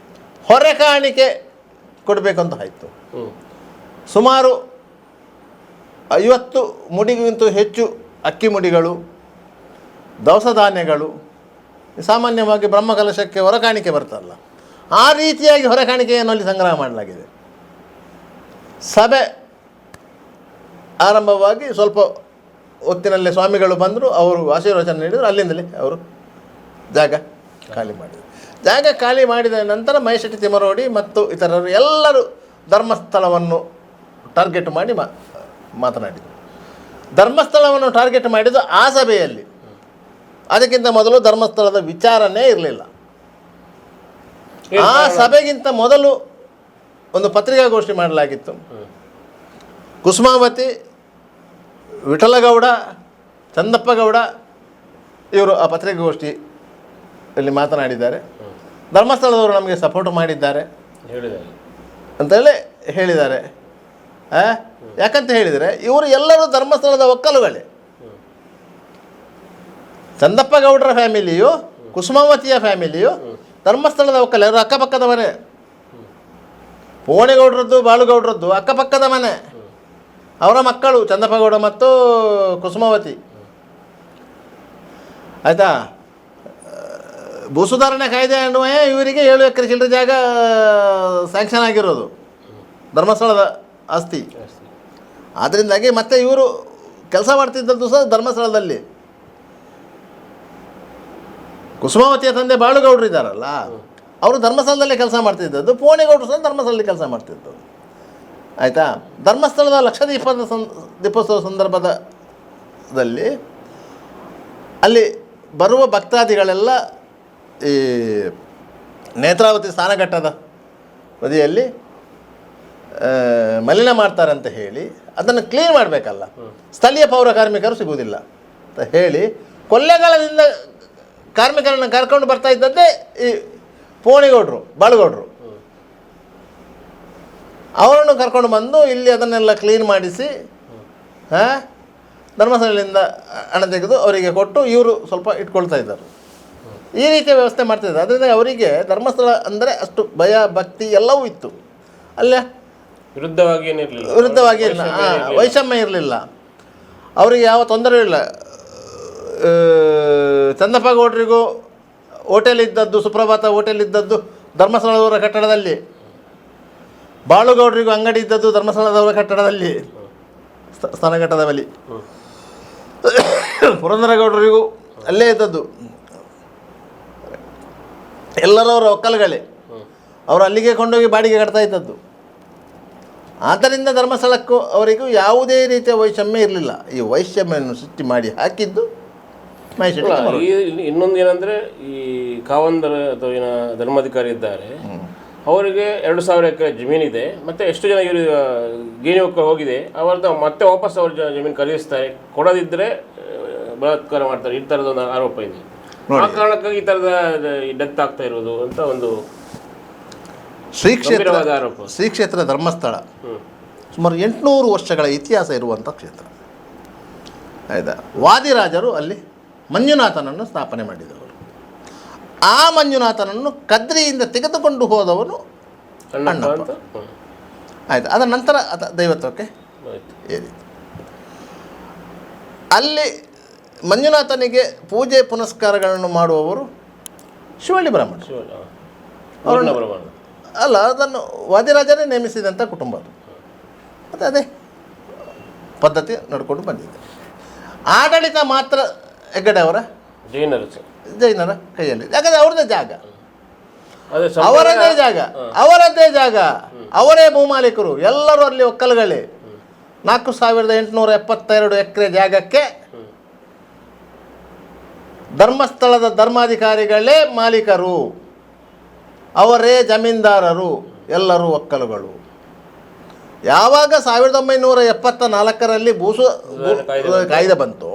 ಹೊರೆ ಕಾಣಿಕೆ ಕೊಡಬೇಕಂತ ಆಯಿತು. ಸುಮಾರು 50 ಮುಡಿಗಿಂತ ಹೆಚ್ಚು ಅಕ್ಕಿ ಮುಡಿಗಳು, ದವಸ ಧಾನ್ಯಗಳು, ಸಾಮಾನ್ಯವಾಗಿ ಬ್ರಹ್ಮಕಲಶಕ್ಕೆ ಹೊರಕಾಣಿಕೆ ಬರ್ತಾರಲ್ಲ, ಆ ರೀತಿಯಾಗಿ ಹೊರಕಾಣಿಕೆಯನ್ನು ಅಲ್ಲಿ ಸಂಗ್ರಹ ಮಾಡಲಾಗಿದೆ. ಸಭೆ ಆರಂಭವಾಗಿ ಸ್ವಲ್ಪ ಹೊತ್ತಿನಲ್ಲೇ ಸ್ವಾಮಿಗಳು ಬಂದರು, ಅವರು ಆಶೀರ್ವಚನ ನೀಡಿದರು. ಅಲ್ಲಿಂದಲೇ ಅವರು ಜಾಗ ಖಾಲಿ ಮಾಡಿದರು. ಜಾಗ ಖಾಲಿ ಮಾಡಿದ ನಂತರ ಮಹೇಶೆಟ್ಟಿ ತಿಮ್ಮರೋಡಿ ಮತ್ತು ಇತರರು ಎಲ್ಲರೂ ಧರ್ಮಸ್ಥಳವನ್ನು ಟಾರ್ಗೆಟ್ ಮಾಡಿ ಮಾತನಾಡಿದರು. ಧರ್ಮಸ್ಥಳವನ್ನು ಟಾರ್ಗೆಟ್ ಮಾಡಿದ್ದು ಆ ಸಭೆಯಲ್ಲಿ. ಅದಕ್ಕಿಂತ ಮೊದಲು ಧರ್ಮಸ್ಥಳದ ವಿಚಾರನೇ ಇರಲಿಲ್ಲ. ಆ ಸಭೆಗಿಂತ ಮೊದಲು ಒಂದು ಪತ್ರಿಕಾಗೋಷ್ಠಿ ಮಾಡಲಾಗಿತ್ತು. ಕುಸುಮಾವತಿ, ವಿಠಲಗೌಡ, ಚಂದಪ್ಪಗೌಡ ಇವರು ಆ ಪತ್ರಿಕಾಗೋಷ್ಠಿಯಲ್ಲಿ ಮಾತನಾಡಿದ್ದಾರೆ. ಧರ್ಮಸ್ಥಳದವರು ನಮಗೆ ಸಪೋರ್ಟ್ ಮಾಡಿದ್ದಾರೆ ಅಂತೇಳಿ ಹೇಳಿದ್ದಾರೆ. ಯಾಕಂತ ಹೇಳಿದರೆ ಇವರು ಎಲ್ಲರೂ ಧರ್ಮಸ್ಥಳದ ಒಕ್ಕಲುಗಳೇ. ಚಂದಪ್ಪಗೌಡರ ಫ್ಯಾಮಿಲಿಯು, ಕುಸುಮಾವತಿಯ ಫ್ಯಾಮಿಲಿಯು ಧರ್ಮಸ್ಥಳದ ಒಕ್ಕಲು. ಅವರು ಅಕ್ಕಪಕ್ಕದ ಮನೆ. ಪೋಣೆಗೌಡರದ್ದು, ಬಾಳುಗೌಡರದ್ದು ಅಕ್ಕಪಕ್ಕದ ಮನೆ. ಅವರ ಮಕ್ಕಳು ಚಂದಪ್ಪಗೌಡ ಮತ್ತು ಕುಸುಮಾವತಿ. ಆಯಿತಾ. ಭೂಸುಧಾರಣೆ ಕಾಯ್ದೆ ಅನ್ನುವೇ ಇವರಿಗೆ 7 ಎಕರೆ ಚಿಲ್ಲರೆ ಜಾಗ ಸ್ಯಾಂಕ್ಷನ್ ಆಗಿರೋದು, ಧರ್ಮಸ್ಥಳದ ಆಸ್ತಿ. ಆದ್ದರಿಂದಾಗಿ ಮತ್ತೆ ಇವರು ಕೆಲಸ ಮಾಡ್ತಿದ್ದದ್ದು ಸಹ ಧರ್ಮಸ್ಥಳದಲ್ಲಿ. ಕುಸುಮಾವತಿಯ ತಂದೆ ಬಾಳುಗೌಡರು ಇದ್ದಾರಲ್ಲ, ಅವರು ಧರ್ಮಸ್ಥಳದಲ್ಲೇ ಕೆಲಸ ಮಾಡ್ತಿದ್ದದ್ದು. ಪೋಣೆಗೌಡರು ಸಹ ಧರ್ಮಸ್ಥಳದಲ್ಲಿ ಕೆಲಸ ಮಾಡ್ತಿದ್ದದ್ದು. ಆಯಿತಾ. ಧರ್ಮಸ್ಥಳದ ದೀಪೋತ್ಸವ ಸಂದರ್ಭದಲ್ಲಿ ಅಲ್ಲಿ ಬರುವ ಭಕ್ತಾದಿಗಳೆಲ್ಲ ಈ ನೇತ್ರಾವತಿ ಸ್ನಾನಘಟ್ಟದ ಬದಿಯಲ್ಲಿ ಮಲಿನ ಮಾಡ್ತಾರೆ ಅಂತ ಹೇಳಿ ಅದನ್ನು ಕ್ಲೀನ್ ಮಾಡಬೇಕಲ್ಲ, ಸ್ಥಳೀಯ ಪೌರ ಕಾರ್ಮಿಕರು ಸಿಗುವುದಿಲ್ಲ ಅಂತ ಹೇಳಿ ಕೊಳ್ಳೆಗಾಲದಿಂದ ಕಾರ್ಮಿಕರನ್ನು ಕರ್ಕೊಂಡು ಬರ್ತಾ ಇದ್ದದ್ದೇ ಈ ಪೋಣಿಗೌಡರು, ಬಾಳುಗೌಡರು. ಅವರನ್ನು ಕರ್ಕೊಂಡು ಬಂದು ಇಲ್ಲಿ ಅದನ್ನೆಲ್ಲ ಕ್ಲೀನ್ ಮಾಡಿಸಿ ಧರ್ಮಸ್ಥಳದಿಂದ ಹಣ ತೆಗೆದು ಅವರಿಗೆ ಕೊಟ್ಟು ಇವರು ಸ್ವಲ್ಪ ಇಟ್ಕೊಳ್ತಾ ಇದ್ದಾರೆ. ಈ ರೀತಿಯ ವ್ಯವಸ್ಥೆ ಮಾಡ್ತಿದ್ದಾರೆ. ಅದರಿಂದ ಅವರಿಗೆ ಧರ್ಮಸ್ಥಳ ಅಂದರೆ ಅಷ್ಟು ಭಯ ಭಕ್ತಿ ಎಲ್ಲವೂ ಇತ್ತು. ಅಲ್ಲೇ ವಿರುದ್ಧವಾಗಿ ವೈಷಮ್ಯ ಇರಲಿಲ್ಲ. ಅವರಿಗೆ ಯಾವ ತೊಂದರೆ ಇಲ್ಲ. ಚಂದಪ್ಪಗೌಡರಿಗೂ ಹೋಟೆಲ್ ಇದ್ದದ್ದು, ಸುಪ್ರಭಾತ ಹೋಟೆಲ್ ಇದ್ದದ್ದು ಧರ್ಮಸ್ಥಳದವರ ಕಟ್ಟಡದಲ್ಲಿ. ಬಾಳುಗೌಡರಿಗೂ ಅಂಗಡಿ ಇದ್ದದ್ದು ಧರ್ಮಸ್ಥಳದವರ ಕಟ್ಟಡದಲ್ಲಿ, ಸ್ನಾನಘಟ್ಟದ ಬಳಿ. ಪುರಂದರಗೌಡರಿಗೂ ಅಲ್ಲೇ ಇದ್ದದ್ದು. ಎಲ್ಲರವರ ಒಕ್ಕಲುಗಳೇ. ಅವರು ಅಲ್ಲಿಗೆ ಕೊಂಡೋಗಿ ಬಾಡಿಗೆ ಕಟ್ತಾ ಇದ್ದದ್ದು. ಆದ್ದರಿಂದ ಧರ್ಮಸ್ಥಳಕ್ಕೂ ಅವರಿಗೂ ಯಾವುದೇ ರೀತಿಯ ವೈಷಮ್ಯ ಇರಲಿಲ್ಲ. ಈ ವೈಷಮ್ಯವನ್ನು ಸೃಷ್ಟಿ ಮಾಡಿ ಹಾಕಿದ್ದು ಮಹೇಶ್ ಶೆಟ್ಟಿ. ಇನ್ನೊಂದು ಏನಂದರೆ, ಈ ಕಾವಂದರ ಅಥವಾ ಏನ ಧರ್ಮಾಧಿಕಾರಿ ಇದ್ದಾರೆ, ಅವರಿಗೆ 2000 ಎಕರೆ ಜಮೀನಿದೆ. ಮತ್ತು ಎಷ್ಟು ಜನ ಇವರು ಗೇಣಿ ಒಕ್ಕಲು ಹೋಗಿದೆ, ಅವ್ರದ್ದು ಮತ್ತೆ ವಾಪಸ್ ಅವ್ರ ಜಮೀನು ಖರೀದಿಸ್ತಾರೆ. ಕೊಡದಿದ್ದರೆ ಬಲಾತ್ಕಾರ ಮಾಡ್ತಾರೆ. ಈ ಥರದ ಒಂದು ಆರೋಪ ಇದೆ. ಆ ಕಾರಣಕ್ಕಾಗಿ ಈ ಥರದ ಡೆತ್ ಆಗ್ತಾ ಇರೋದು ಅಂತ ಒಂದು ಶ್ರೀ ಕ್ಷೇತ್ರ ಧರ್ಮಸ್ಥಳ ಸುಮಾರು 800 ವರ್ಷಗಳ ಇತಿಹಾಸ ಇರುವಂಥ ಕ್ಷೇತ್ರ. ಆಯಿತಾ. ವಾದಿರಾಜರು ಅಲ್ಲಿ ಮಂಜುನಾಥನನ್ನು ಸ್ಥಾಪನೆ ಮಾಡಿದವರು. ಆ ಮಂಜುನಾಥನನ್ನು ಕದ್ರಿಯಿಂದ ತೆಗೆದುಕೊಂಡು ಹೋದವನು ಅಣ್ಣಪ್ಪ. ಆಯಿತು. ಅದರ ನಂತರ ದೈವತ್ವಕ್ಕೆ ಏರಿತು. ಅಲ್ಲಿ ಮಂಜುನಾಥನಿಗೆ ಪೂಜೆ ಪುನಸ್ಕಾರಗಳನ್ನು ಮಾಡುವವರು ಶಿವಳ್ಳಿ ಬ್ರಾಹ್ಮಣ. ಅಲ್ಲ, ಅದನ್ನು ವಾದಿರಾಜನೇ ನೇಮಿಸಿದಂಥ ಕುಟುಂಬ ಅದು. ಮತ್ತು ಅದೇ ಪದ್ಧತಿ ನಡ್ಕೊಂಡು ಬಂದಿದೆ. ಆಡಳಿತ ಮಾತ್ರ ಹೆಗ್ಗಡೆ ಅವರ ಜೈನರ ಕೈಯಲ್ಲಿ. ಯಾಕಂದರೆ ಅವ್ರದ್ದೇ ಜಾಗ, ಅವರದ್ದೇ ಜಾಗ, ಅವರೇ ಭೂಮಾಲೀಕರು. ಎಲ್ಲರೂ ಅಲ್ಲಿ ಒಕ್ಕಲುಗಳೇ. 4872 ಎಕರೆ ಜಾಗಕ್ಕೆ ಧರ್ಮಸ್ಥಳದ ಧರ್ಮಾಧಿಕಾರಿಗಳೇ ಮಾಲೀಕರು, ಅವರೇ ಜಮೀನ್ದಾರರು, ಎಲ್ಲರೂ ಒಕ್ಕಲುಗಳು. ಯಾವಾಗ 1974ರಲ್ಲಿ ಕಾಯ್ದೆ ಬಂತು,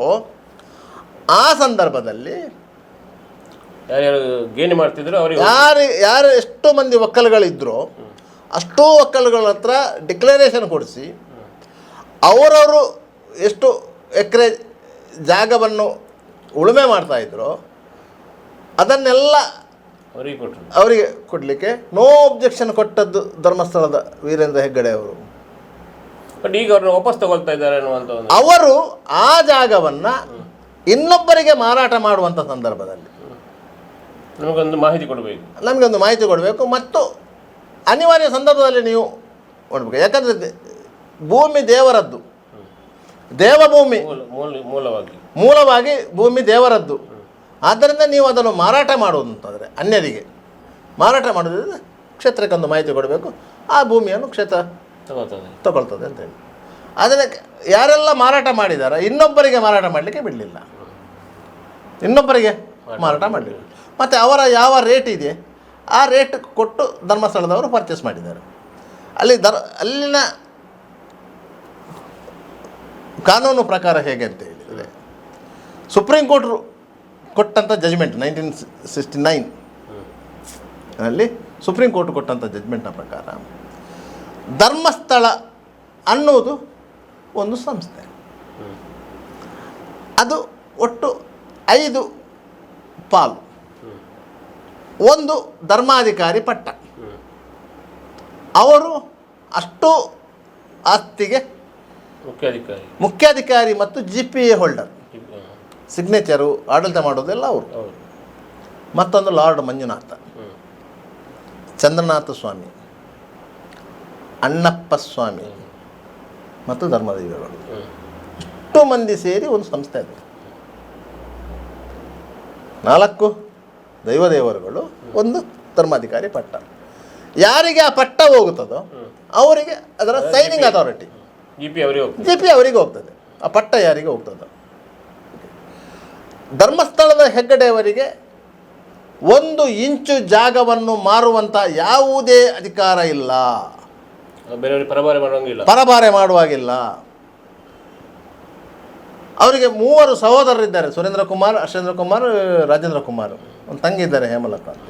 ಆ ಸಂದರ್ಭದಲ್ಲಿ ಗೇಣಿ ಮಾಡ್ತಿದ್ರು. ಯಾರು ಎಷ್ಟು ಮಂದಿ ಒಕ್ಕಲುಗಳಿದ್ರೋ ಅಷ್ಟೂ ಒಕ್ಕಲುಗಳ ಹತ್ರ ಡಿಕ್ಲರೇಷನ್ ಕೊಡಿಸಿ ಅವರವರು ಎಷ್ಟು ಎಕರೆ ಜಾಗವನ್ನು ಉಳುಮೆ ಮಾಡ್ತಾಯಿದ್ರು ಅದನ್ನೆಲ್ಲ ಅವರಿಗೆ ಕೊಡಲಿಕ್ಕೆ ನೋ ಒಬ್ಜೆಕ್ಷನ್ ಕೊಟ್ಟದ್ದು ಧರ್ಮಸ್ಥಳದ ವೀರೇಂದ್ರ ಹೆಗ್ಗಡೆ ಅವರು. ಬಟ್ ಈಗ ಅವ್ರನ್ನ ವಾಪಸ್ ತಗೊಳ್ತಾ ಇದ್ದಾರೆ ಅನ್ನುವಂಥ ಅವರು ಆ ಜಾಗವನ್ನು ಇನ್ನೊಬ್ಬರಿಗೆ ಮಾರಾಟ ಮಾಡುವಂಥ ಸಂದರ್ಭದಲ್ಲಿ ನಮಗೊಂದು ಮಾಹಿತಿ ಕೊಡಬೇಕು. ಮತ್ತು ಅನಿವಾರ್ಯ ಸಂದರ್ಭದಲ್ಲಿ ನೀವು ನೋಡಬೇಕು. ಯಾಕಂದರೆ ಭೂಮಿ ದೇವರದ್ದು, ದೇವಭೂಮಿ, ಮೂಲವಾಗಿ ಭೂಮಿ ದೇವರದ್ದು. ಆದ್ದರಿಂದ ನೀವು ಅದನ್ನು ಮಾರಾಟ ಮಾಡುವುದಂತಂದರೆ ಅನ್ಯರಿಗೆ ಮಾರಾಟ ಮಾಡೋದ್ರಿಂದ ಕ್ಷೇತ್ರಕ್ಕೊಂದು ಮಾಹಿತಿ ಕೊಡಬೇಕು. ಆ ಭೂಮಿಯನ್ನು ಕ್ಷೇತ್ರ ತಗೊಳ್ತದೆ ಅಂತೇಳಿ. ಅದನ್ನು ಯಾರೆಲ್ಲ ಮಾರಾಟ ಮಾಡಿದ್ದಾರೆ ಇನ್ನೊಬ್ಬರಿಗೆ ಮಾರಾಟ ಮಾಡಲಿಕ್ಕೆ ಬಿಡಲಿಲ್ಲ. ಮತ್ತು ಅವರ ಯಾವ ರೇಟ್ ಇದೆ ಆ ರೇಟ್ ಕೊಟ್ಟು ಧರ್ಮಸ್ಥಳದವರು ಪರ್ಚೇಸ್ ಮಾಡಿದ್ದಾರೆ. ಅಲ್ಲಿನ ಕಾನೂನು ಪ್ರಕಾರ ಹೇಗೆ ಅಂತ ಹೇಳಿದರೆ, ಸುಪ್ರೀಂ ಕೋರ್ಟ್ ಕೊಟ್ಟಂಥ ಜಜ್ಮೆಂಟ್ 1969 ಅಲ್ಲಿ ಸುಪ್ರೀಂ ಕೋರ್ಟ್ ಕೊಟ್ಟಂಥ ಜಜ್ಮೆಂಟ್ನ ಪ್ರಕಾರ ಧರ್ಮಸ್ಥಳ ಅನ್ನುವುದು ಒಂದು ಸಂಸ್ಥೆ. ಅದು ಒಟ್ಟು 5 ಪಾಲು. ಒಂದು ಧರ್ಮಾಧಿಕಾರಿ ಪಟ್ಟ, ಅವರು ಅಷ್ಟು ಆಸ್ತಿಗೆ ಮುಖ್ಯಾಧಿಕಾರಿ ಮತ್ತು GPA ಹೋಲ್ಡರ್, ಸಿಗ್ನೇಚರು ಆಡಳಿತ ಮಾಡೋದೆಲ್ಲ ಅವರು. ಮತ್ತೊಂದು ಲಾರ್ಡ್ ಮಂಜುನಾಥ, ಚಂದ್ರನಾಥ ಸ್ವಾಮಿ, ಅಣ್ಣಪ್ಪ ಸ್ವಾಮಿ ಮತ್ತು ಧರ್ಮದೈವಗಳು, ಇಷ್ಟು ಮಂದಿ ಸೇರಿ ಒಂದು ಸಂಸ್ಥೆ ಅದು. 4 ದೈವದೇವರುಗಳು, ಒಂದು ಧರ್ಮಾಧಿಕಾರಿ ಪಟ್ಟ. ಯಾರಿಗೆ ಆ ಪಟ್ಟ ಹೋಗುತ್ತದೋ ಅವರಿಗೆ ಅದರ ಸೈನಿಂಗ್ ಅಥಾರಿಟಿ GP ಅವರಿಗೆ ಹೋಗ್ತದೆ. ಆ ಪಟ್ಟ ಯಾರಿಗೆ ಹೋಗ್ತದೋ. ಧರ್ಮಸ್ಥಳದ ಹೆಗ್ಗಡೆಯವರಿಗೆ 1 ಇಂಚು ಜಾಗವನ್ನು ಮಾರುವಂಥ ಯಾವುದೇ ಅಧಿಕಾರ ಇಲ್ಲ, ಪರಭಾರೆ ಮಾಡುವಾಗಿಲ್ಲ. ಅವರಿಗೆ 3 ಸಹೋದರರಿದ್ದಾರೆ, ಸುರೇಂದ್ರ ಕುಮಾರ್, ಅರ್ಷೇಂದ್ರ ಕುಮಾರ್, ರಾಜೇಂದ್ರ ಕುಮಾರ್. ಒಂದು ತಂಗಿ ಇದ್ದಾರೆ ಹೇಮಲತಾ ಅಂತ.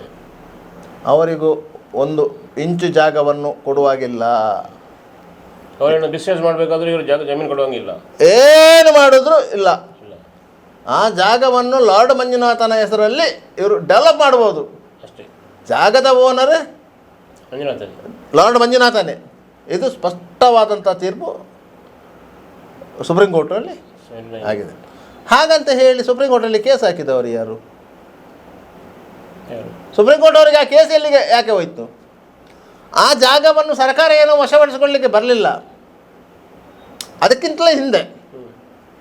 ಅವರಿಗೂ 1 ಇಂಚು ಜಾಗವನ್ನು ಕೊಡುವಾಗಿಲ್ಲ. ಅವರೇನು ಬಿಸ್ನೆಸ್ ಮಾಡಬೇಕಾದ್ರೆ ಇವರು ಜಮೀನು ಕೊಡುವಂಗಿಲ್ಲ, ಏನು ಮಾಡಿದ್ರು ಇಲ್ಲ. ಆ ಜಾಗವನ್ನು ಲಾರ್ಡ್ ಮಂಜುನಾಥನ ಹೆಸರಲ್ಲಿ ಇವರು ಡೆವಲಪ್ ಮಾಡ್ಬೋದು ಅಷ್ಟೇ. ಜಾಗದ ಓನರೇ ಲಾರ್ಡ್ ಮಂಜುನಾಥನೇ. ಇದು ಸ್ಪಷ್ಟವಾದಂಥ ತೀರ್ಪು ಸುಪ್ರೀಂ ಕೋರ್ಟಲ್ಲಿ ಆಗಿದೆ. ಹಾಗಂತ ಹೇಳಿ ಸುಪ್ರೀಂ ಕೋರ್ಟಲ್ಲಿ ಕೇಸ್ ಹಾಕಿದವರು ಯಾರು? ಸುಪ್ರೀಂ ಕೋರ್ಟ್ ಅವರಿಗೆ ಆ ಕೇಸ್ ಎಲ್ಲಿಗೆ ಯಾಕೆ ಹೋಯಿತು? ಆ ಜಾಗವನ್ನು ಸರ್ಕಾರ ಏನೋ ವಶಪಡಿಸಿಕೊಳ್ಳಲಿಕ್ಕೆ ಬರಲಿಲ್ಲ. ಅದಕ್ಕಿಂತಲೇ ಹಿಂದೆ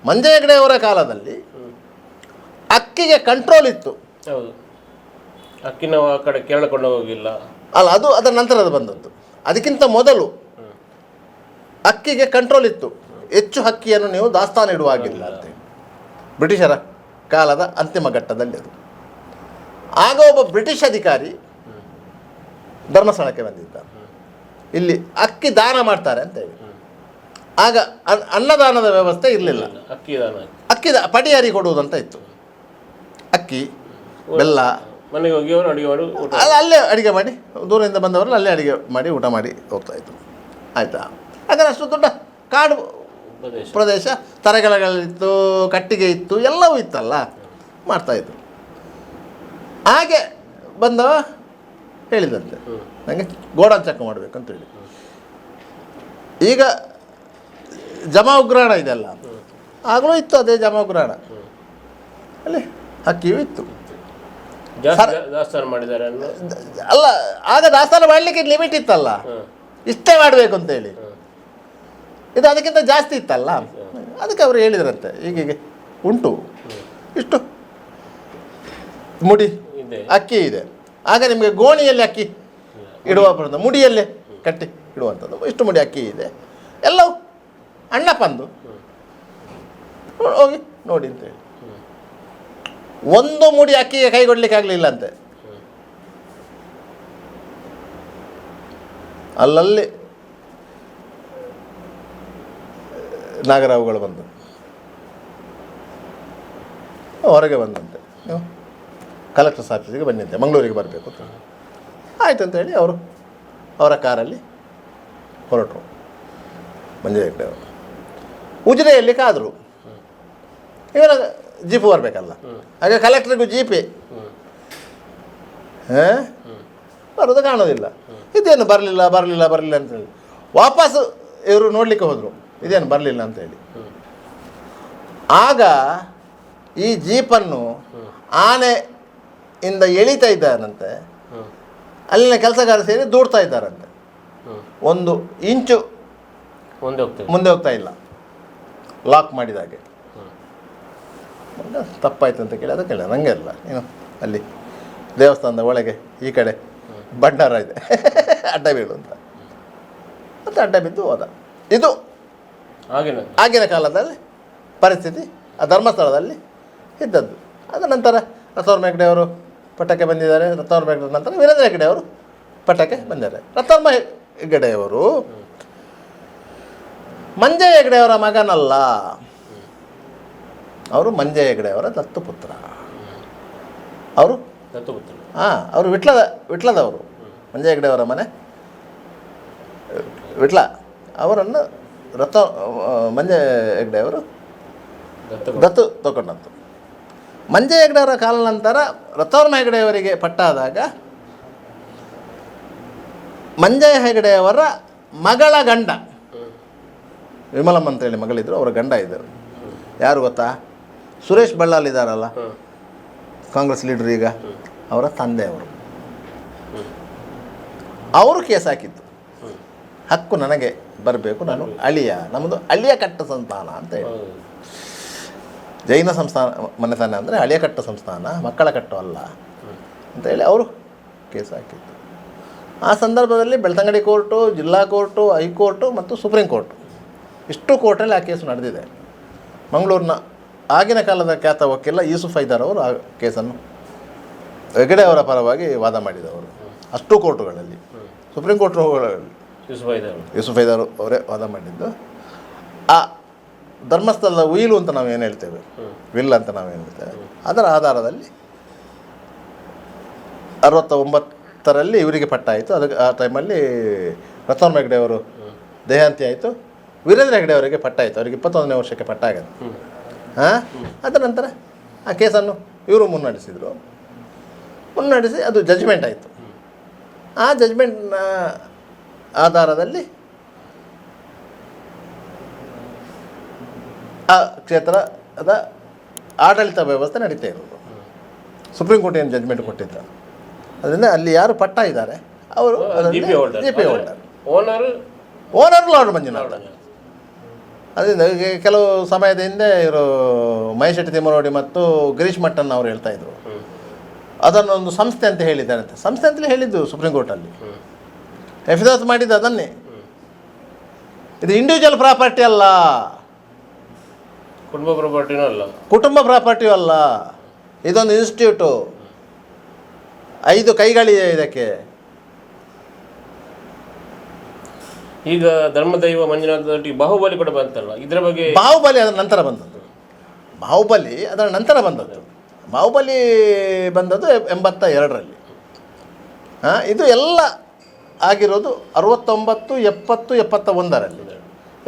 ಮಂಜ ಹೆಗಡೆಯವರ ಕಾಲದಲ್ಲಿ ಅಕ್ಕಿಗೆ ಕಂಟ್ರೋಲ್ ಇತ್ತು. ಹೌದು, ಅಕ್ಕಿನ ಆ ಕಡೆ ಕೇರಳ ಕೊಂಡು ಹೋಗಿಲ್ಲ ಅಲ್ಲ, ಅದು ಅದರ ನಂತರದ ಬಂದದ್ದು. ಅದಕ್ಕಿಂತ ಮೊದಲು ಅಕ್ಕಿಗೆ ಕಂಟ್ರೋಲ್ ಇತ್ತು. ಹೆಚ್ಚು ಅಕ್ಕಿಯನ್ನು ನೀವು ದಾಸ್ತಾನು ಇಡುವಾಗಿಲ್ಲ ಅಂತ ಬ್ರಿಟಿಷರ ಕಾಲದ ಅಂತಿಮ ಘಟ್ಟದಲ್ಲಿ ಅದು. ಆಗ ಒಬ್ಬ ಬ್ರಿಟಿಷ್ ಅಧಿಕಾರಿ ಧರ್ಮಸ್ಥಳಕ್ಕೆ ಬಂದಿದ್ದ. ಇಲ್ಲಿ ಅಕ್ಕಿ ದಾನ ಮಾಡ್ತಾರೆ ಅಂತೇಳಿ. ಆಗ ಅನ್ನದಾನದ ವ್ಯವಸ್ಥೆ ಇರಲಿಲ್ಲ. ಅಕ್ಕಿ ಪಡಿಯಾರಿ ಕೊಡುವುದಂತ ಇತ್ತು. ಅಕ್ಕಿ, ಬೆಲ್ಲ ಮನೆಗೆ ಹೋಗಿ ಅವರು ಅಡುಗೆ ಮಾಡಿ ಅಲ್ಲೇ ಅಡುಗೆ ಮಾಡಿ, ದೂರದಿಂದ ಬಂದವರನ್ನ ಅಲ್ಲೇ ಅಡುಗೆ ಮಾಡಿ ಊಟ ಮಾಡಿ ಹೋಗ್ತಾಯಿದ್ರು. ಆಯಿತಾ? ಯಾಕಂದರೆ ಅಷ್ಟು ದೊಡ್ಡ ಕಾಡು ಪ್ರದೇಶ, ತರಗೆಲೆಗಳಿತ್ತು, ಕಟ್ಟಿಗೆ ಇತ್ತು, ಎಲ್ಲವೂ ಇತ್ತಲ್ಲ, ಮಾಡ್ತಾಯಿದ್ರು. ಹಾಗೆ ಬಂದವ ಹೇಳಿದಂತೆ ನನಗೆ ಗೋಡನ್ ಚೆಕ್ ಮಾಡಬೇಕು ಅಂತೇಳಿ. ಈಗ ಜಮಾ ಉಗ್ರಾಣ ಇದೆಲ್ಲ ಆಗಲೂ ಇತ್ತು, ಅದೇ ಜಮಾ ಉಗ್ರಾಣ ಅಲ್ಲಿ ಅಕ್ಕಿಯೂ ಇತ್ತು. ದಾಸ್ತಾನು ಮಾಡಿದ್ದಾರೆ ಅಲ್ಲ, ಆಗ ದಾಸ್ತಾನು ಮಾಡಲಿಕ್ಕೆ ಲಿಮಿಟ್ ಇತ್ತಲ್ಲ, ಇಷ್ಟೇ ಮಾಡಬೇಕು ಅಂತೇಳಿ. ಇದು ಅದಕ್ಕಿಂತ ಜಾಸ್ತಿ ಇತ್ತಲ್ಲ, ಅದಕ್ಕೆ ಅವರು ಹೇಳಿದ್ರಂತೆ ಹೀಗೆ ಉಂಟು, ಇಷ್ಟು ಮುಡಿ ಅಕ್ಕಿ ಇದೆ. ಆಗ ನಿಮಗೆ ಗೋಣಿಯಲ್ಲಿ ಅಕ್ಕಿ ಇಡುವ ಬರೋದು, ಮುಡಿಯಲ್ಲೇ ಕಟ್ಟಿ ಇಡುವಂಥದ್ದು. ಇಷ್ಟು ಮುಡಿ ಅಕ್ಕಿ ಇದೆ, ಎಲ್ಲವೂ ಅಣ್ಣಪ್ಪಂದು, ಹೋಗಿ ನೋಡಿ ಅಂತೇಳಿ. 1 ಮುಡಿ ಅಕ್ಕಿಗೆ ಕೈ ಕೊಡಲಿಕ್ಕೆ ಆಗಲಿಲ್ಲ ಅಂತೆ. ಅಲ್ಲಲ್ಲಿ ನಾಗರಾವುಗಳು ಬಂದು ಹೊರಗೆ ಬಂದಂತೆ, ನೀವು ಕಲೆಕ್ಟರ್ಸ್ ಆಫೀಸಿಗೆ ಬಂದಂತೆ, ಮಂಗಳೂರಿಗೆ ಬರಬೇಕು ಅಂತ. ಆಯ್ತು ಅಂತೇಳಿ ಅವರು ಅವರ ಕಾರಲ್ಲಿ ಹೊರಟರು. ಮಂಜು ಹೆಗ್ಡೆ ಅವರು ಉಜಿರೆಯಲ್ಲಿ ಕಾದರು. ಇವರ ಜೀಪು ಬರಬೇಕಲ್ಲ, ಹಾಗೆ ಕಲೆಕ್ಟ್ರಿಗೂ ಜೀಪೇ ಬರೋದು ಕಾಣೋದಿಲ್ಲ. ಇದೇನು ಬರಲಿಲ್ಲ ಅಂತೇಳಿ ವಾಪಸ್ಸು ಇವರು ನೋಡಲಿಕ್ಕೆ ಹೋದರು, ಇದೇನು ಬರಲಿಲ್ಲ ಅಂತೇಳಿ. ಆಗ ಈ ಜೀಪನ್ನು ಆನೆಯಿಂದ ಎಳಿತಾ ಇದ್ದಾರಂತೆ. ಅಲ್ಲಿನ ಕೆಲಸಗಾರ ಸೇರಿ ದೂಡ್ತಾ ಇದ್ದಾರಂತೆ. 1 ಇಂಚು ಮುಂದೆ ಹೋಗ್ತಾ ಇಲ್ಲ, ಲಾಕ್ ಮಾಡಿದಾಗೆ. ತಪ್ಪಾಯ್ತು ಅಂತ ಕೇಳಿ ಅದು ಕೇಳ ನನಗೆ ಅಲ್ಲ, ಏನು ಅಲ್ಲಿ ದೇವಸ್ಥಾನದ ಒಳಗೆ ಈ ಕಡೆ ಭಂಡಾರ ಇದೆ, ಅಡ್ಡ ಬೀಳು ಅಂತ ಮತ್ತು ಅಡ್ಡ ಬಿದ್ದು ಹೋದ. ಇದು ಆಗಿನ ಕಾಲದಲ್ಲಿ ಪರಿಸ್ಥಿತಿ ಆ ಧರ್ಮಸ್ಥಳದಲ್ಲಿ ಇದ್ದದ್ದು. ಅದ ನಂತರ ಬಸವರಾಮ ಹೆಗ್ಡೆ ಅವರು ಪಟ್ಟಕ್ಕೆ ಬಂದಿದ್ದಾರೆ. ರತ್ನವರ್ಮ ಹೆಗಡೆ ನಂತರ ವೀರೇಂದ್ರ ಹೆಗಡೆ ಅವರು ಪಟ್ಟಕ್ಕೆ ಬಂದಿದ್ದಾರೆ. ರತ್ನವರ್ಮ ಹೆಗಡೆಯವರು ಮಂಜಯ್ಯ ಹೆಗಡೆಯವರ ಮಗನಲ್ಲ, ಅವರು ಮಂಜಯ್ಯ ಹೆಗಡೆಯವರ ದತ್ತುಪುತ್ರ. ಅವರು ದತ್ತುಪುತ್ರ. ಅವರು ವಿಟ್ಲದವರು. ಮಂಜಯ್ಯ ಹೆಗಡೆಯವರ ಮನೆ ವಿಟ್ಲ. ಅವರನ್ನು ಮಂಜಯ್ಯ ಹೆಗಡೆಯವರು ದತ್ತು ತಗೊಂಡಂತು. ಮಂಜಯ್ಯ ಹೆಗಡೆಯವರ ಕಾಲ ನಂತರ ರತ್ನವರ್ಮ ಹೆಗಡೆಯವರಿಗೆ ಪಟ್ಟಾದಾಗ ಮಂಜಯ್ಯ ಹೆಗಡೆಯವರ ಮಗಳ ಗಂಡ ವಿಮಲಮ್ಮ ಅಂತೇಳಿ ಮಗಳಿದ್ರು, ಅವರ ಗಂಡ ಇದ್ದರು. ಯಾರು ಗೊತ್ತಾ? ಸುರೇಶ್ ಬಳ್ಳಾಲ್ ಇದ್ದಾರಲ್ಲ, ಕಾಂಗ್ರೆಸ್ ಲೀಡರ್, ಈಗ ಅವರ ತಂದೆಯವರು. ಅವರು ಕೇಸ್ ಹಾಕಿದ್ದು, ಹಕ್ಕು ನನಗೆ ಬರಬೇಕು, ನಾನು ಅಳಿಯ, ನಮ್ಮದು ಅಳಿಯ ಕಟ್ಟ ಸಂಸ್ಥಾನ ಅಂತ ಹೇಳಿ. ಜೈನ ಸಂಸ್ಥಾನ ಮನೆತನ ಅಂದರೆ ಅಳಿಯ ಕಟ್ಟ ಸಂಸ್ಥಾನ, ಮಕ್ಕಳ ಕಟ್ಟು ಅಲ್ಲ ಅಂತೇಳಿ ಅವರು ಕೇಸ್ ಹಾಕಿದ್ದು. ಆ ಸಂದರ್ಭದಲ್ಲಿ ಬೆಳ್ತಂಗಡಿ ಕೋರ್ಟು, ಜಿಲ್ಲಾ ಕೋರ್ಟು, ಹೈಕೋರ್ಟು ಮತ್ತು ಸುಪ್ರೀಂ ಕೋರ್ಟು, ಇಷ್ಟು ಕೋರ್ಟಲ್ಲಿ ಆ ಕೇಸು ನಡೆದಿದೆ. ಮಂಗಳೂರಿನ ಆಗಿನ ಕಾಲದ ಖ್ಯಾತ ವಕೀಲ ಯೂಸುಫ್ ಹೈದರ್ ಅವರು ಆ ಕೇಸನ್ನು ಹೆಗಡೆ ಅವರ ಪರವಾಗಿ ವಾದ ಮಾಡಿದವರು. ಅಷ್ಟು ಕೋರ್ಟುಗಳಲ್ಲಿ, ಸುಪ್ರೀಂ ಕೋರ್ಟುಗಳಲ್ಲಿ ಯೂಸುಫ್ ಹೈದರ್ ಅವರೇ ವಾದ ಮಾಡಿದ್ದು. ಆ ಧರ್ಮಸ್ಥಳದ ಉಯಿಲು ಅಂತ ನಾವು ಏನು ಹೇಳ್ತೇವೆ, ವಿಲ್ ಅಂತ ನಾವೇನು ಹೇಳ್ತೇವೆ, ಅದರ ಆಧಾರದಲ್ಲಿ 69ರಲ್ಲಿ ಇವರಿಗೆ ಪಟ್ಟಾಯಿತು. ಅದಕ್ಕೆ ಆ ಟೈಮಲ್ಲಿ ರತ್ನವರ್ಮ ಹೆಗಡೆಯವರು ದೇಹಾಂತಿ ಆಯಿತು. ವೀರೇಂದ್ರ ಹೆಗಡೆಯವರಿಗೆ ಪಟ್ಟಾಯಿತು, ಅವರಿಗೆ 21ನೇ ವರ್ಷಕ್ಕೆ ಪಟ್ಟಾಗದು. ಅದರ ನಂತರ ಆ ಕೇಸನ್ನು ಇವರು ಮುನ್ನಡೆಸಿ ಅದು ಜಜ್ಮೆಂಟ್ ಆಯಿತು. ಆ ಜಜ್ಮೆಂಟ್ನ ಆಧಾರದಲ್ಲಿ ಆ ಕ್ಷೇತ್ರದ ಆಡಳಿತ ವ್ಯವಸ್ಥೆ ನಡೀತಾ ಇರೋದು. ಸುಪ್ರೀಂ ಕೋರ್ಟ್ ಏನು ಜಜ್ಮೆಂಟ್ ಕೊಟ್ಟಿದ್ದ, ಅದರಿಂದ ಅಲ್ಲಿ ಯಾರು ಪಟ್ಟ ಇದ್ದಾರೆ ಅವರು G P holder, owner lord Manjunatha. ಅದರಿಂದ ಕೆಲವು ಸಮಯದ ಹಿಂದೆ ಇವರು ಮಹೇಶೆಟ್ಟಿ ತಿಮ್ಮರೋಡಿ ಮತ್ತು ಗಿರೀಶ್ ಮಟ್ಟನ್ ಅವರು ಹೇಳ್ತಾಯಿದ್ರು, ಅದನ್ನೊಂದು ಸಂಸ್ಥೆ ಅಂತ ಹೇಳಿದ್ದಾರೆ ಅಂತ. ಸಂಸ್ಥೆ ಅಂತಲೇ ಹೇಳಿದ್ದು ಸುಪ್ರೀಂ ಕೋರ್ಟಲ್ಲಿ, ಎಫಿದಾಸ್ ಮಾಡಿದ್ದು ಅದನ್ನೇ. ಇದು ಇಂಡಿವಿಜುವಲ್ ಪ್ರಾಪರ್ಟಿ ಅಲ್ಲ, ಕುಟುಂಬ ಪ್ರಾಪರ್ಟಿಯೂ ಅಲ್ಲ, ಇದೊಂದು ಇನ್ಸ್ಟಿಟ್ಯೂಟು, 5 ಕೈಗಳಿದೆ ಇದಕ್ಕೆ. ಈಗ ಧರ್ಮದೈವ ಮಂಜುನಾಥೊಟ್ಟಿಗೆ ಬಾಹುಬಲಿ ಕೂಡ ಬಂತಲ್ಲ, ಇದರ ಬಗ್ಗೆ? ಬಾಹುಬಲಿ ಅದರ ನಂತರ ಬಂದದ್ದು. ಬಾಹುಬಲಿ ಬಂದದ್ದು 82ರಲ್ಲಿ. ಇದು ಎಲ್ಲ ಆಗಿರೋದು 69, 70, 71ರಲ್ಲಿ.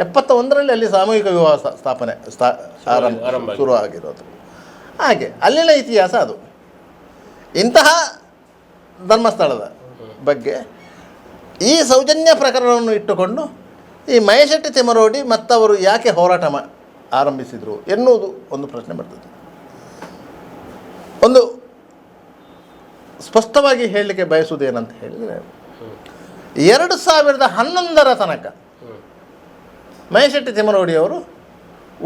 71ರಲ್ಲಿ ಅಲ್ಲಿ ಸಾಮೂಹಿಕ ವಿವಾಹ ಸ್ಥಾಪನೆ ಆರಂಭ ಶುರು ಆಗಿರೋದು. ಹಾಗೆ ಅಲ್ಲಿನ ಇತಿಹಾಸ ಅದು. ಇಂತಹ ಧರ್ಮಸ್ಥಳದ ಬಗ್ಗೆ ಈ ಸೌಜನ್ಯ ಪ್ರಕರಣವನ್ನು ಇಟ್ಟುಕೊಂಡು ಈ ಮಹೇಶೆಟ್ಟಿ ತಿಮ್ಮರೋಡಿ ಮತ್ತವರು ಯಾಕೆ ಹೋರಾಟ ಆರಂಭಿಸಿದರು ಎನ್ನುವುದು ಒಂದು ಪ್ರಶ್ನೆ ಬರ್ತದೆ. ಒಂದು ಸ್ಪಷ್ಟವಾಗಿ ಹೇಳಲಿಕ್ಕೆ ಬಯಸುವುದೇನಂತ ಹೇಳಿದರೆ, 2011ರ ತನಕ ಮಹೇಶೆಟ್ಟಿ ತಿಮ್ಮರೋಡಿಯವರು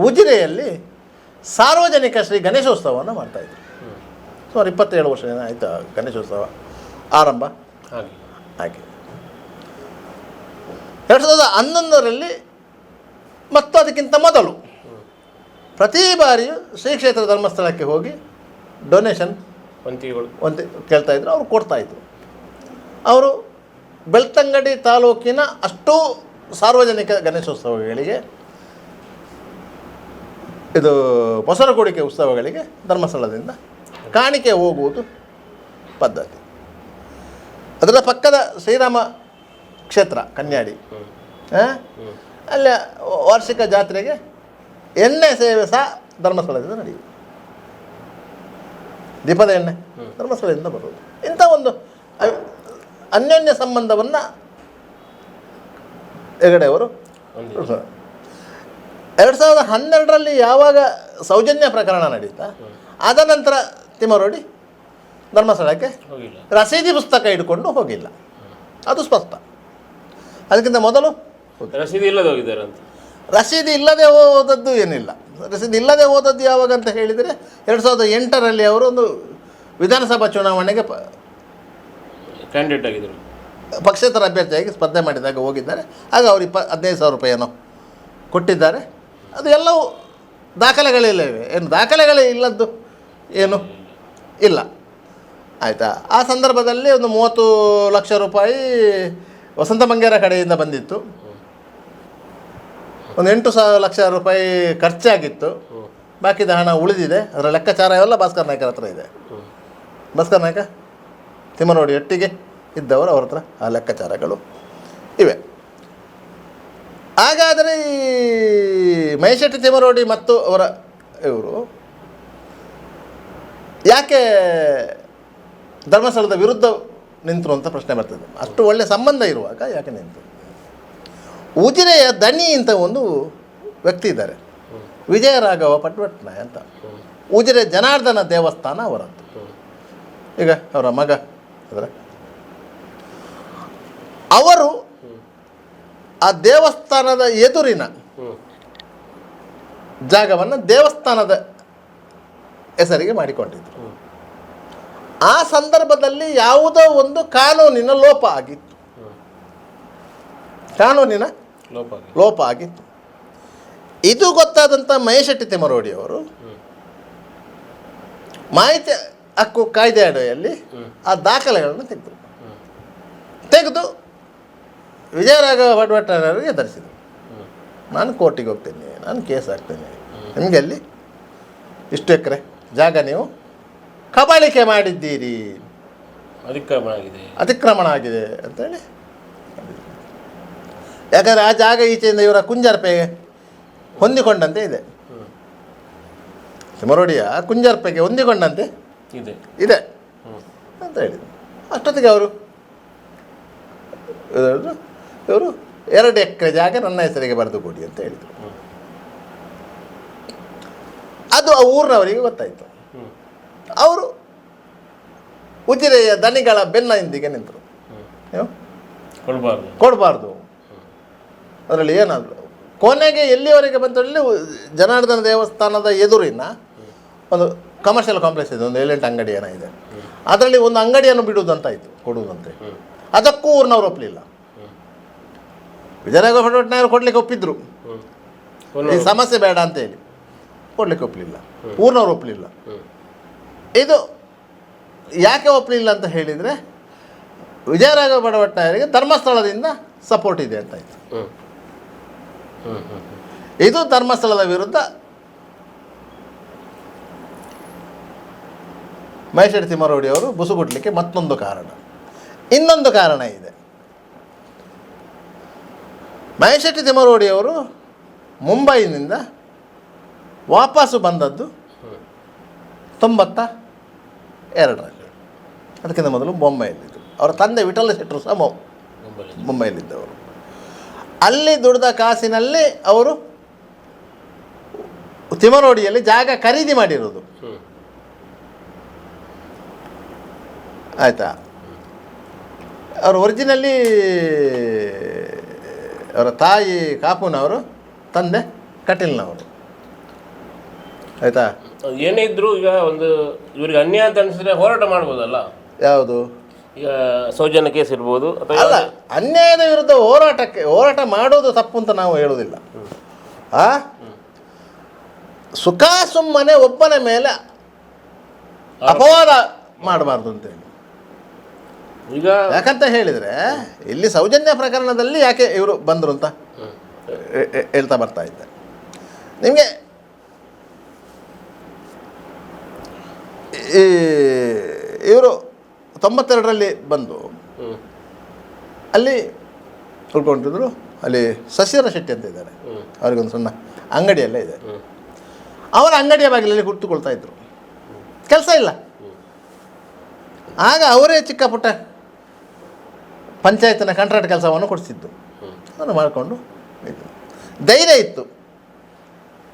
ಉಜಿರೆಯಲ್ಲಿ ಸಾರ್ವಜನಿಕ ಶ್ರೀ ಗಣೇಶೋತ್ಸವವನ್ನು ಮಾಡ್ತಾಯಿದ್ರು. ಸುಮಾರು 27 ವರ್ಷ ಆಯಿತು ಗಣೇಶೋತ್ಸವ ಆರಂಭ ಹಾಗೆ. 2011ರಲ್ಲಿ ಮತ್ತು ಅದಕ್ಕಿಂತ ಮೊದಲು ಪ್ರತಿ ಬಾರಿಯೂ ಶ್ರೀ ಕ್ಷೇತ್ರ ಧರ್ಮಸ್ಥಳಕ್ಕೆ ಹೋಗಿ ಡೊನೇಷನ್ ಒಂದು ಕೇಳ್ತಾಯಿದ್ರು, ಅವರು ಕೊಡ್ತಾಯಿದ್ರು. ಅವರು ಬೆಳ್ತಂಗಡಿ ತಾಲೂಕಿನ ಅಷ್ಟೂ ಸಾರ್ವಜನಿಕ ಗಣೇಶೋತ್ಸವಗಳಿಗೆ, ಇದು ಮೊಸರುಕೋಡಿಕೆ ಉತ್ಸವಗಳಿಗೆ ಧರ್ಮಸ್ಥಳದಿಂದ ಕಾಣಿಕೆ ಹೋಗುವುದು ಪದ್ಧತಿ. ಅದರ ಪಕ್ಕದ ಶ್ರೀರಾಮ ಕ್ಷೇತ್ರ ಕನ್ಯಾಡಿ, ಅಲ್ಲಿ ವಾರ್ಷಿಕ ಜಾತ್ರೆಗೆ ಎಣ್ಣೆ ಸೇವೆ ಸಹ ಧರ್ಮಸ್ಥಳದಿಂದ ನಡೆಯುವುದು. ದೀಪದ ಎಣ್ಣೆ ಧರ್ಮಸ್ಥಳದಿಂದ ಬರುವುದು. ಇಂಥ ಒಂದು ಅನ್ಯೋನ್ಯ ಸಂಬಂಧವನ್ನು ಹೆಗಡೆಯವರು 2012ರಲ್ಲಿ ಯಾವಾಗ ಸೌಜನ್ಯ ಪ್ರಕರಣ ನಡೀತಾ, ಅದ ನಂತರ ತಿಮ್ಮರೋಡಿ ಧರ್ಮಸ್ಥಳಕ್ಕೆ ರಸೀದಿ ಪುಸ್ತಕ ಹಿಡ್ಕೊಂಡು ಹೋಗಿಲ್ಲ, ಅದು ಸ್ಪಷ್ಟ. ಅದಕ್ಕಿಂತ ಮೊದಲು ರಸೀದಿ ಇಲ್ಲದೆ ಹೋಗಿದ್ದಾರೆ ಅಂತ. ರಸೀದಿ ಇಲ್ಲದೆ ಹೋದದ್ದು ಏನಿಲ್ಲ. ರಸೀದಿ ಇಲ್ಲದೆ ಹೋದದ್ದು ಯಾವಾಗ ಅಂತ ಹೇಳಿದರೆ 2008ರಲ್ಲಿ ಅವರು ಒಂದು ವಿಧಾನಸಭಾ ಚುನಾವಣೆಗೆ ಕ್ಯಾಂಡಿಡೇಟ್ ಆಗಿದ್ದರು, ಪಕ್ಷೇತರ ಅಭ್ಯರ್ಥಿಯಾಗಿ ಸ್ಪರ್ಧೆ ಮಾಡಿದಾಗ ಹೋಗಿದ್ದಾರೆ. ಆಗ ಅವರು 15,000 ರೂಪಾಯಿಯನ್ನು ಕೊಟ್ಟಿದ್ದಾರೆ. ಅದು ಎಲ್ಲವೂ ದಾಖಲೆಗಳಿಲ್ಲವೇ? ಏನು ದಾಖಲೆಗಳೇ ಇಲ್ಲದ್ದು ಏನು ಇಲ್ಲ. ಆಯಿತಾ. ಆ ಸಂದರ್ಭದಲ್ಲಿ ಒಂದು 30 ಲಕ್ಷ ರೂಪಾಯಿ ವಸಂತ ಮಂಗೇರ ಕಡೆಯಿಂದ ಬಂದಿತ್ತು. ಒಂದು 8 ಲಕ್ಷ ರೂಪಾಯಿ ಖರ್ಚಾಗಿತ್ತು. ಬಾಕಿದ ಹಣ ಉಳಿದಿದೆ. ಅದರ ಲೆಕ್ಕಾಚಾರ ಎಲ್ಲ ಭಾಸ್ಕರ್ ನಾಯ್ಕರ ಹತ್ರ ಇದೆ. ಭಾಸ್ಕರ್ ನಾಯ್ಕ ತಿಮ್ಮನೋಡಿ ಒಟ್ಟಿಗೆ ಇದ್ದವರು, ಅವ್ರ ಹತ್ರ ಆ ಲೆಕ್ಕಾಚಾರಗಳು ಇವೆ. ಹಾಗಾದರೆ ಈ ಮಹೇಶೆಟ್ಟಿ ತಿಮ್ಮರೋಡಿ ಮತ್ತು ಅವರ ಇವರು ಯಾಕೆ ಧರ್ಮಸ್ಥಳದ ವಿರುದ್ಧ ನಿಂತರು ಅಂತ ಪ್ರಶ್ನೆ ಬರ್ತದೆ. ಅಷ್ಟು ಒಳ್ಳೆಯ ಸಂಬಂಧ ಇರುವಾಗ ಯಾಕೆ ನಿಂತರು? ಉಜಿರೆಯ ದಣಿ ಅಂತ ಒಂದು ವ್ಯಕ್ತಿ ಇದ್ದಾರೆ, ವಿಜಯರಾಘವ ಪಟ್ವಟ್ನಾಯ ಅಂತ. ಉಜಿರೆ ಜನಾರ್ದನ ದೇವಸ್ಥಾನ ಅವರದ್ದು. ಈಗ ಅವರ ಮಗ ಅಂದರೆ ಅವರು ಆ ದೇವಸ್ಥಾನದ ಎದುರಿನ ಜಾಗವನ್ನು ದೇವಸ್ಥಾನದ ಹೆಸರಿಗೆ ಮಾಡಿಕೊಂಡಿದ್ರು. ಆ ಸಂದರ್ಭದಲ್ಲಿ ಯಾವುದೋ ಒಂದು ಕಾನೂನಿನ ಲೋಪ ಆಗಿತ್ತು. ಕಾನೂನಿನ ಲೋಪ ಆಗಿತ್ತು. ಇದು ಗೊತ್ತಾದಂಥ ಮಹೇಶೆಟ್ಟಿ ತಿಮ್ಮರೋಡಿಯವರು ಮಾಹಿತಿ ಹಕ್ಕು ಕಾಯ್ದೆ ಅಡಿಯಲ್ಲಿ ಆ ದಾಖಲೆಗಳನ್ನು ತೆಗೆದು ವಿಜಯರಾಘವ ಭಟ್ಟಾರರಿಗೆ ಧರಿಸಿದರು. ನಾನು ಕೋರ್ಟಿಗೆ ಹೋಗ್ತೇನೆ, ನಾನು ಕೇಸ್ ಹಾಕ್ತೇನೆ, ನಿಮಗೆ ಅಲ್ಲಿ ಇಷ್ಟು ಎಕರೆ ಜಾಗ ನೀವು ಕಬಳಿಕೆ ಮಾಡಿದ್ದೀರಿ, ಅತಿಕ್ರಮಣ ಆಗಿದೆ ಅಂತೇಳಿ. ಯಾಕಂದರೆ ಆ ಜಾಗ ಈಚೆಯಿಂದ ಇವರ ಕುಂಜರ್ಪೆಗೆ ಹೊಂದಿಕೊಂಡಂತೆ ಇದೆ. ತಿಮ್ಮರೋಡಿಯ ಕುಂಜರ್ಪೆಗೆ ಹೊಂದಿಕೊಂಡಂತೆ ಇದೆ ಅಂತ ಹೇಳಿದರು. ಅಷ್ಟೊತ್ತಿಗೆ ಇವರು 2 ಎಕರೆ ಜಾಗ ನನ್ನ ಹೆಸರಿಗೆ ಬರೆದು ಕೊಡಿ ಅಂತ ಹೇಳಿದರು. ಅದು ಆ ಊರಿನವರಿಗೆ ಗೊತ್ತಾಯಿತು. ಅವರು ಉಜಿರೆಯ ದಣಿಗಳ ಬೆನ್ನ ಹಿಂದಿಗೆ ನಿಂತರು. ಕೊಡಬಾರ್ದು ಅದರಲ್ಲಿ ಏನಾದರೂ. ಕೊನೆಗೆ ಎಲ್ಲಿವರೆಗೆ ಬಂತಲ್ಲಿ ಜನಾರ್ದನ ದೇವಸ್ಥಾನದ ಎದುರಿನ ಒಂದು ಕಮರ್ಷಿಯಲ್ ಕಾಂಪ್ಲೆಕ್ಸ್ ಇದೆ, ಒಂದು 7-8 ಅಂಗಡಿ ಏನೋ ಇದೆ. ಅದರಲ್ಲಿ ಒಂದು ಅಂಗಡಿಯನ್ನು ಬಿಡುವುದಂತಾಯಿತು, ಕೊಡುವುದಂತೆ. ಅದಕ್ಕೂ ಊರಿನವ್ರು ಒಪ್ಪಲಿಲ್ಲ. ವಿಜಯರಾಘವ ಭಟ್ನಾಯರು ಕೊಡ್ಲಿಕ್ಕೆ ಒಪ್ಪಿದ್ರು, ಈ ಸಮಸ್ಯೆ ಬೇಡ ಅಂತ ಹೇಳಿ ಕೊಡ್ಲಿಕ್ಕೆ ಒಪ್ಪಲಿಲ್ಲ, ಊರಿನವ್ರು ಒಪ್ಪಲಿಲ್ಲ. ಇದು ಯಾಕೆ ಒಪ್ಪಲಿಲ್ಲ ಅಂತ ಹೇಳಿದರೆ ವಿಜಯರಾಘವ ಭಟ್ನಾಯರಿಗೆ ಧರ್ಮಸ್ಥಳದಿಂದ ಸಪೋರ್ಟ್ ಇದೆ ಅಂತಾಯಿತು. ಇದು ಧರ್ಮಸ್ಥಳದ ವಿರುದ್ಧ ಮಹೇಶೆಟ್ಟಿ ತಿಮ್ಮರೋಡಿ ಅವರು ಬುಸುಗುಡ್ಲಿಕ್ಕೆ ಮತ್ತೊಂದು ಕಾರಣ. ಇನ್ನೊಂದು ಕಾರಣ ಇದೆ. ಮಹೇಶೆಟ್ಟಿ ತಿಮ್ಮರೋಡಿ ಅವರು ಮುಂಬೈನಿಂದ ವಾಪಸ್ಸು ಬಂದದ್ದು 92ರಲ್ಲಿ. ಅದಕ್ಕಿಂತ ಮೊದಲು ಬೊಂಬೈಯಲ್ಲಿದ್ದರು. ಅವರ ತಂದೆ ವಿಠಲ ಶೆಟ್ಟರು ಸಹ ಮುಂಬೈಯಲ್ಲಿದ್ದವರು. ಅಲ್ಲಿ ದುಡಿದ ಕಾಸಿನಲ್ಲಿ ಅವರು ತಿಮ್ಮರೋಡಿಯಲ್ಲಿ ಜಾಗ ಖರೀದಿ ಮಾಡಿರೋದು. ಆಯಿತಾ. ಅವರು ಒರಿಜಿನಲ್ಲಿ ಅವರ ತಾಯಿ ಕಾಪುನವರು, ತಂದೆ ಕಟೀಲ್ನವರು. ಆಯಿತಾ. ಏನೇ ಇದ್ದರೂ ಈಗ ಒಂದು ಇವರಿಗೆ ಅನ್ಯಾಯ ಅಂತ ಅನಿಸಿದ್ರೆ ಹೋರಾಟ ಮಾಡ್ಬೋದಲ್ಲ. ಯಾವುದು? ಈಗ ಸೌಜನ್ಯ ಕೇಸ್ ಇರ್ಬೋದು. ಅಲ್ಲ, ಅನ್ಯಾಯದ ವಿರುದ್ಧ ಹೋರಾಟ ಮಾಡೋದು ತಪ್ಪು ಅಂತ ನಾವು ಹೇಳೋದಿಲ್ಲ. ಸುಖ ಸುಮ್ಮನೆ ಒಬ್ಬನ ಮೇಲೆ ಅಪವಾದ ಮಾಡಬಾರ್ದು ಅಂತೇಳಿ. ಈಗ ಯಾಕಂತ ಹೇಳಿದರೆ ಇಲ್ಲಿ ಸೌಜನ್ಯ ಪ್ರಕರಣದಲ್ಲಿ ಯಾಕೆ ಇವರು ಬಂದರು ಅಂತ ಹೇಳ್ತಾ ಬರ್ತಾ ಇದ್ದೆ. ನಿಮಗೆ ಈ ಇವರು 92ರಲ್ಲಿ ಬಂದು ಅಲ್ಲಿ ಉಳ್ಕೊಂಡಿದ್ರು. ಅಲ್ಲಿ ಶಶಿಧರ ಶೆಟ್ಟಿ ಅಂತ ಇದ್ದಾರೆ, ಅವರಿಗೊಂದು ಸಣ್ಣ ಅಂಗಡಿಯಲ್ಲೇ ಇದೆ. ಅವರ ಅಂಗಡಿಯ ಬಾಗಿಲಲ್ಲಿ ಕುಳಿತುಕೊಳ್ತಾ ಇದ್ರು, ಕೆಲಸ ಇಲ್ಲ. ಆಗ ಅವರೇ ಚಿಕ್ಕ ಪುಟ್ಟ ಪಂಚಾಯತ್ನ ಕಾಂಟ್ರಾಕ್ಟ್ ಕೆಲಸವನ್ನು ಕೊಡಿಸಿದ್ದು. ಅದನ್ನು ಮಾಡಿಕೊಂಡು ಧೈರ್ಯ ಇತ್ತು.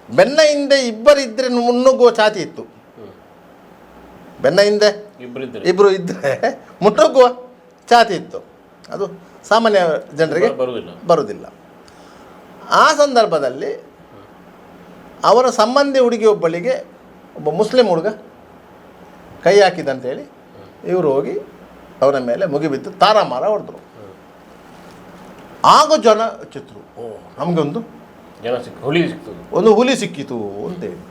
ಬೆನ್ನ ಹಿಂದೆ ಇಬ್ಬರಿದ್ದರೆ ಮುನ್ನುಗ್ಗುವ ಛಾತಿ ಇತ್ತು. ಬೆನ್ನ ಹಿಂದೆ ಇಬ್ಬರು ಇದ್ದರೆ ಮುನ್ನುಗ್ಗುವ ಛಾತಿ ಇತ್ತು. ಅದು ಸಾಮಾನ್ಯ ಜನರಿಗೆ ಬರುವುದಿಲ್ಲ. ಆ ಸಂದರ್ಭದಲ್ಲಿ ಅವರ ಸಂಬಂಧಿ ಹುಡುಗಿಯೊಬ್ಬಳಿಗೆ ಒಬ್ಬ ಮುಸ್ಲಿಂ ಹುಡುಗ ಕೈ ಹಾಕಿದಂತೇಳಿ ಇವರು ಹೋಗಿ ಅವರ ಮೇಲೆ ಮುಗಿಬಿದ್ದು ತಾರಾಮಾರ ಹೊಡೆದ್ರು. ಆಗ ಜನ ಚಿತ್ರು, ಓ ನಮಗೊಂದು ಹುಲಿ ಸಿಕ್ಕಿತು ಅಂತೇಳಿ.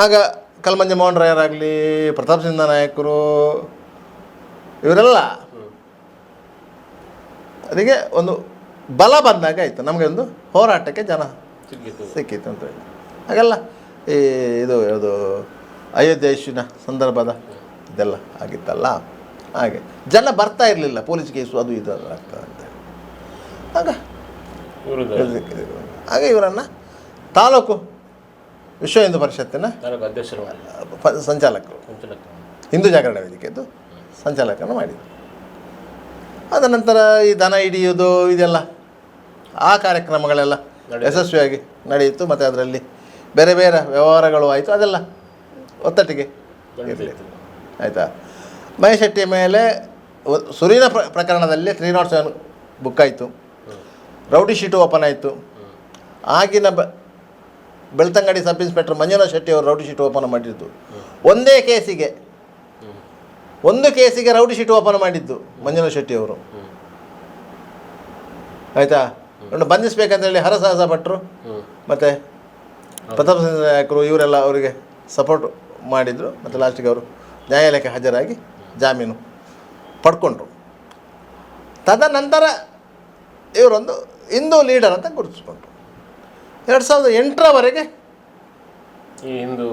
ಆಗ ಕಲ್ಮಂಜಿ ಮೋಹನ್ ರಾಯರಾಗಲಿ, ಪ್ರತಾಪ್ ಸಿಂಹ ನಾಯಕರು, ಇವರೆಲ್ಲ ಅದಕ್ಕೆ ಒಂದು ಬಲ ಬಂದಾಗ ಆಯಿತು, ನಮಗೆ ಒಂದು ಹೋರಾಟಕ್ಕೆ ಜನ ಸಿಕ್ಕಿತ್ತು ಅಂತ ಹೇಳಿ. ಹಾಗೆಲ್ಲ ಈ ಇದು ಅಯೋಧ್ಯೆ ಇಶ್ಯೂನ ಸಂದರ್ಭದ ಇದೆಲ್ಲ ಆಗಿತ್ತಲ್ಲ, ಹಾಗೆ ಜನ ಬರ್ತಾ ಇರಲಿಲ್ಲ, ಪೊಲೀಸ್ ಕೇಸು ಅದು ಇದು ಆಗ್ತದೆ ಅಂತೇಳಿ. ಹಾಗೆ ಇವರನ್ನು ತಾಲೂಕು ವಿಶ್ವ ಹಿಂದೂ ಪರಿಷತ್ತಿನ ಸಂಚಾಲಕರು, ಹಿಂದೂ ಜಾಗರಣ ವೇದಿಕೆಯದ್ದು ಸಂಚಾಲಕನ ಮಾಡಿದರು. ಅದ ನಂತರ ಈ ದನ ಹಿಡಿಯೋದು ಇದೆಲ್ಲ ಆ ಕಾರ್ಯಕ್ರಮಗಳೆಲ್ಲ ಯಶಸ್ವಿಯಾಗಿ ನಡೆಯಿತು. ಮತ್ತು ಅದರಲ್ಲಿ ಬೇರೆ ಬೇರೆ ವ್ಯವಹಾರಗಳು ಆಯಿತು, ಅದೆಲ್ಲ ಒತ್ತಟ್ಟಿಗೆ ಇರಲಿ ಆಯಿತಾ. ಮಹೇಶ್ ಶೆಟ್ಟಿ ಮೇಲೆ ಸುರೀನ ಪ್ರಕರಣದಲ್ಲಿ 307 ಬುಕ್ ಆಯಿತು, ರೌಡಿ ಶೀಟು ಓಪನ್ ಆಯಿತು. ಆಗಿನ ಬೆಳ್ತಂಗಡಿ ಸಬ್ ಇನ್ಸ್ಪೆಕ್ಟರ್ ಮಂಜುನಾಥ್ ಶೆಟ್ಟಿ ಅವರು ರೌಡಿ ಶೀಟ್ ಓಪನ್ ಮಾಡಿದ್ದು ಒಂದು ಕೇಸಿಗೆ ರೌಡಿ ಶೀಟ್ ಓಪನ್ ಮಾಡಿದ್ದು ಮಂಜುನಾಥ್ ಶೆಟ್ಟಿ ಅವರು ಆಯಿತಾ. ಬಂಧಿಸಬೇಕಂತೇಳಿ ಹರಸಾಹಸ ಭಟ್ರು ಮತ್ತು ಪ್ರತಾಪ್ ಸಿಂಹ ನಾಯಕರು ಇವರೆಲ್ಲ ಅವರಿಗೆ ಸಪೋರ್ಟ್ ಮಾಡಿದರು. ಮತ್ತು ಲಾಸ್ಟಿಗೆ ಅವರು ನ್ಯಾಯಾಲಯಕ್ಕೆ ಹಾಜರಾಗಿ ಜಾಮೀನು ಪಡ್ಕೊಂಡ್ರು. ತದನಂತರ ಇವರೊಂದು ಹಿಂದೂ ಲೀಡರ್ ಅಂತ ಗುರುತಿಸ್ಕೊಂಡ್ರು. 2008ರವರೆಗೆ ಈ ಹಿಂದೂ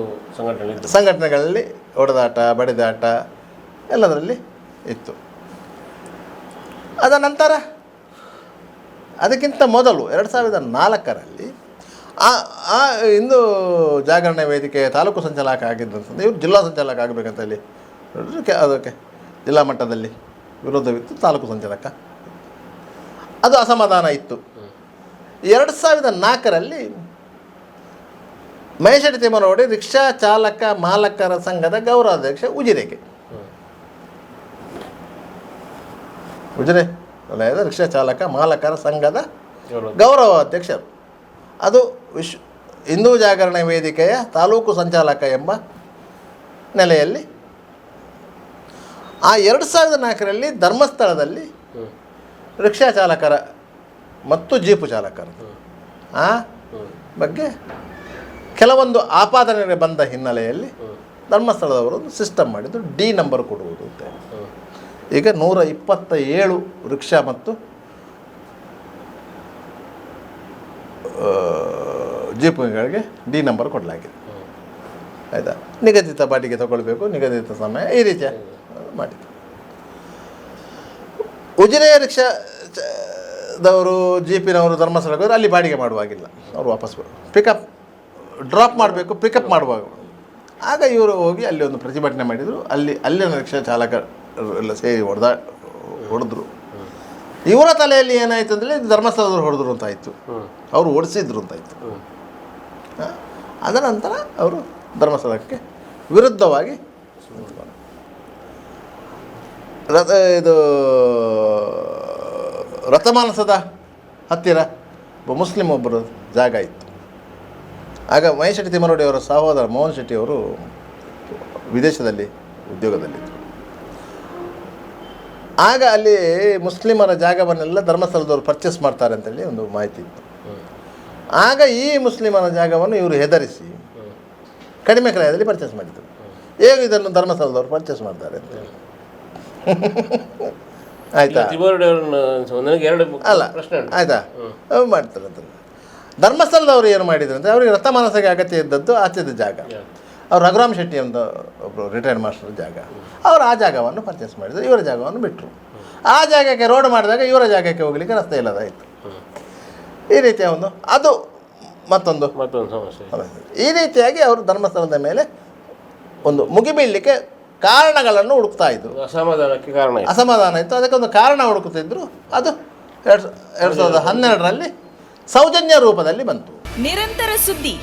ಸಂಘಟನೆಗಳಲ್ಲಿ ಹೊಡೆದಾಟ ಬಡಿದಾಟ ಎಲ್ಲದರಲ್ಲಿ ಇತ್ತು. ಅದ ನಂತರ ಅದಕ್ಕಿಂತ ಮೊದಲು 2004ರಲ್ಲಿ ಆ ಹಿಂದೂ ಜಾಗರಣೆ ವೇದಿಕೆ ತಾಲೂಕು ಸಂಚಾಲಕ ಆಗಿದ್ದಂಥದ್ದು ಇವರು ಜಿಲ್ಲಾ ಸಂಚಾಲಕ ಆಗಬೇಕಂತ ಹೇಳಿ ಅದಕ್ಕೆ ಜಿಲ್ಲಾ ಮಟ್ಟದಲ್ಲಿ ವಿರೋಧವಿತ್ತು. ತಾಲೂಕು ಸಂಚಾಲಕ ಅದು ಅಸಮಾಧಾನ ಇತ್ತು. 2004ರಲ್ಲಿ ಮಹೇಶ್ ತಿಮ್ಮನೋಡಿ ರಿಕ್ಷಾ ಚಾಲಕ ಮಾಲಕರ ಸಂಘದ ಗೌರವಾಧ್ಯಕ್ಷ ಉಜಿರೆಗೆ ವಲಯದ ರಿಕ್ಷಾ ಚಾಲಕ ಮಾಲಕರ ಸಂಘದ ಗೌರವಾಧ್ಯಕ್ಷರು. ಅದು ಹಿಂದೂ ಜಾಗರಣೆ ವೇದಿಕೆಯ ತಾಲೂಕು ಸಂಚಾಲಕ ಎಂಬ ನೆಲೆಯಲ್ಲಿ. ಆ 2004ರಲ್ಲಿ ಧರ್ಮಸ್ಥಳದಲ್ಲಿ ರಿಕ್ಷಾ ಚಾಲಕರ ಮತ್ತು ಜೀಪು ಚಾಲಕರ ಆ ಬಗ್ಗೆ ಕೆಲವೊಂದು ಆಪಾದನೆಗಳು ಬಂದ ಹಿನ್ನೆಲೆಯಲ್ಲಿ ಧರ್ಮಸ್ಥಳದವರು ಒಂದು ಸಿಸ್ಟಮ್ ಮಾಡಿದ್ದು ಡಿ ನಂಬರ್ ಕೊಡುವುದು ಅಂತ. ಈಗ 127 ರಿಕ್ಷಾ ಮತ್ತು ಜೀಪುಗಳಿಗೆ ಡಿ ನಂಬರ್ ಕೊಡಲಾಗಿದೆ ಆಯಿತಾ. ನಿಗದಿತ ಬಾಡಿಗೆ ತಗೊಳ್ಬೇಕು, ನಿಗದಿತ ಸಮಯ, ಈ ರೀತಿಯ ಮಾಡಿದ್ದು. ಉಜಿರೆಯ ರಿಕ್ಷಾದವರು ಜೀಪಿನವರು ಧರ್ಮಸ್ಥಳಕ್ಕೆ ಹೋದರೆ ಅಲ್ಲಿ ಬಾಡಿಗೆ ಮಾಡುವಾಗಿಲ್ಲ, ಅವರು ವಾಪಸ್ ಪಿಕಪ್ ಡ್ರಾಪ್ ಮಾಡಬೇಕು, ಪಿಕಪ್ ಮಾಡುವಾಗ. ಆಗ ಇವರು ಹೋಗಿ ಅಲ್ಲಿ ಒಂದು ಪ್ರತಿಭಟನೆ ಮಾಡಿದರು. ಅಲ್ಲಿನ ರಿಕ್ಷಾ ಚಾಲಕರೆಲ್ಲ ಸೇರಿ ಹೊಡೆದ್ರು. ಇವರ ತಲೆಯಲ್ಲಿ ಏನಾಯಿತು ಅಂದರೆ ಧರ್ಮಸ್ಥಳದವ್ರು ಹೊಡೆದ್ರು ಅಂತಾಯಿತು, ಅವರು ಓಡಿಸಿದ್ರು ಅಂತಾಯಿತು. ಅದರ ನಂತರ ಅವರು ಧರ್ಮಸ್ಥಳಕ್ಕೆ ವಿರುದ್ಧವಾಗಿ ಇದು ರಥಮಾನಸದ ಹತ್ತಿರ ಮುಸ್ಲಿಂ ಒಬ್ಬರು ಜಾಗ ಇತ್ತು. ಆಗ ಮಹೇಶ್ ಶೆಟ್ಟಿ ತಿಮ್ಮನೋಡಿ ಅವರ ಸಹೋದರ ಮೋಹನ್ ಶೆಟ್ಟಿ ಅವರು ವಿದೇಶದಲ್ಲಿ ಉದ್ಯೋಗದಲ್ಲಿದ್ದರು. ಆಗ ಅಲ್ಲಿ ಮುಸ್ಲಿಮರ ಜಾಗವನ್ನೆಲ್ಲ ಧರ್ಮಸ್ಥಳದವರು ಪರ್ಚೇಸ್ ಮಾಡ್ತಾರೆ ಅಂತೇಳಿ ಒಂದು ಮಾಹಿತಿ ಇತ್ತು. ಆಗ ಈ ಮುಸ್ಲಿಮರ ಜಾಗವನ್ನು ಇವರು ಹೆದರಿಸಿ ಕಡಿಮೆ ಕ್ರಯದಲ್ಲಿ ಪರ್ಚೇಸ್ ಮಾಡಿದರು. ಹೇಗೆ ಇದನ್ನು ಧರ್ಮಸ್ಥಳದವರು ಪರ್ಚೇಸ್ ಮಾಡ್ತಾರೆ ಅಂತೇಳಿ ಆಯಿತಾ. ಅಲ್ಲ ಆಯಿತಾ, ಮಾಡ್ತಾರೆ ಅಂತ. ಧರ್ಮಸ್ಥಳದವರು ಏನು ಮಾಡಿದ್ರು ಅಂದರೆ ಅವರಿಗೆ ರಥಮಾನಸಕ್ಕೆ ಅಗತ್ಯ ಇದ್ದದ್ದು ಆಚೆದ ಜಾಗ. ಅವ್ರು ರಘುರಾಮ್ ಶೆಟ್ಟಿ ಅಂತ ಒಬ್ಬರು ರಿಟೈರ್ಡ್ ಮಾಸ್ಟರ್ ಜಾಗ, ಅವರು ಆ ಜಾಗವನ್ನು ಪರ್ಚೇಸ್ ಮಾಡಿದರು, ಇವರ ಜಾಗವನ್ನು ಬಿಟ್ಟರು. ಆ ಜಾಗಕ್ಕೆ ರೋಡ್ ಮಾಡಿದಾಗ ಇವರ ಜಾಗಕ್ಕೆ ಹೋಗಲಿಕ್ಕೆ ರಸ್ತೆ ಇಲ್ಲದಾಯಿತು. ಈ ರೀತಿಯ ಅದು ಮತ್ತೊಂದು ಸಮಸ್ಯೆ. ಈ ರೀತಿಯಾಗಿ ಅವರು ಧರ್ಮಸ್ಥಳದ ಮೇಲೆ ಒಂದು ಮುಗಿಬೀಳಲಿಕ್ಕೆ ಕಾರಣಗಳನ್ನು ಹುಡುಕ್ತಾ ಇದ್ರು. ಅಸಮಾಧಾನ ಇತ್ತು, ಅದಕ್ಕೆ ಒಂದು ಕಾರಣ ಹುಡುಕುತ್ತಿದ್ರು. ಅದು 2012ರಲ್ಲಿ ಸೌಜನ್ಯ ರೂಪದಲ್ಲಿ ಬಂತು. ನಿರಂತರ ಸುದ್ದಿ,